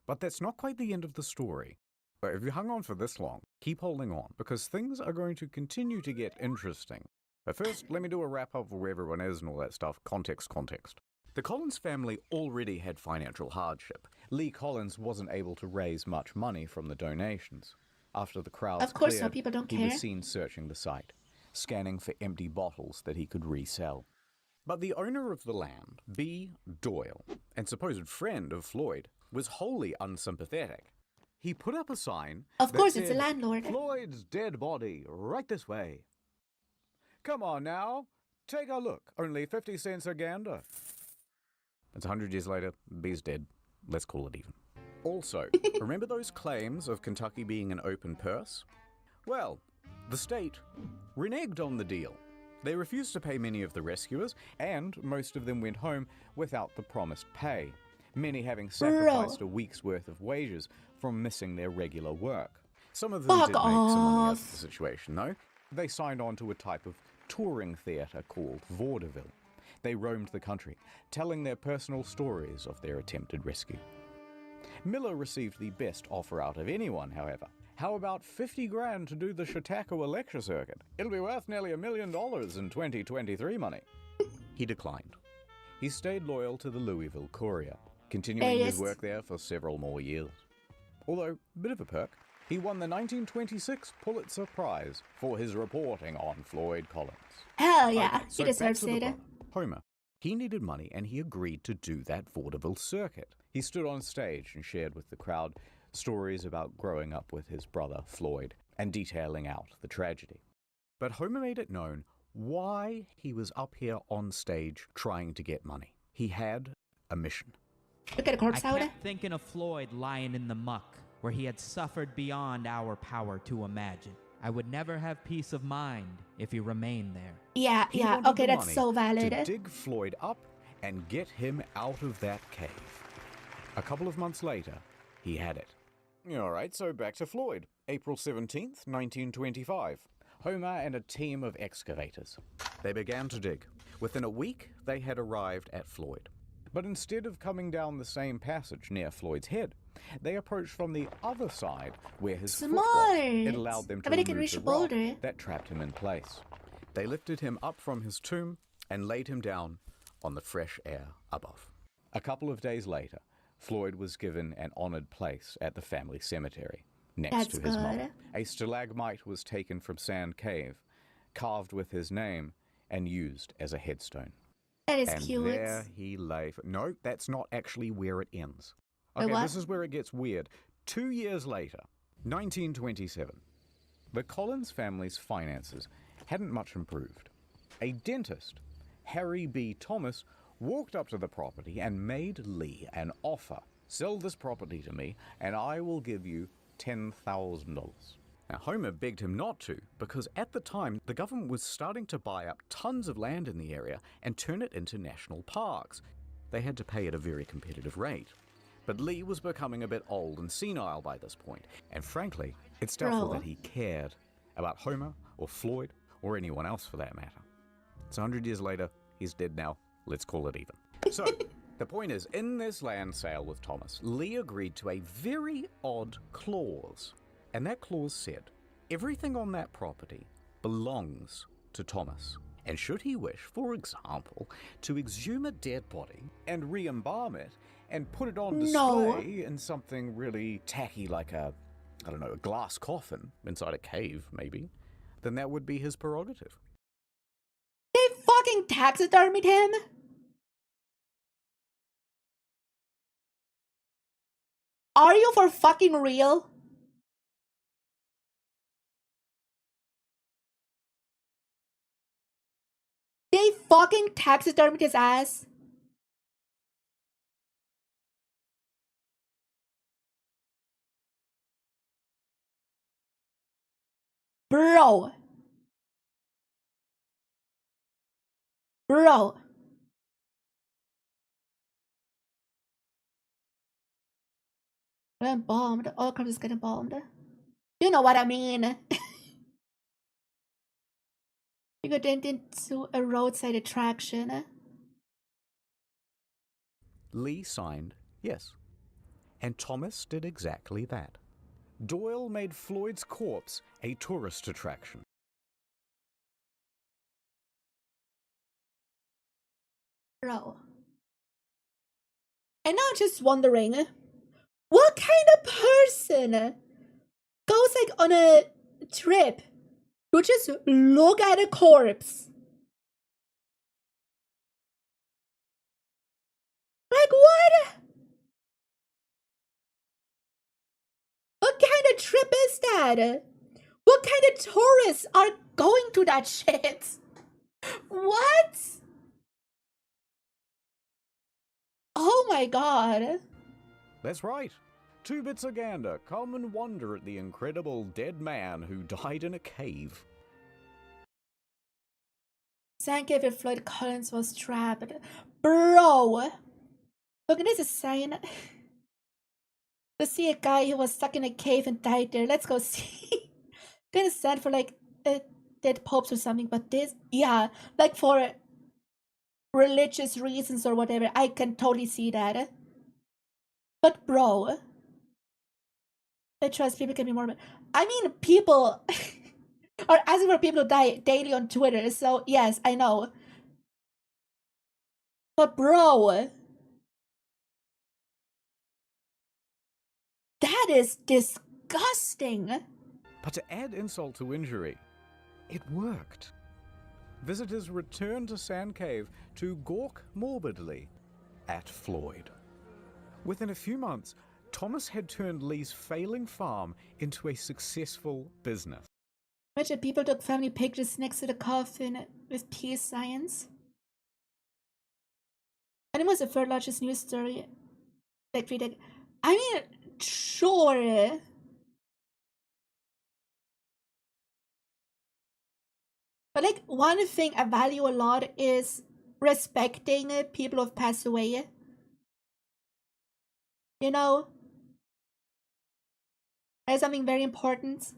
But that's not quite the end of the story. But if you hung on for this long, keep holding on, because things are going to continue to get interesting. But first, let me do a wrap-up of where everyone is and all that stuff. Context. The Collins family already had financial hardship. Lee Collins wasn't able to raise much money from the donations. After the crowds Of course cleared, not, people don't he care. was seen searching the site, scanning for empty bottles that he could resell. But the owner of the land, B. Doyle, and supposed friend of Floyd, was wholly unsympathetic. He put up a sign Of that course, it's a said, landlord. "Floyd's dead body, right this way. Come on now, take a look. Only 50 cents a gander." It's 100 years later, B's dead. Let's call it even. Also, remember those claims of Kentucky being an open purse? Well, the state reneged on the deal. They refused to pay many of the rescuers, and most of them went home without the promised pay, many having sacrificed a week's worth of wages from missing their regular work. Some of them did make some money out of the situation, though. They signed on to a type of touring theatre called vaudeville. They roamed the country, telling their personal stories of their attempted rescue. Miller received the best offer out of anyone, however. How about 50 grand to do the Chautauqua lecture circuit? It'll be worth nearly $1 million in 2023 money. He declined. He stayed loyal to the Louisville Courier, continuing his work there for several more years. Although, bit of a perk, he won the 1926 Pulitzer Prize for his reporting on Floyd Collins. Hell yeah, Okay, so he deserves back to the it. brother, Homer. He needed money and he agreed to do that vaudeville circuit. He stood on stage and shared with the crowd stories about growing up with his brother Floyd and detailing out the tragedy. But Homer made it known why he was up here on stage trying to get money. He had a mission. Look at a corpse I out. kept thinking of Floyd lying in the muck, where he had suffered beyond our power to imagine. I would never have peace of mind if he remained there. Yeah, He yeah, wanted okay, the that's money so valid. to dig Floyd up and get him out of that cave. A couple of months later, he had it. Alright, so back to Floyd. April 17th, 1925. Homer and a team of excavators. They began to dig. Within a week, they had arrived at Floyd. But instead of coming down the same passage near Floyd's head, they approached from the other side where his foot was. It allowed them to remove the rock that trapped him in place. They lifted him up from his tomb and laid him down on the fresh air above. A couple of days later, Floyd was given an honored place at the family cemetery, next to his mother. A stalagmite was taken from Sand Cave, carved with his name, and used as a headstone. That is and cute. there he lay. No, that's not actually where it ends. Wait, Okay, what? this is where it gets weird. 2 years later, 1927, the Collins family's finances hadn't much improved. A dentist, Harry B. Thomas, walked up to the property and made Lee an offer. "Sell this property to me, and I will give you $10,000. Now, Homer begged him not to, because at the time, the government was starting to buy up tons of land in the area and turn it into national parks. They had to pay at a very competitive rate. But Lee was becoming a bit old and senile by this point, and frankly, it's doubtful that he cared about Homer or Floyd or anyone else for that matter. It's 100 years later, he's dead now, let's call it even. So, the point is, in this land sale with Thomas, Lee agreed to a very odd clause. And that clause said, everything on that property belongs to Thomas. And should he wish, for example, to exhume a dead body and re-embalm it and put it on display in something really tacky like a glass coffin inside a cave, maybe, then that would be his prerogative. They fucking taxidermied him? Are you for fucking real? They fucking taxidermied his ass? Bro. Bro. Getting bombed. All comes is getting bombed. You know what I mean. You got into a roadside attraction. Lee signed yes. And Thomas did exactly that. Doyle made Floyd's corpse a tourist attraction. Bro. And now I'm just wondering, what kind of person goes like on a trip to just look at a corpse? Like what? What kind of trip is that? What kind of tourists are going to that shit? What? Oh my god. That's right. 2-bits Uganda, come and wonder at the incredible dead man who died in a cave. Thank you if Floyd Collins was trapped. Bro! Look, this is saying to see a guy who was stuck in a cave and died there. Let's go see. Gonna stand for like dead popes or something, but this, yeah, like for religious reasons or whatever, I can totally see that. But bro, I trust people can be more. I mean, people are asking for people to die daily on Twitter, so yes, I know. But bro, that is disgusting. But to add insult to injury, it worked. Visitors returned to Sand Cave to gawk morbidly at Floyd. Within a few months, Thomas had turned Lee's failing farm into a successful business. Imagine people took family pictures next to the coffin with peace signs. And it was the third largest news story. Like, I mean, sure. But like, one thing I value a lot is respecting people who have passed away. You know? That's something very important.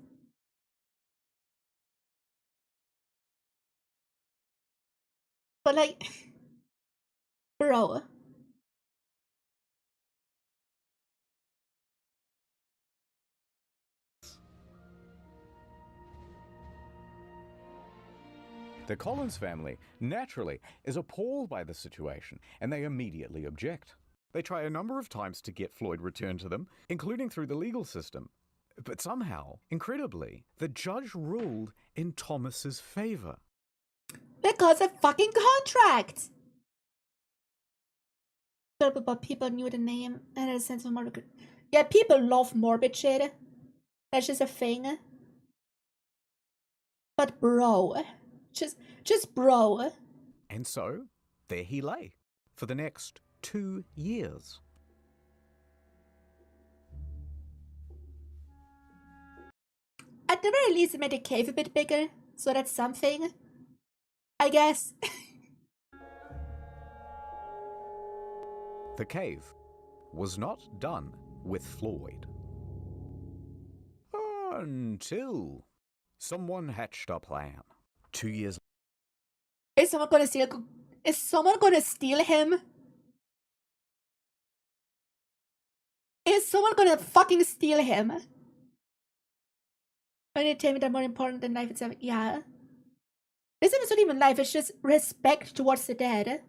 But like, bro. The Collins family, naturally, is appalled by the situation, and they immediately object. They try a number of times to get Floyd returned to them, including through the legal system. But somehow, incredibly, the judge ruled in Thomas's favor. Because of fucking contract! But people knew the name and had a sense of morbid. Yeah, people love morbid shit. That's just a thing. But bro, just bro. And so, there he lay, for the next 2 years. At the very least, it made the cave a bit bigger, so that's something. I guess. The cave was not done with Floyd. Until someone hatched a plan. 2 years. Is someone gonna steal him? Is someone gonna fucking steal him? Entertainment are more important than life itself. Yeah. This is not even life, it's just respect towards the dead.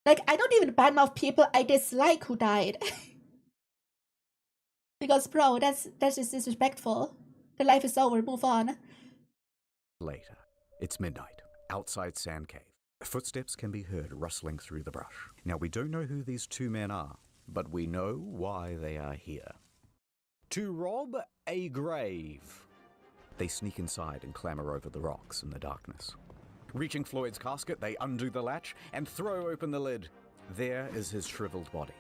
Like, I don't even badmouth people I dislike who died. Because, bro, that's just disrespectful. The life is over, move on. Later. It's midnight. Outside Sand Cave. Footsteps can be heard rustling through the brush. Now, we don't know who these two men are, but we know why they are here. To rob a grave. They sneak inside and clamber over the rocks in the darkness. Reaching Floyd's casket, they undo the latch and throw open the lid. There is his shriveled body.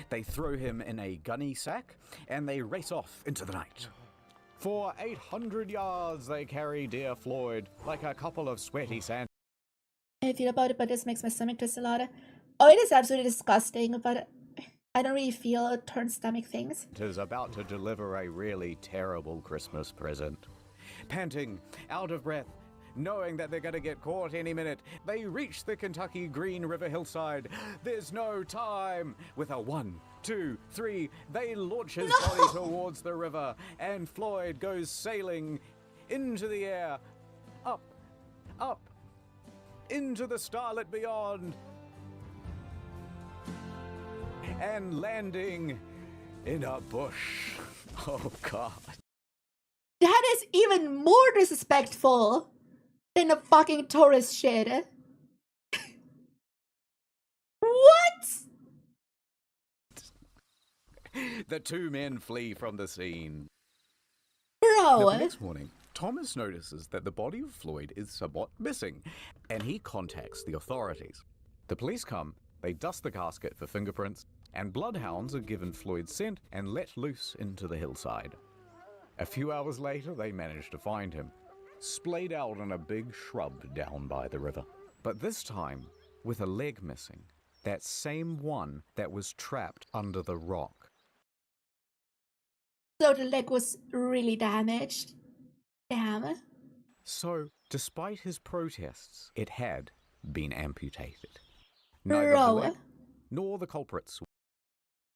They throw him in a gunny sack and they race off into the night. For 800 yards they carry dear Floyd like a couple of sweaty sand. I feel about it, but this makes my stomach twist a lot. Oh, it is absolutely disgusting, but I don't really feel turn stomach things. Is about to deliver a really terrible Christmas present. Panting, out of breath, knowing that they're going to get caught any minute, they reach the Kentucky Green River hillside. There's no time. With a 1, 2, 3, they launch his body towards the river, and Floyd goes sailing into the air, up, up, into the starlit beyond, and landing in a bush. Oh, God. That is even more disrespectful than the fucking tourist shit. What? The two men flee from the scene. Bro. Now, the next morning, Thomas notices that the body of Floyd is somewhat missing, and he contacts the authorities. The police come, they dust the casket for fingerprints, and bloodhounds are given Floyd's scent and let loose into the hillside. A few hours later, they manage to find him, splayed out in a big shrub down by the river. But this time, with a leg missing, that same one that was trapped under the rock. So the leg was really damaged. Damn. So, despite his protests, it had been amputated. Neither Bro. the leg nor the culprits.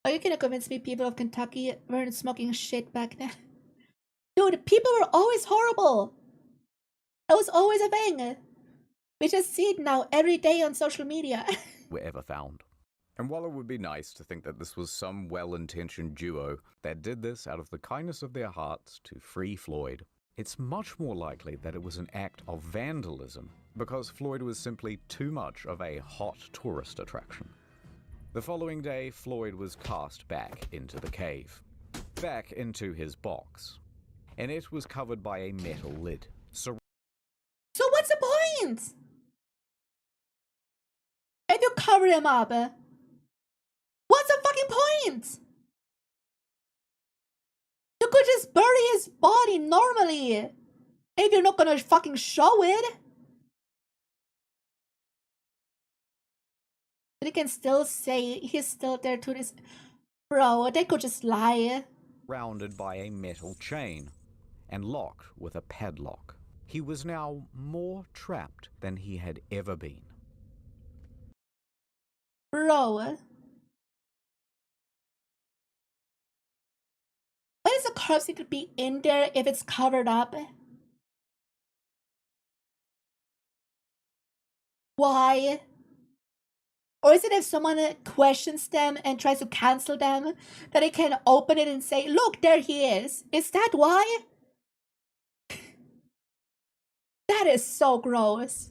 Are you gonna convince me people of Kentucky weren't smoking shit back then? Dude, people were always horrible. That was always a thing. We just see it now every day on social media. Were ever found. And while it would be nice to think that this was some well-intentioned duo that did this out of the kindness of their hearts to free Floyd, it's much more likely that it was an act of vandalism because Floyd was simply too much of a hot tourist attraction. The following day, Floyd was cast back into the cave, back into his box, and it was covered by a metal lid. So what's the point? If you cover him up, what's the fucking point? You could just bury his body normally if you're not gonna fucking show it. But you can still say he's still there to this. Bro, they could just lie. Surrounded by a metal chain and locked with a padlock. He was now more trapped than he had ever been. Bro. Why does the corpse need to be in there if it's covered up? Why? Or is it if someone questions them and tries to cancel them, that they can open it and say, look, there he is. Is that why? That is so gross.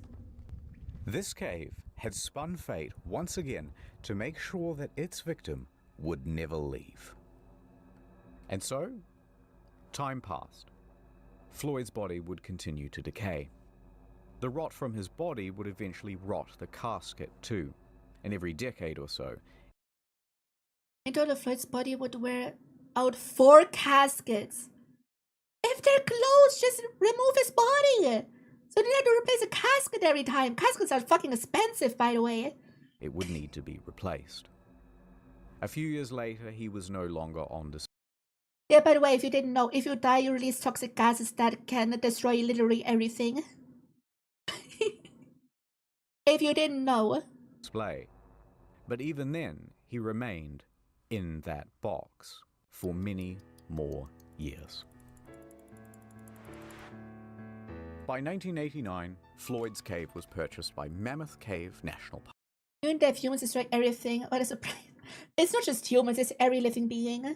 This cave had spun fate once again to make sure that its victim would never leave. And so, time passed. Floyd's body would continue to decay. The rot from his body would eventually rot the casket too, and every decade or so. I thought Floyd's body would wear out 4 caskets. If they're closed, just remove his body. So they have to replace a casket every time. Caskets are fucking expensive, by the way. It would need to be replaced. A few years later, he was no longer on display. Yeah, by the way, if you didn't know, if you die, you release toxic gases that can destroy literally everything. If you didn't know. But even then, he remained in that box for many more years. By 1989, Floyd's cave was purchased by Mammoth Cave National Park. Even that humans destroy everything. What a surprise. It's not just humans, it's every living being.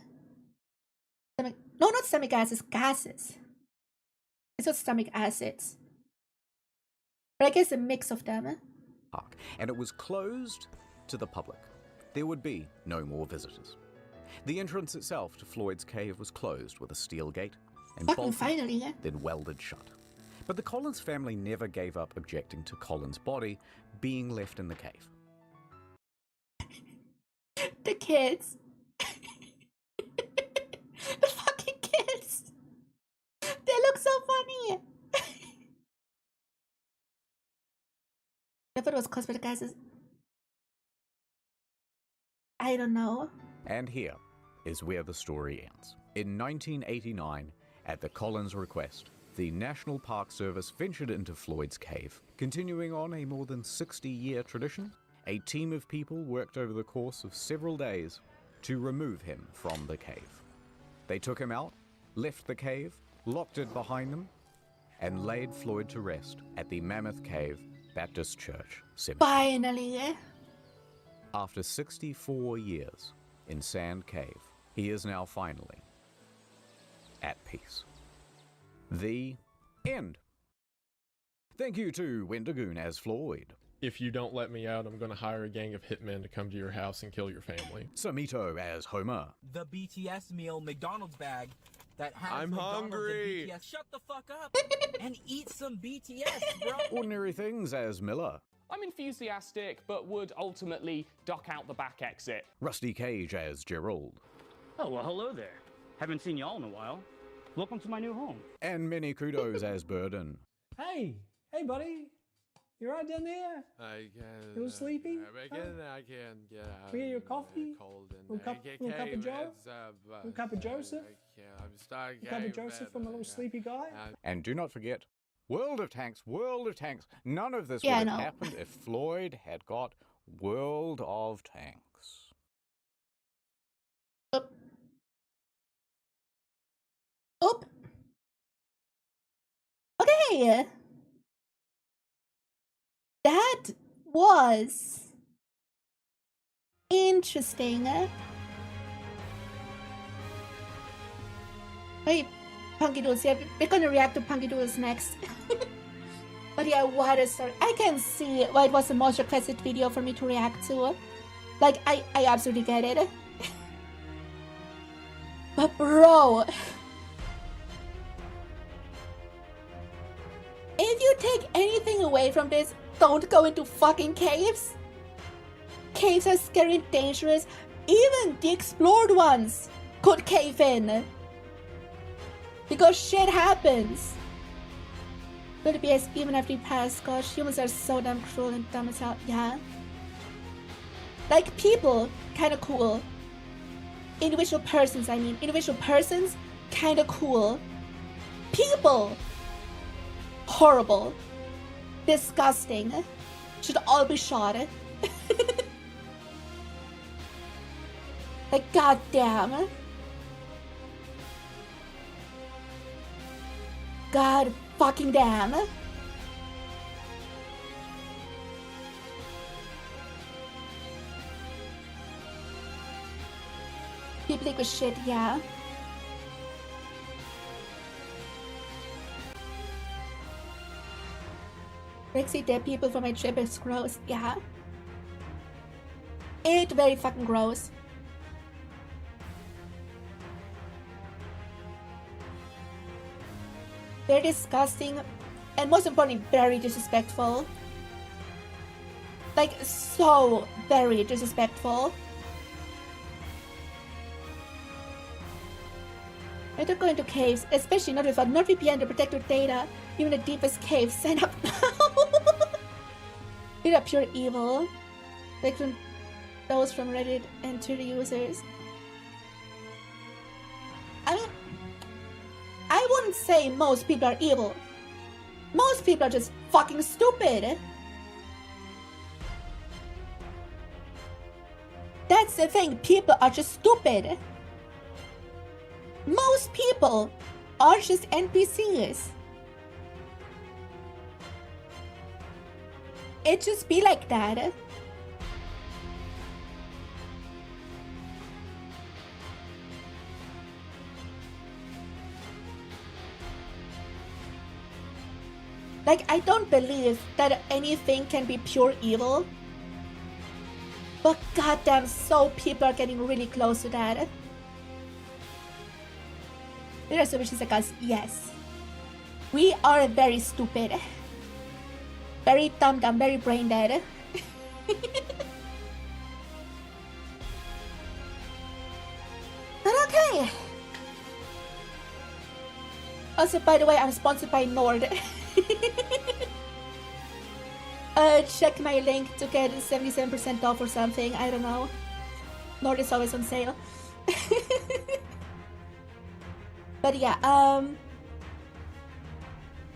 No, not stomach acids, gases. It's not stomach acids. But I guess a mix of them. And it was closed to the public. There would be no more visitors. The entrance itself to Floyd's cave was closed with a steel gate and bolted, finally. then welded shut. But the Collins family never gave up objecting to Colin's body being left in the cave. The kids. The fucking kids. They look so funny. I thought it was cosmetic gases. I don't know. And here is where the story ends. In 1989, at the Collins' request, the National Park Service ventured into Floyd's cave. Continuing on a more than 60-year tradition, a team of people worked over the course of several days to remove him from the cave. They took him out, left the cave, locked it behind them, and laid Floyd to rest at the Mammoth Cave Baptist Church Cemetery. Finally. After 64 years in Sand Cave, he is now finally at peace. The end. Thank you to Wendigoon as Floyd. If you don't let me out, I'm going to hire a gang of hitmen to come to your house and kill your family. Samito as Homer. The BTS meal McDonald's bag that has I'm McDonald's hungry. and BTS. Shut the fuck up and eat some BTS, bro. Ordinary Things as Miller. I'm enthusiastic, but would ultimately duck out the back exit. Rusty Cage as Gerald. Oh, well, hello there. Haven't seen y'all in a while. Welcome to my new home. And many kudos as Burden. Hey, buddy. You right down there? I can. You sleepy? I can get out. We get your coffee? Cold and Little cup of Joe? Little cup of Joseph? I'm stuck. A cup of Joseph from a little sleepy guy? And do not forget, World of Tanks, World of Tanks. None of this Yeah, would I have know. happened if Floyd had got World of Tanks. Oop. Okay. That was interesting. Wait, Punky Doodles, yeah, we're gonna react to Punky Doodles next. But yeah, what a story. I can see why it was the most requested video for me to react to. Like, I absolutely get it. But bro, if you take anything away from this, don't go into fucking caves. Caves are scary and dangerous. Even the explored ones could cave in. Because shit happens. But yes, even after you pass, gosh, humans are so damn cruel and dumb as hell. Yeah. Like people, kinda cool. Individual persons, kinda cool. People, horrible. Disgusting. Should all be shot. Like, goddamn. God fucking damn. People think with shit, yeah. Brexit dead people from my trip is gross, yeah. It's very fucking gross. Very disgusting, and most importantly, very disrespectful. Like, so very disrespectful. I don't go into caves, especially not without NordVPN to protect your data. Even the deepest caves, sign up now. These are pure evil. Like from those from Reddit and Twitter users. I mean, I wouldn't say most people are evil. Most people are just fucking stupid. That's the thing, people are just stupid. Most people are just NPCs. It just be like that. Like, I don't believe that anything can be pure evil. But goddamn, so people are getting really close to that. There are so much like us, yes. We are very stupid. Very dumb, very brain dead. But okay. Also, by the way, I'm sponsored by Nord. Check my link to get 77% off or something. I don't know. Nord is always on sale. But yeah,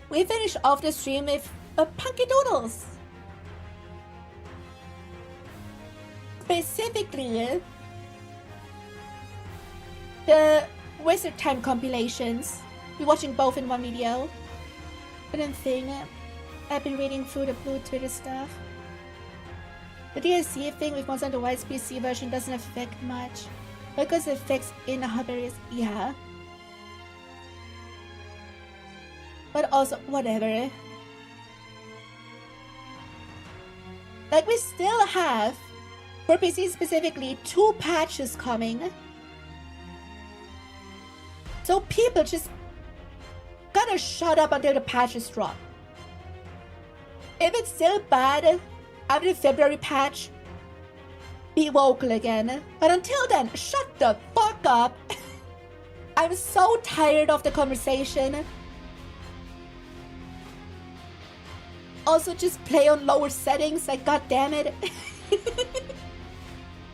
we finished off the stream with Punky Doodles. Specifically, the Wizard Time compilations. We're watching both in one video. But then thing, I've been reading through the blue Twitter stuff. The DLC thing with Monster Hunter Wilds PC version doesn't affect much. Because it affects in hobbies, yeah. But also, whatever. Like, we still have, for PC specifically, 2 patches coming. So people just gotta shut up until the patches drop. If it's still bad after the February patch, be vocal again. But until then, shut the fuck up. I'm so tired of the conversation. Also, just play on lower settings, like, god damn it.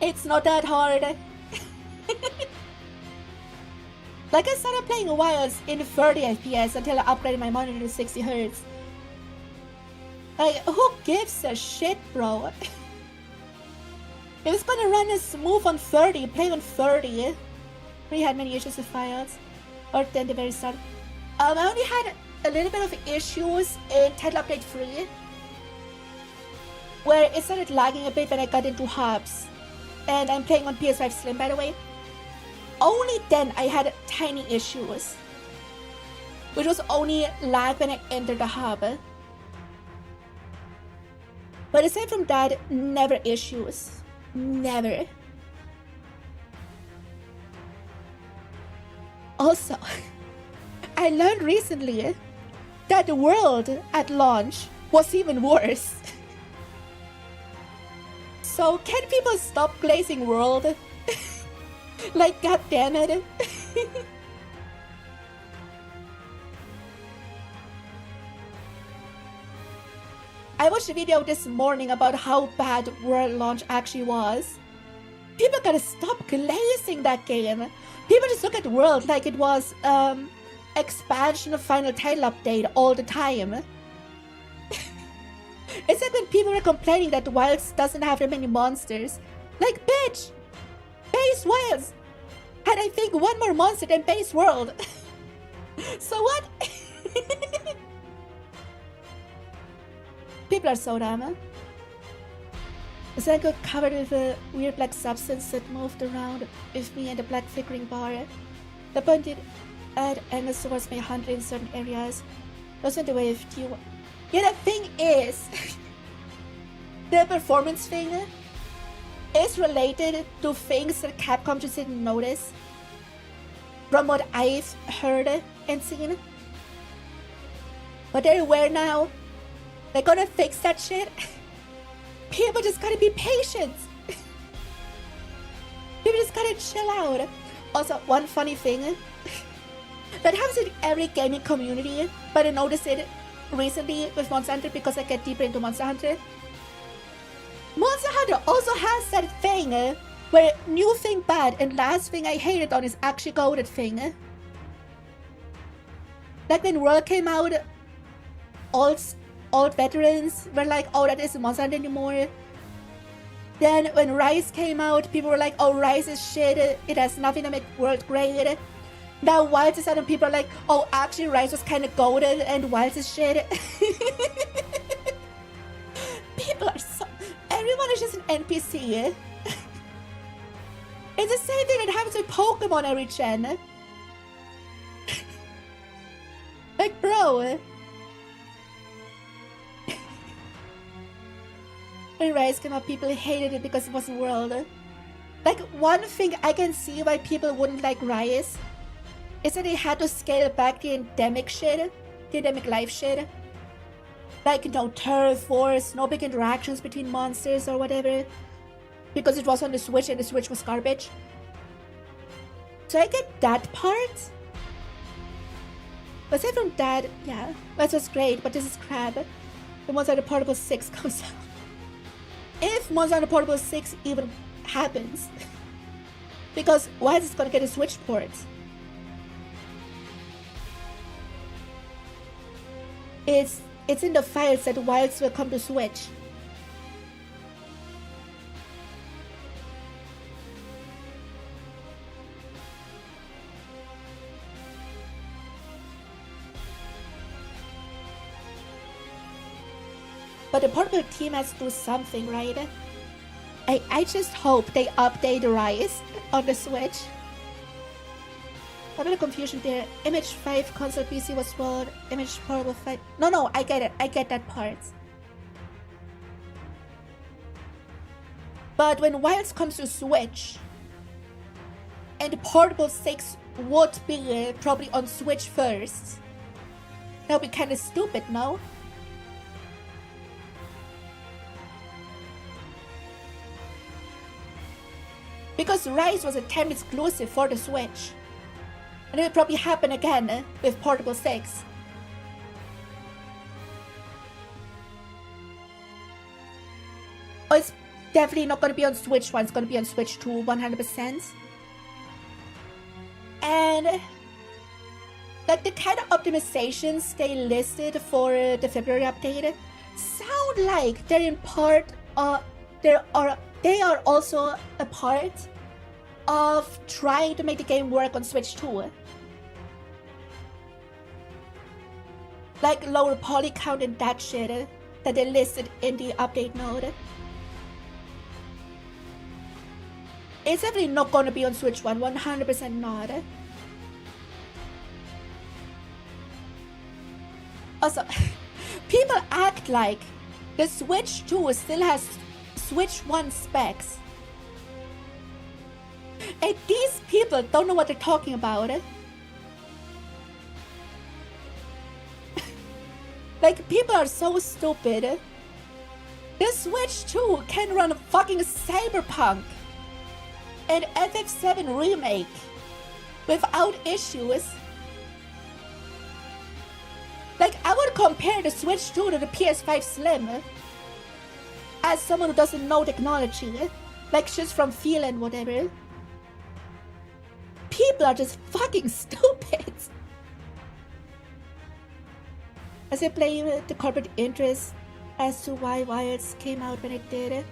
It's not that hard. Like, I started playing Wilds in 30 FPS until I upgraded my monitor to 60 Hz. Like, who gives a shit, bro? If it's gonna run as smooth on 30, play on 30. We had many issues with files. Or then the very start. I only had a little bit of issues in Title Update 3. Where it started lagging a bit when I got into hubs. And I'm playing on PS5 Slim, by the way. Only then I had tiny issues. Which was only lag when I entered the hub. But aside from that, never issues. Never. Also, I learned recently that the world at launch was even worse. So can people stop glazing world? Like, god damn it. I watched a video this morning about how bad world launch actually was. People gotta stop glazing that game. People just look at world like it was expansion of final title update all the time. It's like when people were complaining that Wilds doesn't have that many monsters. Like, bitch! Base Wilds had, I think, 1 more monster than base world. So what? People are so dumb. The sun got covered with a weird black substance that moved around with me and the black flickering bar. The pointed at angles towards my hunter in certain areas. Those went away with you. Yeah, the thing is, the performance thing is related to things that Capcom just didn't notice. From what I've heard and seen. But they're aware now. They're gonna fix that shit. People just gotta be patient. People just gotta chill out. Also, one funny thing that happens in every gaming community, but I noticed it recently with Monster Hunter because I get deeper into Monster Hunter. Monster Hunter also has that thing where new thing bad and last thing I hated on is actually goated thing. Like when World came out, old veterans were like, oh, that isn't Monster Hunter anymore. Then when Rise came out, people were like, oh, Rise is shit, it has nothing to make world great. Now Wilds is out and people are like, oh, actually Rise was kind of golden and Wilds is shit. People are so... Everyone is just an NPC. It's the same thing that happens with Pokemon every gen. Like, bro. When Rise came out, people hated it because it wasn't world. Like, one thing I can see why people wouldn't like Rise is that they had to scale back the endemic shit. The endemic life shit. Like, no turf wars, no big interactions between monsters or whatever. Because it was on the Switch and the Switch was garbage. So I get that part. But aside from that, yeah, that was great, but this is crap. The Monster Hunter Portable 6 comes out. If Monster Hunter Portable 6 even happens. Because why is it gonna get a Switch port? It's in the files that Wilds will come to Switch. But the portable team has to do something, right? I just hope they update Rise on the Switch. A bit of confusion there. Image 5 console PC was rolled. Image portable 5. No, I get it. I get that part. But when Wilds comes to Switch, and Portable 6 would be probably on Switch first, that would be kind of stupid, no? Because Rise was a time exclusive for the Switch. And it will probably happen again with Portable 6. Oh, it's definitely not going to be on Switch 1, it's going to be on Switch 2, 100%. And like the kind of optimizations they listed for the February update sound like they're in part they are also a part of trying to make the game work on Switch 2. Like lower poly count and that shit that they listed in the update note. It's definitely not gonna be on Switch 1, 100% not. Also, people act like the Switch 2 still has Switch 1 specs. And these people don't know what they're talking about. Like, people are so stupid. The Switch 2 can run fucking Cyberpunk and FF7 Remake without issues. Like, I would compare the Switch 2 to the PS5 Slim. As someone who doesn't know technology, like just from feel and whatever. People are just fucking stupid. As I blame the corporate interest as to why Wilds came out when it did.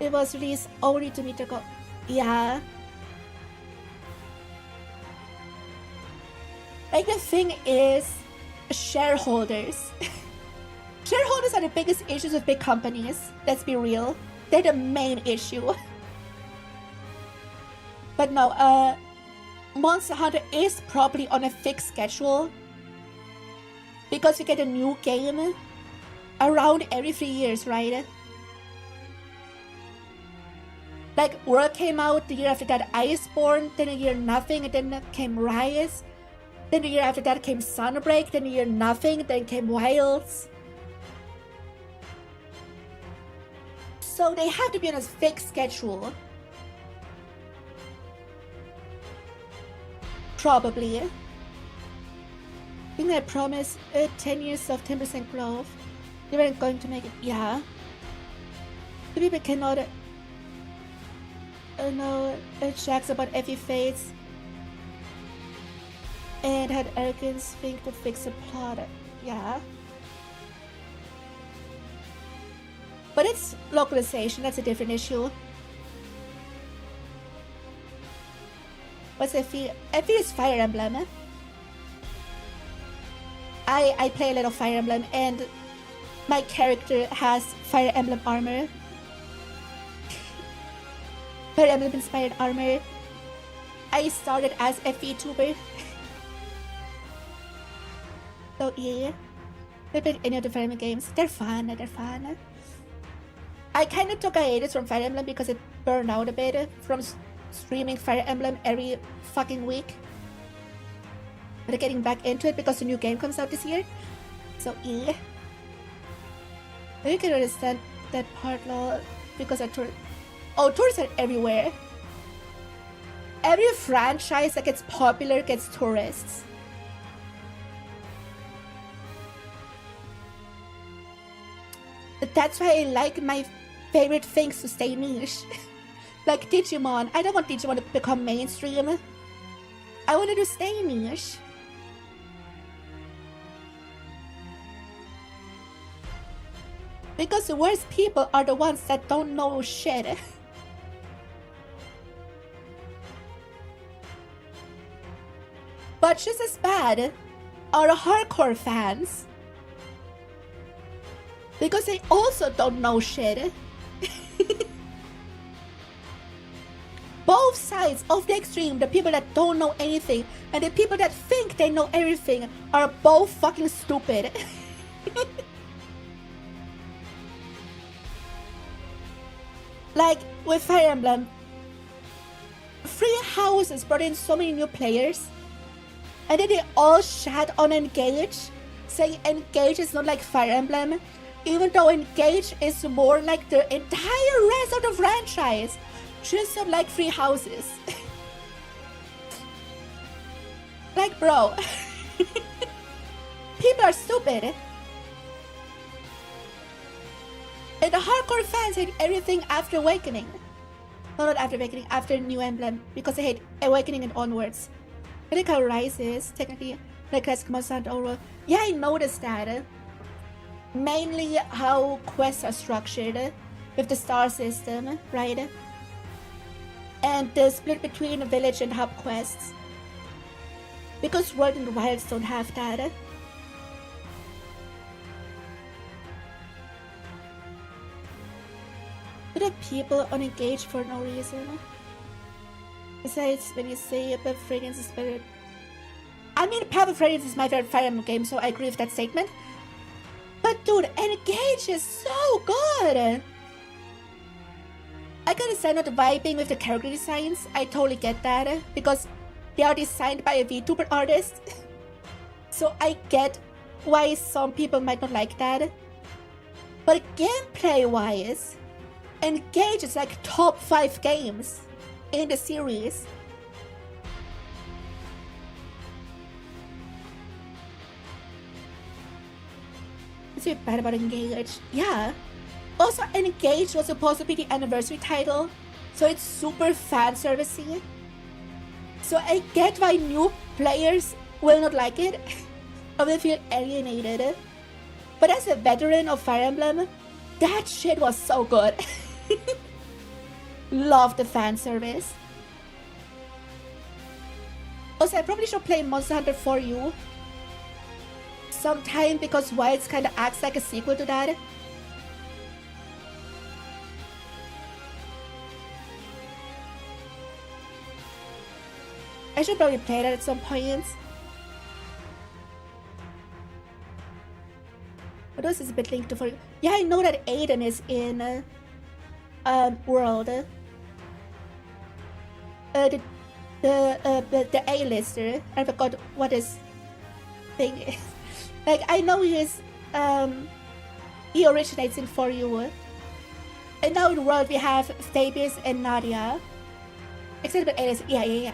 It was released only to meet the goal. Yeah. Like, the thing is, shareholders. Shareholders are the biggest issues with big companies. Let's be real. They're the main issue. But no, Monster Hunter is probably on a fixed schedule. Because we get a new game around every 3 years, right? Like, World came out, the year after that Iceborne, then a year nothing, and then came Rise. Then the year after that came Sunbreak, then a year nothing, then came Wilds. So they have to be on a fixed schedule. Probably. I think I promised 10 years of 10% growth. They weren't going to make it. Yeah. The people cannot know checks about FE Fates and had arrogance think to fix the plot. Yeah. But it's localization, that's a different issue. What's F3? F3 is Fire Emblem. I play a little Fire Emblem and my character has Fire Emblem armor. Fire Emblem inspired armor. I started as a Vtuber. So yeah. I played any of the Fire Emblem games. They're fun, they're fun. I kind of took a hiatus from Fire Emblem because it burned out a bit from streaming Fire Emblem every fucking week. But I'm getting back into it because the new game comes out this year. So yeah. You can understand that part, lol, because tourists are everywhere. Every franchise that gets popular gets tourists. That's why I like my favorite things to stay niche. Like Digimon. I don't want Digimon to become mainstream. I wanted to stay niche. Because the worst people are the ones that don't know shit. But just as bad are the hardcore fans. Because they also don't know shit. Both sides of the extreme, the people that don't know anything and the people that think they know everything, are both fucking stupid. Like with Fire Emblem, 3 houses brought in so many new players, and then they all shat on Engage, saying Engage is not like Fire Emblem, even though Engage is more like the entire rest of the franchise, just not like 3 houses. Like, bro, people are stupid. And the hardcore fans hate everything after Awakening. No, not after Awakening, after New Emblem, because they hate Awakening and onwards. I think how Rises, technically, like Classic Monster Hunter overall. Yeah, I noticed that. Mainly how quests are structured, with the star system, right? And the split between village and hub quests. Because World and Wilds don't have that. But the people unengaged for no reason. Besides, when you say Path of Radiance is better... I mean, Path of Radiance is my favorite Fire Emblem game, so I agree with that statement. But dude, Engage is so good! I can understand not vibing with the character designs, I totally get that, because they are designed by a VTuber artist. So I get why some people might not like that. But gameplay-wise, Engage is like top 5 games in the series. It's a bit bad about Engage. Yeah. Also, Engage was supposed to be the anniversary title, so it's super fan servicey. So I get why new players will not like it, or will feel alienated. But as a veteran of Fire Emblem, that shit was so good. Love the fan service. Also, I probably should play Monster Hunter for You sometime, because Wilds kinda acts like a sequel to that. I should probably play that at some point. What else is a bit linked to for you? Yeah, I know that Aiden is in World. The A-lister. I forgot what his thing is. Like, I know he originates in For You. And now in World we have Fabius and Nadia. Except for A-lister. Yeah.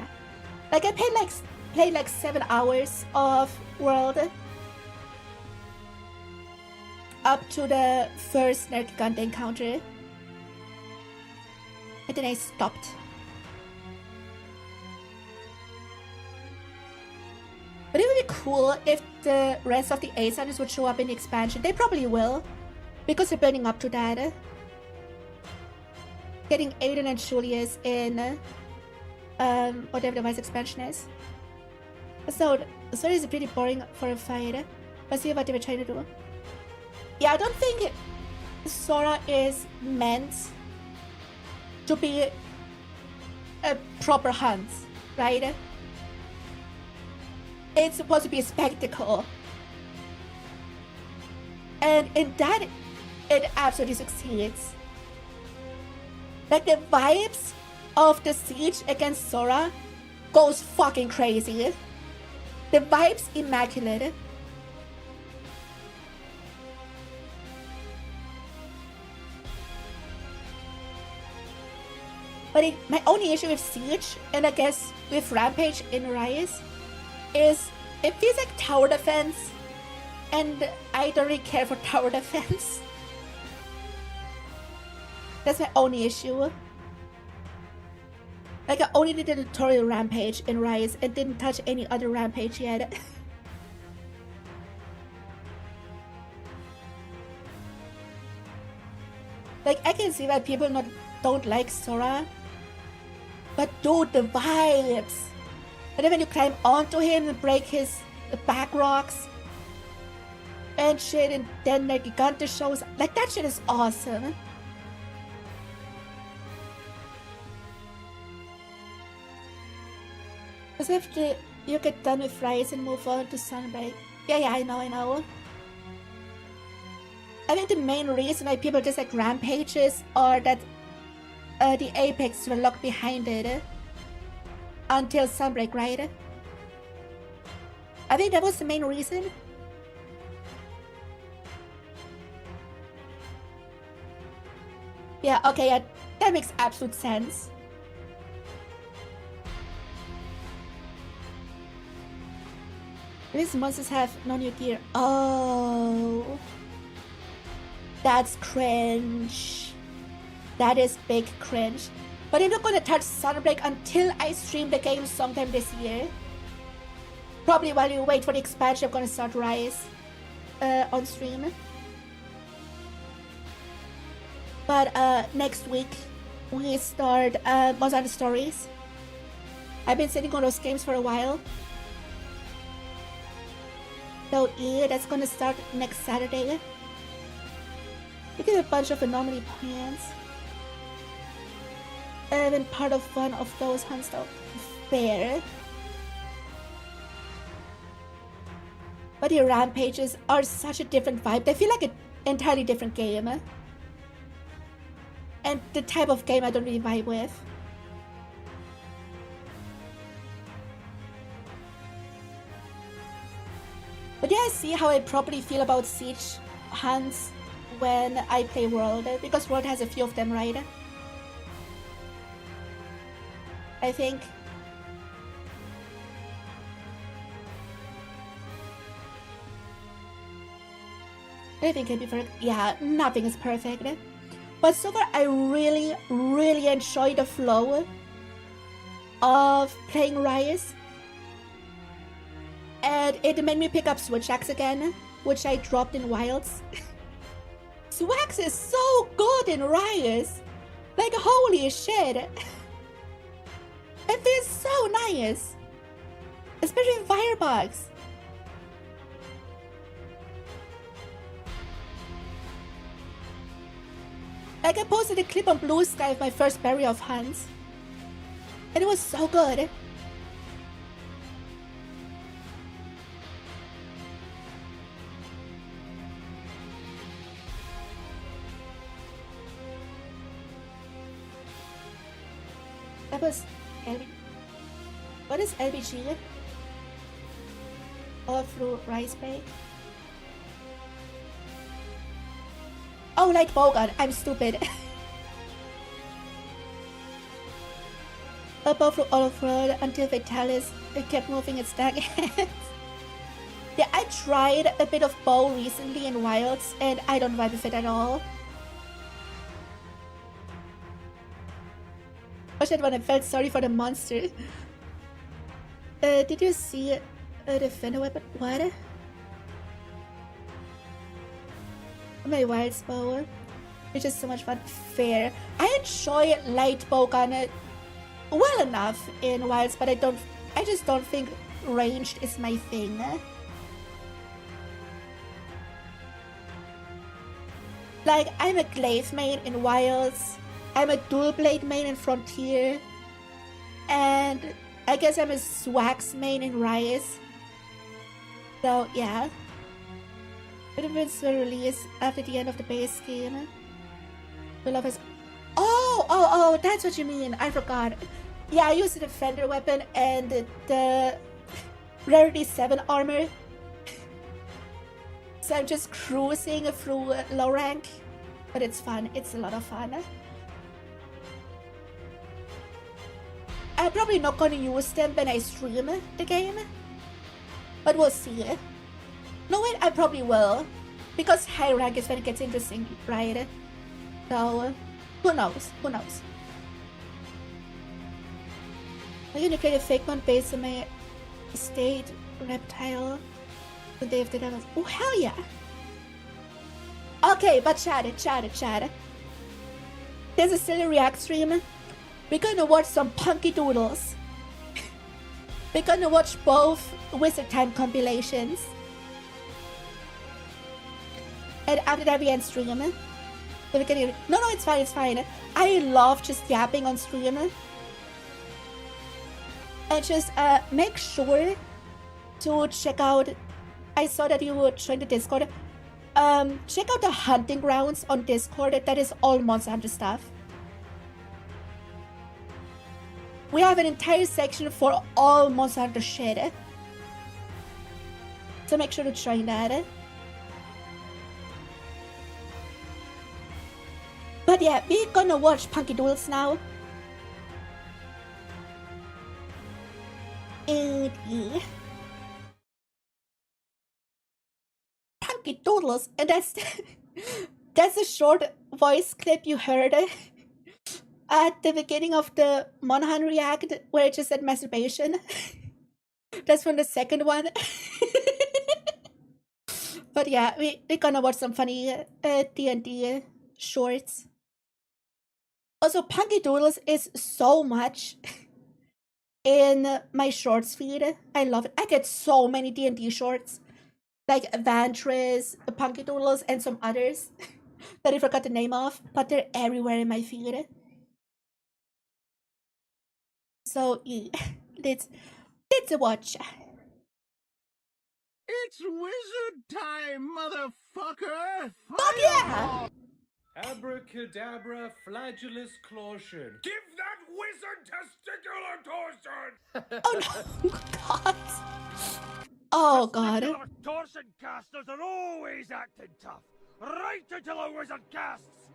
Like, I played like 7 hours of World. Up to the first Nergigante encounter. And then I stopped. But it would be cool if the rest of the A-Sunners would show up in the expansion. They probably will, because they're building up to that. getting Aiden and Julius in whatever the Vice expansion is. So the story is pretty boring for a fight. Let's see what they were trying to do. Yeah, I don't think Sora is meant to be a proper hunt, right? It's supposed to be a spectacle. And in that, it absolutely succeeds. Like, the vibes of the siege against Sora goes fucking crazy. The vibes immaculate. But my only issue with Siege, and I guess with Rampage in Rise, is it feels like tower defense, and I don't really care for tower defense. That's my only issue. Like, I only did the tutorial Rampage in Rise and didn't touch any other Rampage yet. Like, I can see why people don't like Sora. But dude, the vibes! And then when you climb onto him and break his back rocks and shit, and then the Gigante shows, like, that shit is awesome. Because after you get done with Rise and move on to Sunbreak. Yeah, I know. I think the main reason why people dislike Rampages are that the Apex were locked behind it until Sunbreak, right? I think that was the main reason. Yeah, okay, yeah, that makes absolute sense. These monsters have no new gear. Oh, that's cringe. That is big cringe. But I'm not gonna touch Sunbreak until I stream the game sometime this year. Probably while you wait for the expansion, I'm gonna start Rise on stream. But next week we start Monster Hunter Stories. I've been sitting on those games for a while. So yeah, that's gonna start next Saturday. We did a bunch of anomaly plans. I've been part of one of those hunts though. Fair. But the Rampages are such a different vibe. They feel like an entirely different game. And the type of game I don't really vibe with. But yeah, I see how I probably feel about Siege hunts when I play World, because World has a few of them, right? I think. Everything can be perfect. Yeah, nothing is perfect. But so far, I really enjoy the flow of playing Rise. And it made me pick up Switch Axe again, which I dropped in Wilds. Swax is so good in Rise! Like, holy shit! It feels so nice! Especially in Firebox. Like, I posted a clip on Blue Sky of my first berry of hunts. And it was so good. That was what is LBG? All through Rice Bake. Oh, like Bogan, I'm stupid. Above through all of world until Vitalis it kept moving its dark hands. Yeah, I tried a bit of bow recently in Wilds and I don't vibe with it at all. Watched that when I felt sorry for the monster. Did you see the Fender weapon? What? My Wilds bow. It's just so much fun. Fair. I enjoy light bowgun well enough in wilds, but I just don't think ranged is my thing. Like, I'm a glaive main in wilds, I'm a dual blade main in frontier, and I guess I'm a swags main in rise. So yeah. Benefits were released after the end of the base game. We love his. Oh, that's what you mean. I forgot. Yeah, I use the defender weapon and the rarity 7 armor. So I'm just cruising through low rank, but it's fun. It's a lot of fun. I'm probably not gonna use them when I stream the game, but we'll see. No, wait, I probably will, because high rank is when it gets interesting, right? So, who knows? Who knows? I'm gonna create a fake one based on my state reptile. They have the devils. Oh, hell yeah! Okay, but chat. There's a silly react stream. We're gonna watch some punky doodles. We're gonna watch both Wizard Time compilations. And after that we end stream. So we're gonna... No, it's fine. I love just yapping on stream. And just make sure to check out... I saw that you were joined the Discord. Check out the hunting grounds on Discord. That is all Monster Hunter stuff. We have an entire section for all Monster Hunter shit. So make sure to join that. But yeah, we're gonna watch Punky Doodles now. And yeah. Punky Doodles, and that's a short voice clip you heard at the beginning of the Monhan React, where it just said masturbation. That's from the second one. But yeah, we're gonna watch some funny D&D shorts. Also, Punky Doodles is so much in my shorts feed. I love it. I get so many D&D shorts. Like Vantris, Punky Doodles, and some others that I forgot the name of, but they're everywhere in my feed. So yeah, let's watch. It's wizard time, motherfucker! Fuck yeah! Abracadabra flagellus clotion. Give that wizard testicular torsion! Oh no, God. Oh God. Testicular torsion casters are always acting tough, right until a wizard casts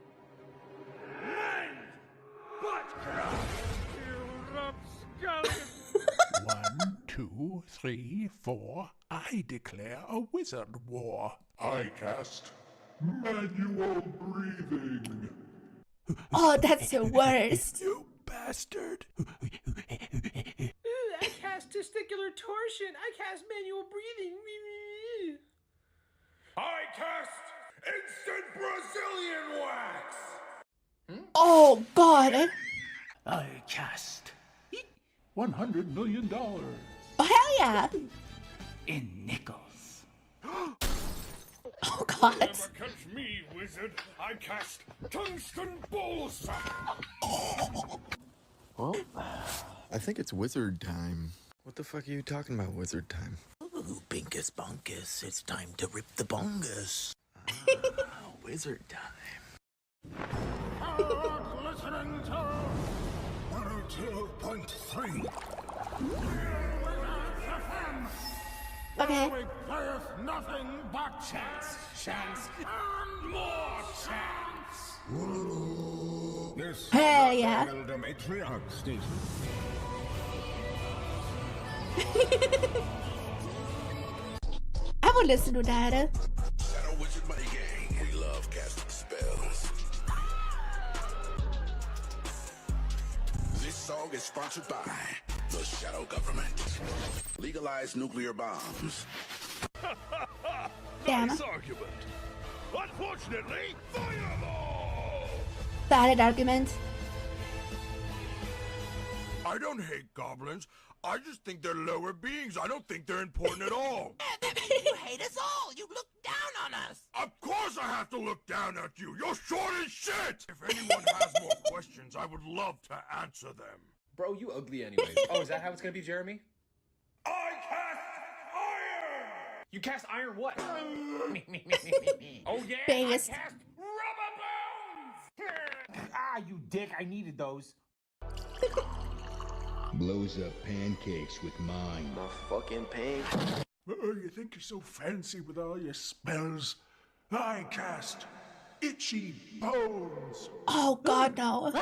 Mind Buttcraft! You rapscallion! 1, 2, 3, 4. I declare a wizard war. I cast manual breathing. Oh, that's the worst. You bastard. I cast testicular torsion. I cast manual breathing. I cast instant Brazilian wax! Oh God. I cast $100 million. Oh hell yeah. In nickels. Oh God. Never catch me, wizard. I cast tungsten bullsack. Well, I think it's wizard time. What the fuck are you talking about, wizard time? Ooh, Binkus Bonkus, it's time to rip the bongus. Wizard time. Listening to 102.3. Okay. Where we playeth nothing but chance, and more chance. This Hell yeah. the matriarch station. I would listen to that. Shadow Wizard Money Gang. We love casting spells. This song is sponsored by the Shadow Government. Legalize nuclear bombs. Damn. Nice argument. Unfortunately, fireball! Valid argument. I don't hate goblins. I just think they're lower beings. I don't think they're important at all. You hate us all. You look down on us. Of course I have to look down at you. You're short as shit. If anyone has more questions, I would love to answer them. Bro, you ugly anyways. Oh, is that how it's gonna be, Jeremy? I cast iron! You cast iron what? Oh yeah, Biggest. I cast rubber bones! Ah, you dick, I needed those. Blows up pancakes with mine. My fucking pain. Oh, you think you're so fancy with all your spells? I cast 𝘕𝘕𝘠𝘴𝘦. Oh god, no.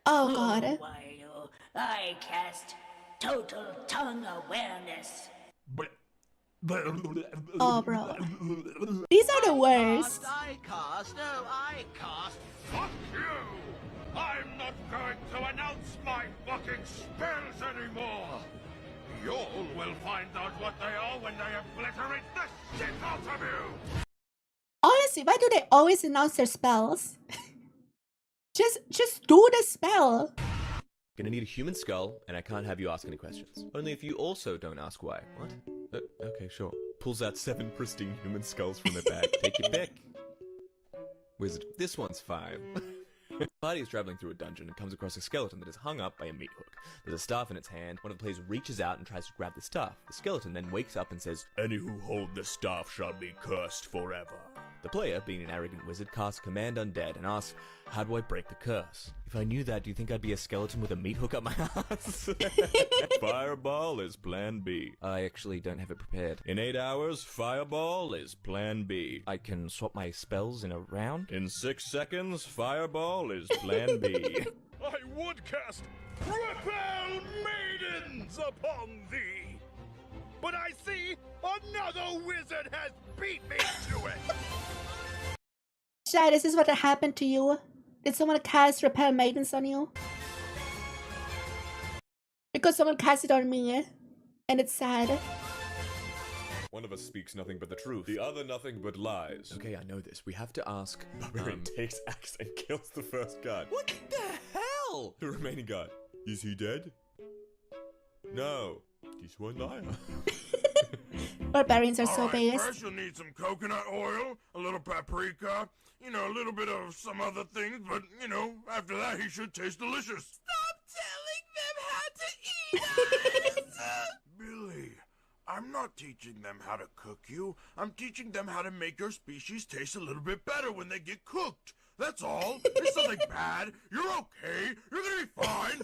Oh god. I cast total tongue awareness. Oh, bro. These are the worst. I cast. Fuck you! I'm not going to announce my fucking spells anymore! Y'all will find out what they are when they obliterate the shit out of you! Honestly, why do they always announce their spells? just do the spell. Gonna need a human skull, and I can't have you ask any questions. Only if you also don't ask why. What? Okay, sure. Pulls out 7 pristine human skulls from their bag. Take your pick. Wizard, this one's 5. Party is traveling through a dungeon and comes across a skeleton that is hung up by a meat hook. There's a staff in its hand. One of the players reaches out and tries to grab the staff. The skeleton then wakes up and says, "Any who hold the staff shall be cursed forever." The player, being an arrogant wizard, casts Command Undead and asks, "How do I break the curse?" If I knew that, do you think I'd be a skeleton with a meat hook up my ass? Fireball is plan B. I actually don't have it prepared. In 8 hours, Fireball is plan B. I can swap my spells in a round. In 6 seconds, Fireball is plan B. I would cast Repel Maidens upon thee, but I see another wizard has beat me to it. Shai, this is what happened to you. Did someone cast Repel Maidens on you? Because someone cast it on me, and it's sad. One of us speaks nothing but the truth, the other nothing but lies. Okay, I know this. We have to ask. Barbarian takes axe and kills the first guard. What the hell? The remaining guard. Is he dead? No. He's one liar. Barbarians are so based. First you'll need some coconut oil, a little paprika, you know, a little bit of some other things, but, you know, after that he should taste delicious. Stop telling them how to eat us! Billy, I'm not teaching them how to cook you. I'm teaching them how to make your species taste a little bit better when they get cooked. That's all. It's nothing bad. You're okay. You're gonna be fine.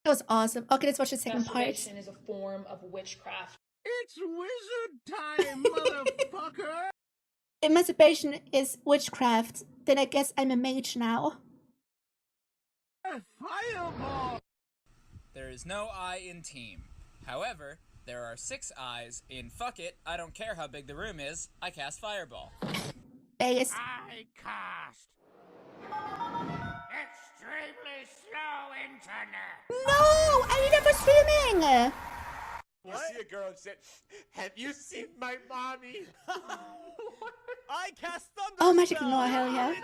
That was awesome. Okay, let's watch the second part. Masturbation is a form of witchcraft. It's wizard time, motherfucker! If masturbation is witchcraft, then I guess I'm a mage now. Fireball! There is no I in team. However, there are 6 I's in fuck it, I don't care how big the room is, I cast Fireball. Vegas. I cast extremely slow internet. No! I need it for streaming! You see a girl and said, "Have you seen my mommy?" I cast thunder. Oh, magic no, hell yeah.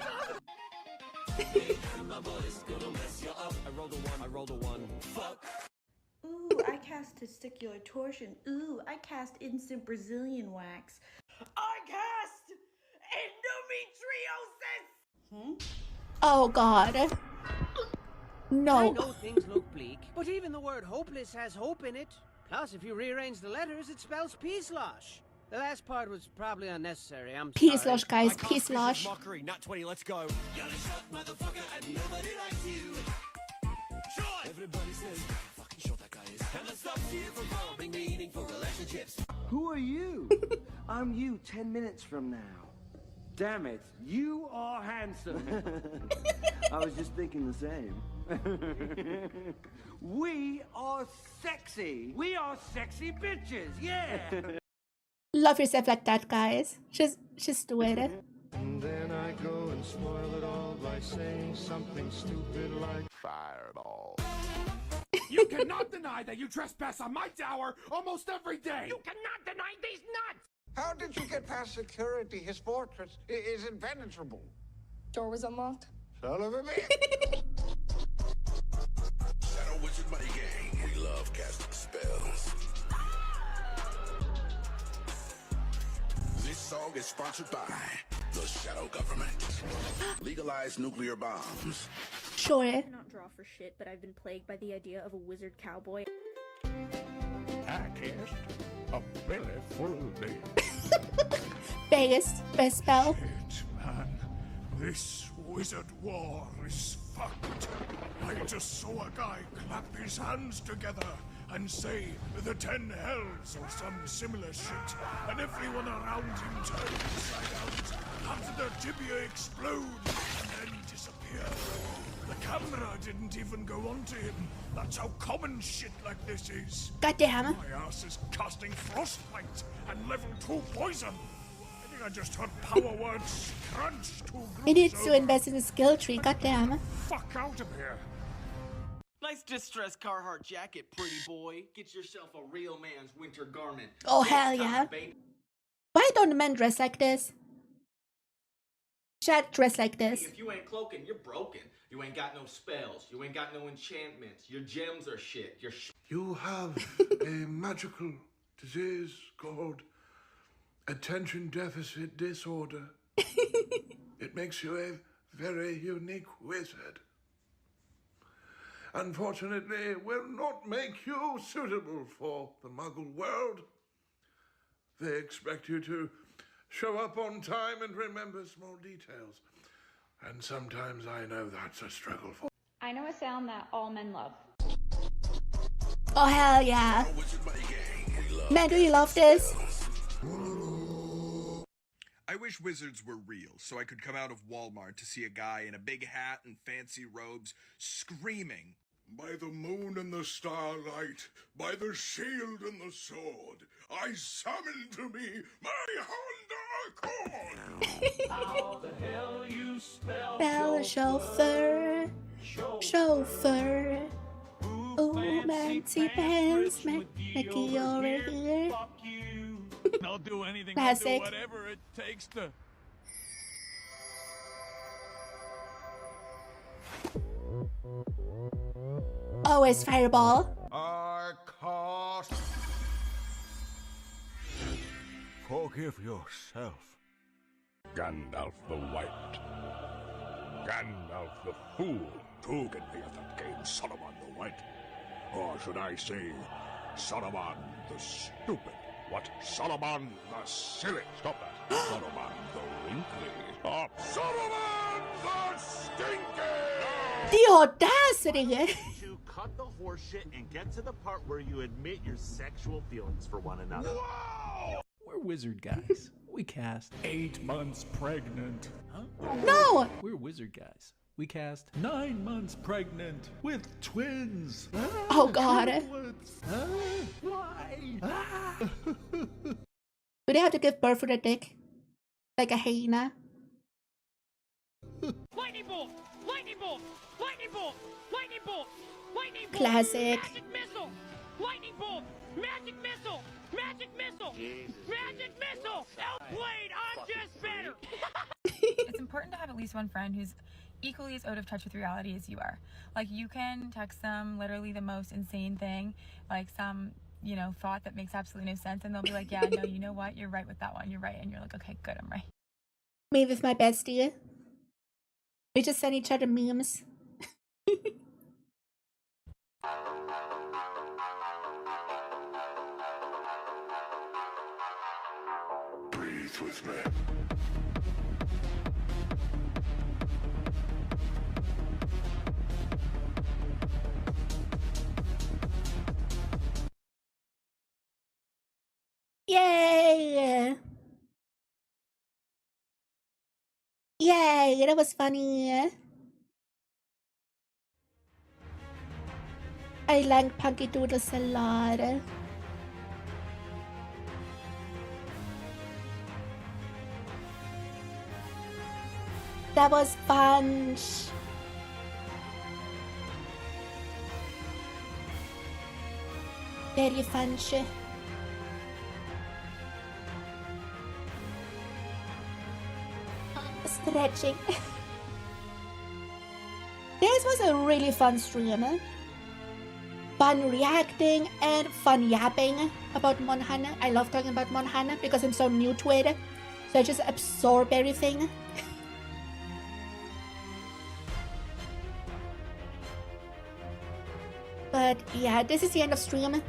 I rolled a one. Fuck. Ooh, I cast testicular torsion. Ooh, I cast instant Brazilian wax. I cast endometriosis. Oh god. I No. know things look bleak, but even the word hopeless has hope in it. Plus, if you rearrange the letters, it spells peace-losh. The last part was probably unnecessary. I'm Peace sorry. losh, guys. Peace losh. Mockery, nat 20, let's go. Everybody says, fucking short that guy is. And let's stop here from forming meaningful relationships. Who are you? I'm you 10 minutes from now. Damn it, you are handsome. I was just thinking the same. We are sexy. We are sexy bitches, yeah. Love yourself like that, guys. Just do it. And then I go and spoil it all by by saying something stupid like Fireball. You cannot deny that you trespass on my tower almost every day! You cannot deny these nuts! How did you get past security? His fortress is impenetrable. Door was unlocked. Son of a bitch. Shadow Wizard Money Gang. We love casting spells. This song is sponsored by the Shadow Government. Legalize nuclear bombs. Sure. I cannot draw for shit, but I've been plagued by the idea of a wizard cowboy. I cast a belly full of day. Best spell. Shit, man. This wizard war is fucked. I just saw a guy clap his hands together and say the 10 hells or some similar shit, and everyone around him turned inside out, had their tibia explode, and then disappear. The camera didn't even go onto him. That's how common shit like this is. Goddamn. My ass is casting frostbite and level 2 poison. I think I just heard power words crunch 2 groups. He needs to over. invest in the skill tree, goddamn. Fuck out of here. Nice distressed Carhartt jacket, pretty boy. Get yourself a real man's winter garment. Oh, hell yeah. Why don't men dress like this? Should dress like this. Hey, if you ain't cloaking, you're broken. You ain't got no spells. You ain't got no enchantments. Your gems are shit. You have a magical disease called attention deficit disorder. It makes you a very unique wizard. Unfortunately, will not make you suitable for the Muggle world. They expect you to show up on time and remember small details. And sometimes I know that's a struggle for. I know a sound that all men love. Oh, hell yeah. Man, do you love this? I wish wizards were real, so I could come out of Walmart to see a guy in a big hat and fancy robes screaming, By the moon and the starlight, by the shield and the sword, I summon to me my Honda Accord! How the hell you spell Bell chauffeur. Chauffeur. Ooh, fancy pants. Mickey over here. I'll do anything. Classic. I'll do whatever it takes to. Always fireball. I cast. Forgive yourself. Gandalf the White. Gandalf the Fool. Who can be of that game, Saruman the White? Or should I say, Saruman the Stupid? What? Saruman the Silly? Stop that. Saruman the Wrinkly. Oh, Saruman the Stinky! The audacity! To cut the horseshit and get to the part where you admit your sexual feelings for one another. Wow! We're wizard guys. We cast 8 months pregnant. Huh? No! We're wizard guys. We cast 9 months pregnant with twins. Oh god. Why? Do they have to give birth with a dick? Like a hyena? Lightning bolt! Lightning bolt! Lightning bolt! Lightning bolt! Lightning bolt! Classic. Magic missile! Lightning bolt! Magic missile! Magic missile! Magic missile! Outplayed! I'm just better! It's important to have at least one friend who's equally as out of touch with reality as you are. Like, you can text them literally the most insane thing, like some, you know, thought that makes absolutely no sense, and they'll be like, yeah, no, you know what, you're right with that one, you're right. And you're like, okay, good, I'm right. Me with my bestie. We just send each other memes. Breathe with me. Yay! Yay, that was funny. I like Punky Doodles a lot. That was fun. Very fun. Stretching. This was a really fun stream. Fun reacting and fun yapping about 𝘓𝘓. I love talking about 𝘓𝘓 because I'm so new to it. So I just absorb everything. But yeah, this is the end of stream.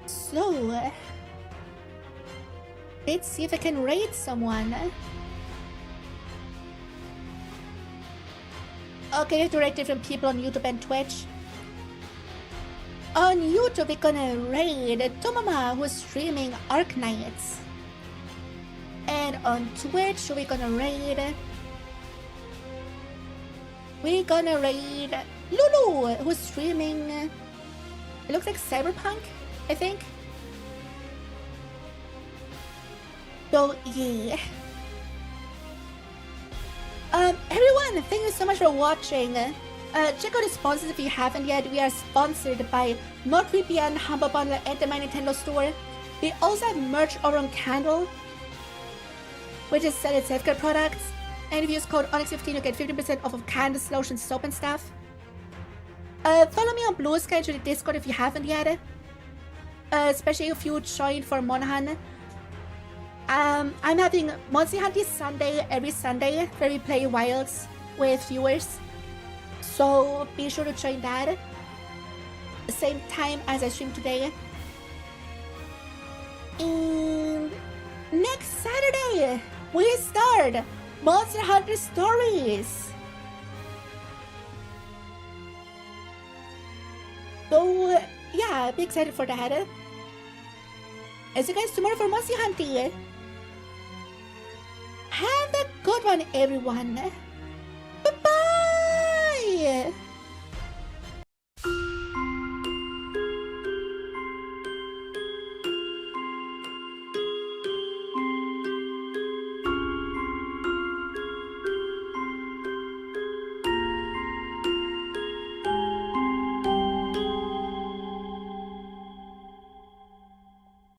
So, let's see if I can raid someone. Okay, I have to raid different people on YouTube and Twitch. On YouTube, we're gonna raid 𝘠𝘴𝘦, who's streaming Ark Knights. And on Twitch, we're gonna raid Lulu, who's streaming, it looks like Cyberpunk, I think. So yeah. Everyone, thank you so much for watching. Check out the sponsors if you haven't yet. We are sponsored by NordVPN, Humble Bundle, and the My Nintendo Store. We also have merch over on Candle, which is selling self-care products. And if you use code ONYX15, you get 15% off of candles, lotions, soap, and stuff. Follow me on Blue Sky to the Discord if you haven't yet. Especially if you join for 𝘓𝘓. I'm having Monster Hunt this Sunday, every Sunday, where we play Wilds with viewers. So be sure to join that. The same time as I stream today. And next Saturday, we start Monster Hunter Stories. So yeah, be excited for that. I'll see you guys tomorrow for Monster Hunting. Have a good one, everyone. Bye-bye!